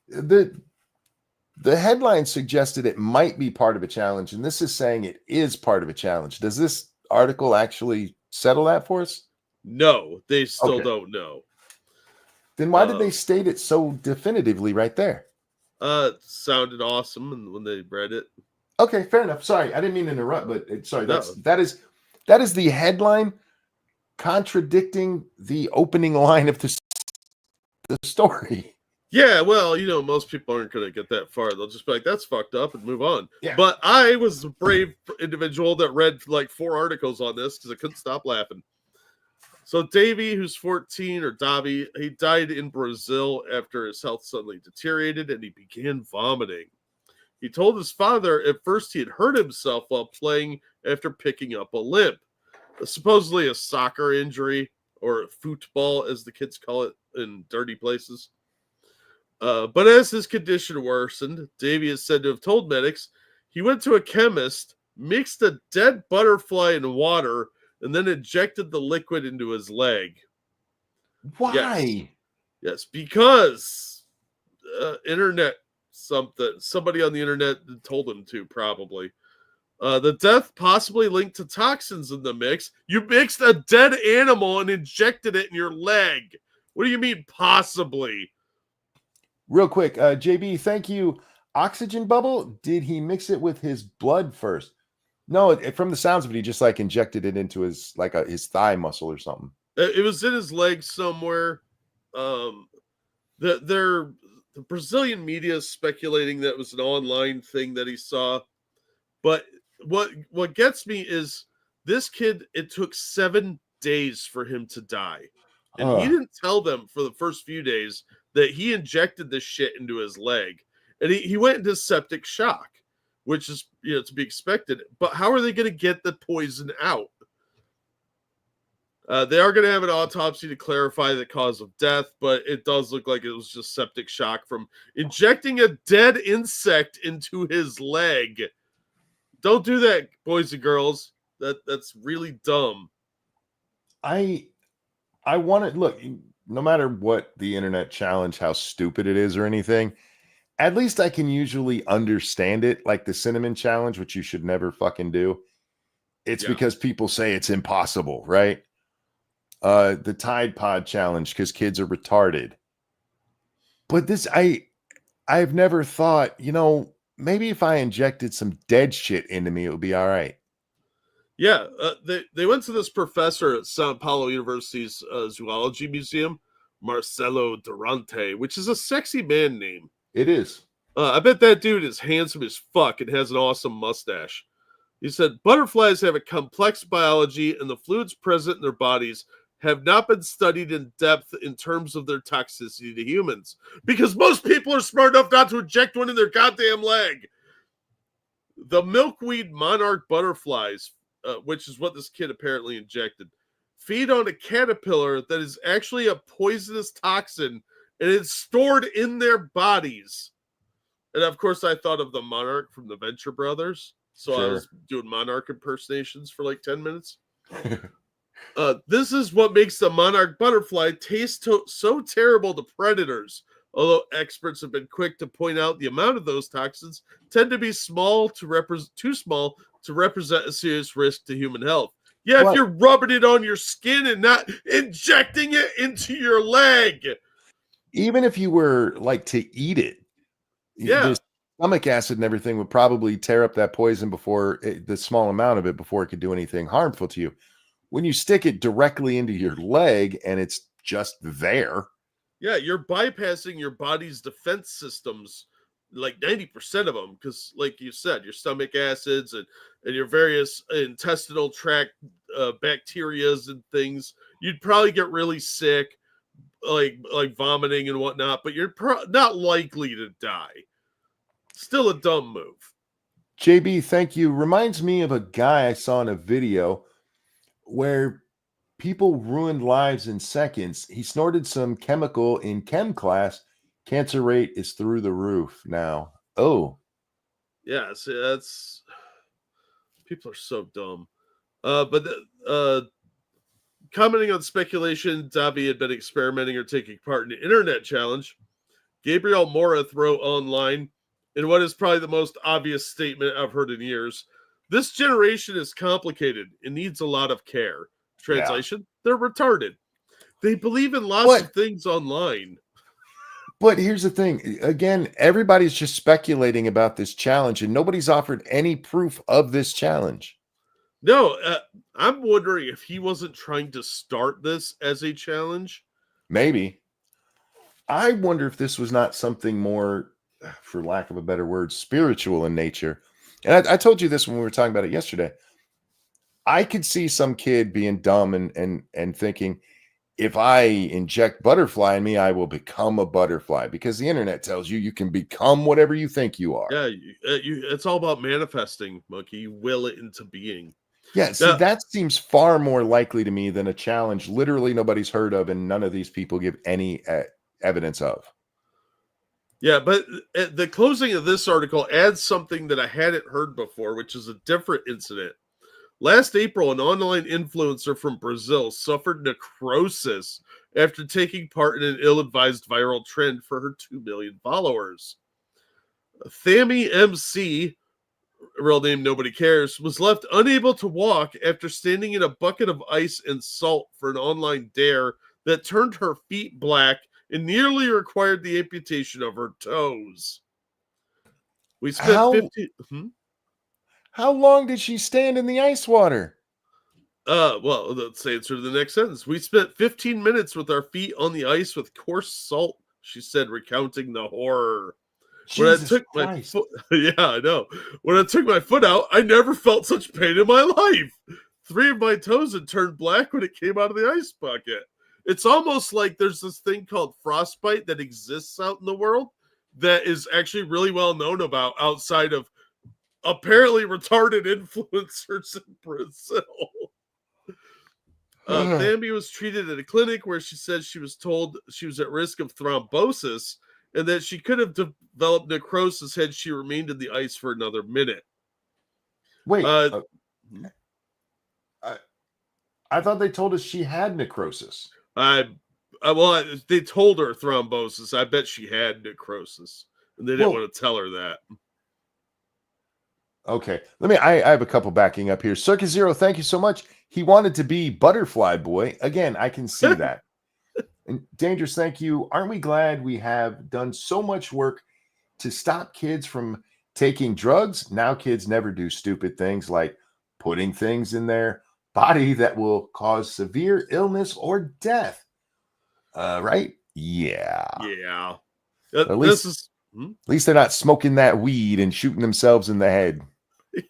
A: The headline suggested it might be part of a challenge, and this is saying it is part of a challenge. Does this article actually settle that for us?
C: No, they still don't know.
A: Then why did they state it so definitively right there?
C: It sounded awesome when they read it.
A: Okay, fair enough. Sorry, I didn't mean to interrupt, but sorry, that is the headline contradicting the opening line of the story.
C: Yeah, well, most people aren't going to get that far. They'll just be like, that's fucked up and move on.
A: Yeah.
C: But I was the brave individual that read like 4 articles on this because I couldn't stop laughing. So Davey, who's 14, or Davi, he died in Brazil after his health suddenly deteriorated and he began vomiting. He told his father at first he had hurt himself while playing after picking up a limp. Supposedly a soccer injury, or football as the kids call it in dirty places. But as his condition worsened, Davey is said to have told medics he went to a chemist, mixed a dead butterfly in water, and then injected the liquid into his leg.
A: Why?
C: Yes, because somebody on the internet told him to, probably. The death possibly linked to toxins in the mix. You mixed a dead animal and injected it in your leg. What do you mean, possibly?
A: Real quick, JB, thank you. Oxygen bubble, did he mix it with his blood first? No, from the sounds of it, he just like injected it into his his thigh muscle or something.
C: It was in his leg somewhere. The Brazilian media is speculating that it was an online thing that he saw. But what gets me is this kid, it took 7 days for him to die. And he didn't tell them for the first few days that he injected this shit into his leg. And he went into septic shock, which is to be expected. But how are they going to get the poison out? They are going to have an autopsy to clarify the cause of death, but it does look like it was just septic shock from injecting a dead insect into his leg. Don't do that, boys and girls. That's really dumb.
A: I want to look, no matter what the internet challenge, how stupid it is or anything, at least I can usually understand it. Like the cinnamon challenge, which you should never fucking do. It's because people say it's impossible, right? The Tide Pod challenge because kids are retarded. But this, I've never thought, maybe if I injected some dead shit into me, it would be all right.
C: Yeah, they went to this professor at Sao Paulo University's zoology museum, Marcelo Durante, which is a sexy man name.
A: It is.
C: I bet that dude is handsome as fuck and has an awesome mustache. He said, butterflies have a complex biology and the fluids present in their bodies have not been studied in depth in terms of their toxicity to humans. Because most people are smart enough not to inject one in their goddamn leg. The milkweed monarch butterflies, which is what this kid apparently injected, feed on a caterpillar that is actually a poisonous toxin and it's stored in their bodies. And of course, I thought of the monarch from the Venture Brothers. So I was doing monarch impersonations for like 10 minutes. This is what makes the monarch butterfly taste so terrible to predators. Although experts have been quick to point out the amount of those toxins tend to be too small to represent a serious risk to human health. Yeah, if you're rubbing it on your skin and not injecting it into your leg.
A: Even if you were like to eat it, the stomach acid and everything would probably tear up that poison the small amount of it before it could do anything harmful to you. When you stick it directly into your leg and it's just there.
C: Yeah, you're bypassing your body's defense systems, like 90% of them, because like you said, your stomach acids and your various intestinal tract bacterias and things, you'd probably get really sick, like vomiting and whatnot, but you're not likely to die. Still a dumb move.
A: JB, thank you. Reminds me of a guy I saw in a video where people ruined lives in seconds. He snorted some chemical in chem class. Cancer rate is through the roof now. Oh.
C: Yeah, see, that's... People are so dumb. But Commenting on speculation Davi had been experimenting or taking part in an internet challenge, Gabriel Morath wrote online, in what is probably the most obvious statement I've heard in years, "This generation is complicated and needs a lot of care." Translation, they're retarded. They believe in lots of things online.
A: But here's the thing. Again, everybody's just speculating about this challenge, and nobody's offered any proof of this challenge.
C: No, I'm wondering if he wasn't trying to start this as a challenge.
A: Maybe. I wonder if this was not something more, for lack of a better word, spiritual in nature. And I told you this when we were talking about it yesterday. I could see some kid being dumb and thinking, if I inject butterfly in me, I will become a butterfly, because the internet tells you you can become whatever you think you are.
C: Yeah, it's all about manifesting, Monkey. You will it into being.
A: Yeah, see, that seems far more likely to me than a challenge literally nobody's heard of and none of these people give any evidence of.
C: Yeah, but the closing of this article adds something that I hadn't heard before, which is a different incident. Last April, an online influencer from Brazil suffered necrosis after taking part in an ill-advised viral trend for her 2 million followers. Thami MC, real name nobody cares, was left unable to walk after standing in a bucket of ice and salt for an online dare that turned her feet black and nearly required the amputation of her toes. We spent 15...
A: How long did she stand in the ice water?
C: Well, let's answer the next sentence. We spent 15 minutes with our feet on the ice with coarse salt, she said, recounting the horror.
A: Jesus
C: when I took
A: Christ.
C: my foot, yeah, I know. When I took my foot out, I never felt such pain in my life. 3 of my toes had turned black when it came out of the ice bucket. It's almost like there's this thing called frostbite that exists out in the world that is actually really well known about outside of apparently retarded influencers in Brazil. Thambi was treated at a clinic where she said she was told she was at risk of thrombosis and that she could have developed necrosis had she remained in the ice for another minute.
A: Wait, I thought they told us she had necrosis.
C: Well, they told her thrombosis. I bet she had necrosis, and they didn't want to tell her that.
A: Okay, I have a couple backing up here. Circus Zero, thank you so much. He wanted to be Butterfly Boy. Again, I can see that. And Dangerous, thank you. Aren't we glad we have done so much work to stop kids from taking drugs? Now kids never do stupid things like putting things in their body that will cause severe illness or death. Right? Yeah.
C: Yeah.
A: At least they're not smoking that weed and shooting themselves in the head.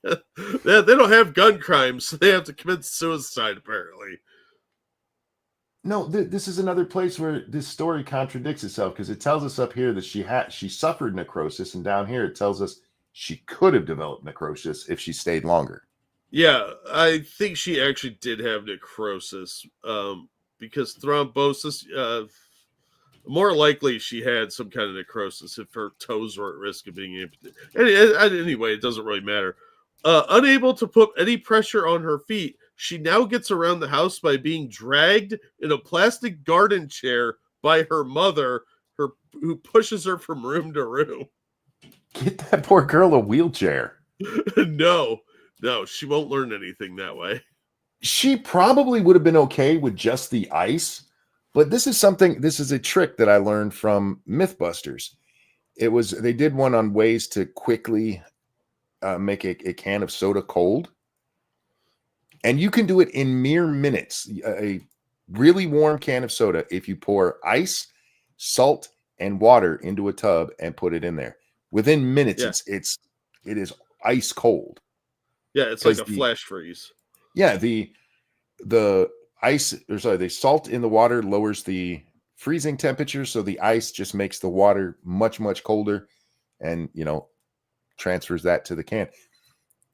C: Yeah, they don't have gun crimes. So they have to commit suicide, apparently.
A: No, this is another place where this story contradicts itself, because it tells us up here that she suffered necrosis, and down here it tells us she could have developed necrosis if she stayed longer.
C: Yeah, I think she actually did have necrosis, because thrombosis, more likely she had some kind of necrosis if her toes were at risk of being amputated. Anyway, it doesn't really matter. Unable to put any pressure on her feet, she now gets around the house by being dragged in a plastic garden chair by her mother, who pushes her from room to room.
A: Get that poor girl a wheelchair.
C: No, she won't learn anything that way.
A: She probably would have been okay with just the ice, but this is a trick that I learned from Mythbusters. They did one on ways to quickly make a can of soda cold. And you can do it in mere minutes. A really warm can of soda, if you pour ice, salt, and water into a tub and put it in there. Within minutes, it is ice cold.
C: Yeah, it's like a flash freeze.
A: Yeah, the salt in the water lowers the freezing temperature, so the ice just makes the water much, much colder, and transfers that to the can.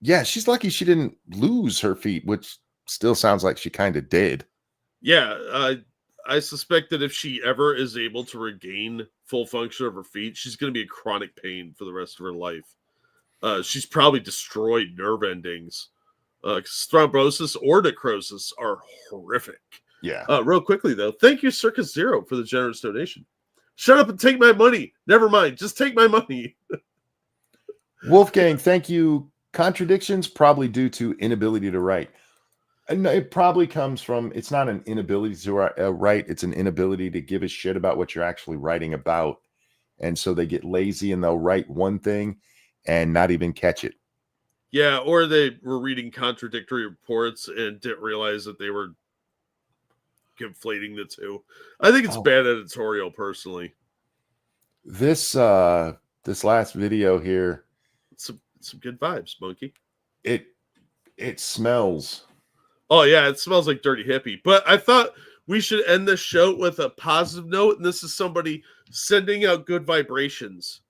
A: Yeah, she's lucky she didn't lose her feet, which still sounds like she kind of did.
C: Yeah, I suspect that if she ever is able to regain full function of her feet, she's going to be in chronic pain for the rest of her life. She's probably destroyed nerve endings. Thrombosis or necrosis are horrific.
A: Yeah.
C: Real quickly, though, thank you, Circus Zero, for the generous donation. Shut up and take my money. Never mind. Just take my money.
A: Wolfgang, thank you. Contradictions probably due to inability to write. And it probably comes from, it's not an inability to write, it's an inability to give a shit about what you're actually writing about. And so they get lazy and they'll write one thing and not even catch it.
C: Yeah, or they were reading contradictory reports and didn't realize that they were conflating the two. I think it's bad editorial, personally.
A: This last video here,
C: some good vibes, Monkey.
A: It smells.
C: Oh yeah, it smells like dirty hippie. But I thought we should end this show with a positive note, and this is somebody sending out good vibrations.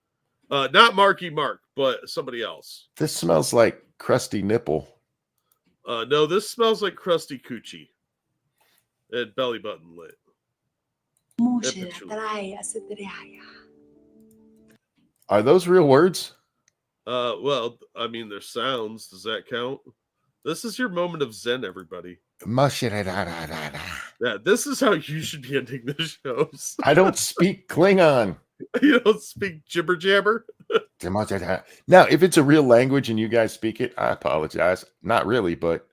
C: Not Marky Mark, but somebody else.
A: This smells like crusty nipple.
C: No, this smells like crusty coochie and belly button lit.
A: Are those real words?
C: Well, I mean, they're sounds. Does that count? This is your moment of zen, everybody. Yeah, this is how you should be ending the shows.
A: I don't speak Klingon.
C: You don't speak jibber jabber?
A: Now, if it's a real language and you guys speak it, I apologize. Not really, but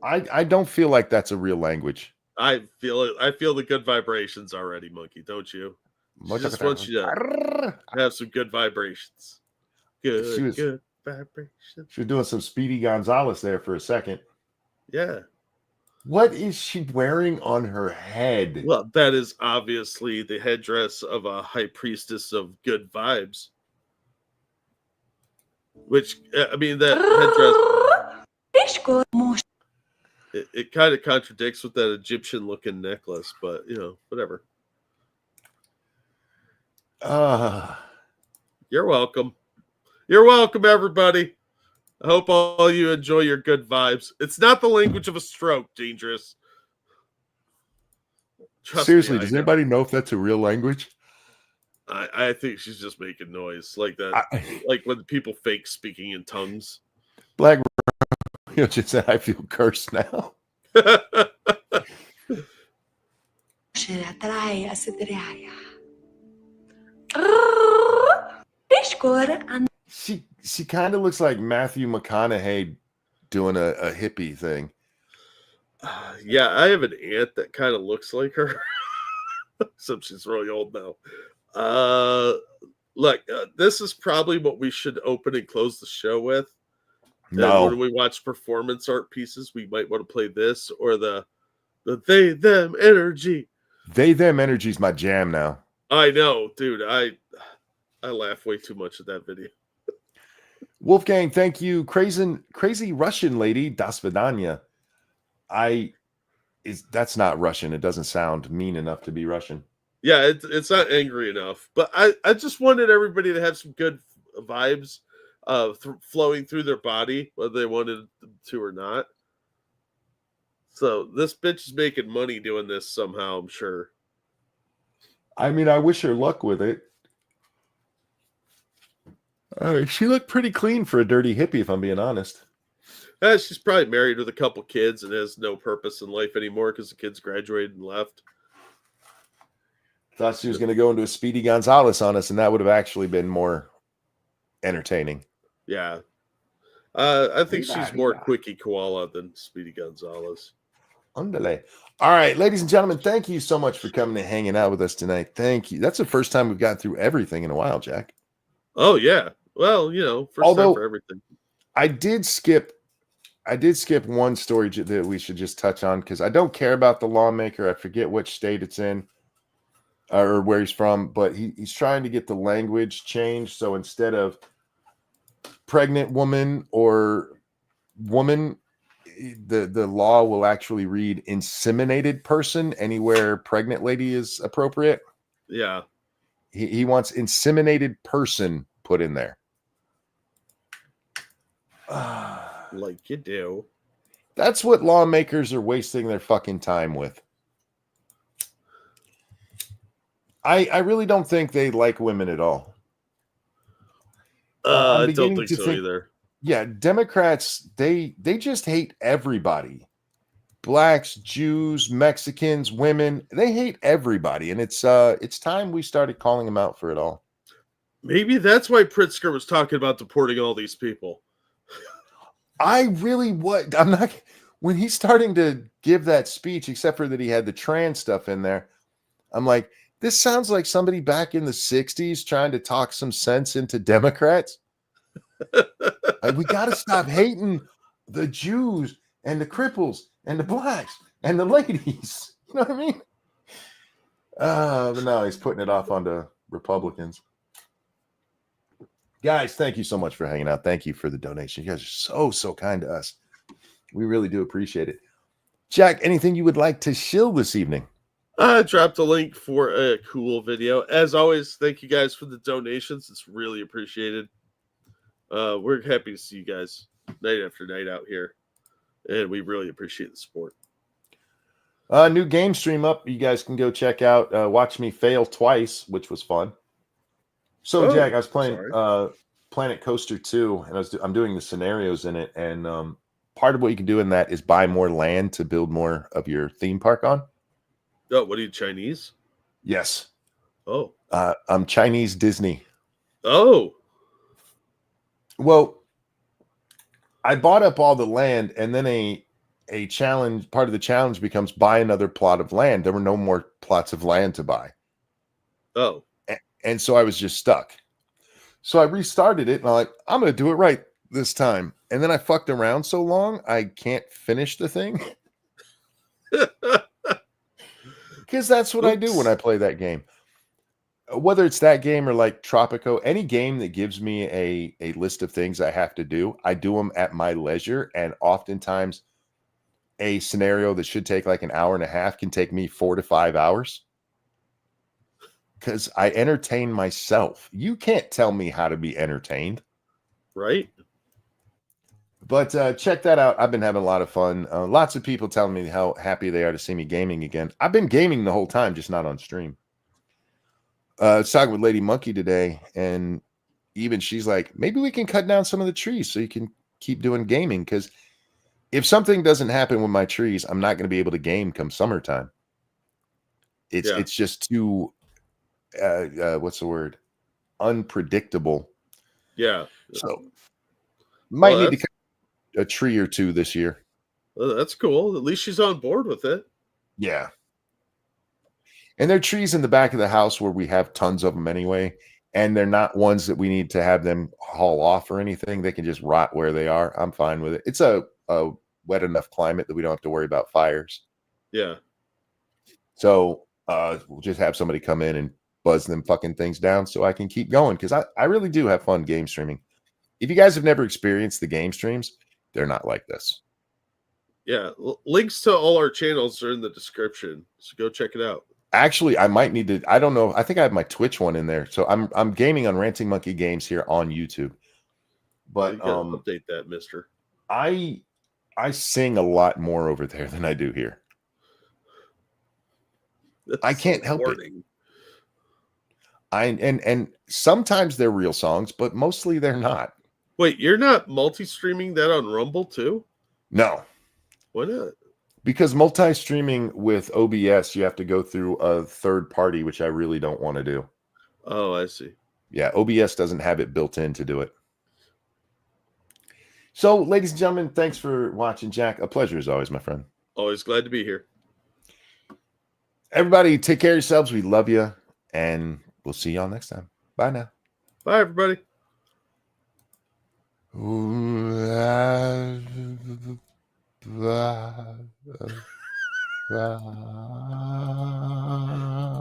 A: I don't feel like that's a real language.
C: I feel it. I feel the good vibrations already, Monkey. Don't you? She just wants you to have some good vibrations. Good vibrations.
A: She was doing some Speedy Gonzalez there for a second.
C: Yeah.
A: What is she wearing on her head?
C: Well, that is obviously the headdress of a high priestess of good vibes. Which, I mean, that headdress... It kind of contradicts with that Egyptian-looking necklace, but, you know, whatever. You're welcome. You're welcome, everybody. I hope all you enjoy your good vibes. It's not the language of a stroke, Dangerous.
A: Seriously, does anybody know if that's a real language?
C: I think she's just making noise like that. Like when people fake speaking in tongues.
A: Black just said, I feel cursed now. She kind of looks like Matthew McConaughey doing a hippie thing.
C: Yeah, I have an aunt that kind of looks like her. Except she's really old now. Look, this is probably what we should open and close the show with.
A: No.
C: When we watch performance art pieces, we might want to play this or the they them energy.
A: They them energy is my jam now.
C: I know, dude. I laugh way too much at that video.
A: Wolfgang, thank you. Crazy Russian lady, Das Vidanya. That's not Russian. It doesn't sound mean enough to be Russian.
C: Yeah, it's not angry enough. But I just wanted everybody to have some good vibes flowing through their body, whether they wanted to or not. So this bitch is making money doing this somehow, I'm sure.
A: I mean, I wish her luck with it. She looked pretty clean for a dirty hippie, if I'm being honest.
C: She's probably married with a couple kids and has no purpose in life anymore because the kids graduated and left.
A: Thought she was going to go into a Speedy Gonzalez on us, and that would have actually been more entertaining.
C: Yeah. I think she's more Quickie Koala than Speedy Gonzalez.
A: Underlay. All right, ladies and gentlemen, thank you so much for coming and hanging out with us tonight. Thank you. That's the first time we've gotten through everything in a while, Jack.
C: Oh, yeah. Well, you know, first time for everything.
A: I did skip one story that we should just touch on because I don't care about the lawmaker. I forget which state it's in or where he's from, but he's trying to get the language changed. So instead of pregnant woman or woman, the law will actually read inseminated person anywhere pregnant lady is appropriate.
C: Yeah.
A: He wants inseminated person put in there.
C: Like you do.
A: That's what lawmakers are wasting their fucking time with. I really don't think they like women at all. I'm
C: I don't
A: beginning
C: think
A: to
C: so
A: think,
C: either.
A: yeah, Democrats, they just hate everybody. Blacks, Jews, Mexicans, women, they hate everybody. And it's time we started calling them out for it all.
C: Maybe that's why Pritzker was talking about deporting all these people.
A: I really would. I'm not, when he's starting to give that speech, except for that he had the trans stuff in there, I'm like, this sounds like somebody back in the 60s trying to talk some sense into Democrats. Like, we got to stop hating the Jews and the cripples and the blacks and the ladies. You know what I mean? But now he's putting it off onto Republicans. Guys, thank you so much for hanging out. Thank you for the donation. You guys are so kind to us. We really do appreciate it. Jack, anything you would like to shill this evening?
C: I dropped a link for a cool video. As always, thank you guys for the donations. It's really appreciated. We're happy to see you guys night after night out here, and we really appreciate the support.
A: New game stream up. You guys can go check out. Watch me fail twice, which was fun. So, Jack, I was playing Planet Coaster 2, and I'm doing the scenarios in it. And part of what you can do in that is buy more land to build more of your theme park on.
C: Oh, what are you, Chinese?
A: Yes.
C: Oh.
A: I'm Chinese Disney.
C: Oh.
A: Well, I bought up all the land, and then a challenge, part of the challenge becomes buy another plot of land. There were no more plots of land to buy.
C: Oh.
A: And so I was just stuck. So I restarted it, and I'm like, I'm going to do it right this time. And then I fucked around so long, I can't finish the thing. Because that's what I do when I play that game. Whether it's that game or like Tropico, any game that gives me a list of things I have to do, I do them at my leisure. And oftentimes a scenario that should take like an hour and a half can take me 4 to 5 hours. Because I entertain myself. You can't tell me how to be entertained.
C: Right?
A: But check that out. I've been having a lot of fun. Lots of people telling me how happy they are to see me gaming again. I've been gaming the whole time, just not on stream. I was talking with Lady Monkey today, and even she's like, maybe we can cut down some of the trees so you can keep doing gaming. Because if something doesn't happen with my trees, I'm not going to be able to game come summertime. It's just too... what's the word? Unpredictable.
C: Yeah.
A: So might need to cut a tree or two this year.
C: Well, that's cool. At least she's on board with it.
A: Yeah. And there are trees in the back of the house where we have tons of them anyway. And they're not ones that we need to have them haul off or anything. They can just rot where they are. I'm fine with it. It's a wet enough climate that we don't have to worry about fires.
C: Yeah.
A: So we'll just have somebody come in and buzz them fucking things down so I can keep going, because I really do have fun game streaming. If you guys have never experienced the game streams, they're not like this.
C: Yeah, links to all our channels are in the description, so go check it out.
A: Actually, I might need to. I don't know. I think I have my Twitch one in there, so I'm gaming on Ranting Monkey Games here on YouTube. But
C: update that, Mister.
A: I sing a lot more over there than I do here. I can't help it. And sometimes they're real songs, but mostly they're not.
C: Wait, you're not multi-streaming that on Rumble too?
A: No.
C: Why not?
A: Because multi-streaming with OBS, you have to go through a third party, which I really don't want to do.
C: Oh, I see.
A: Yeah, OBS doesn't have it built in to do it. So, ladies and gentlemen, thanks for watching, Jack. A pleasure as always, my friend.
C: Always glad to be here.
A: Everybody, take care of yourselves. We love you, and we'll see y'all next time. Bye now.
C: Bye, everybody.
A: Bye.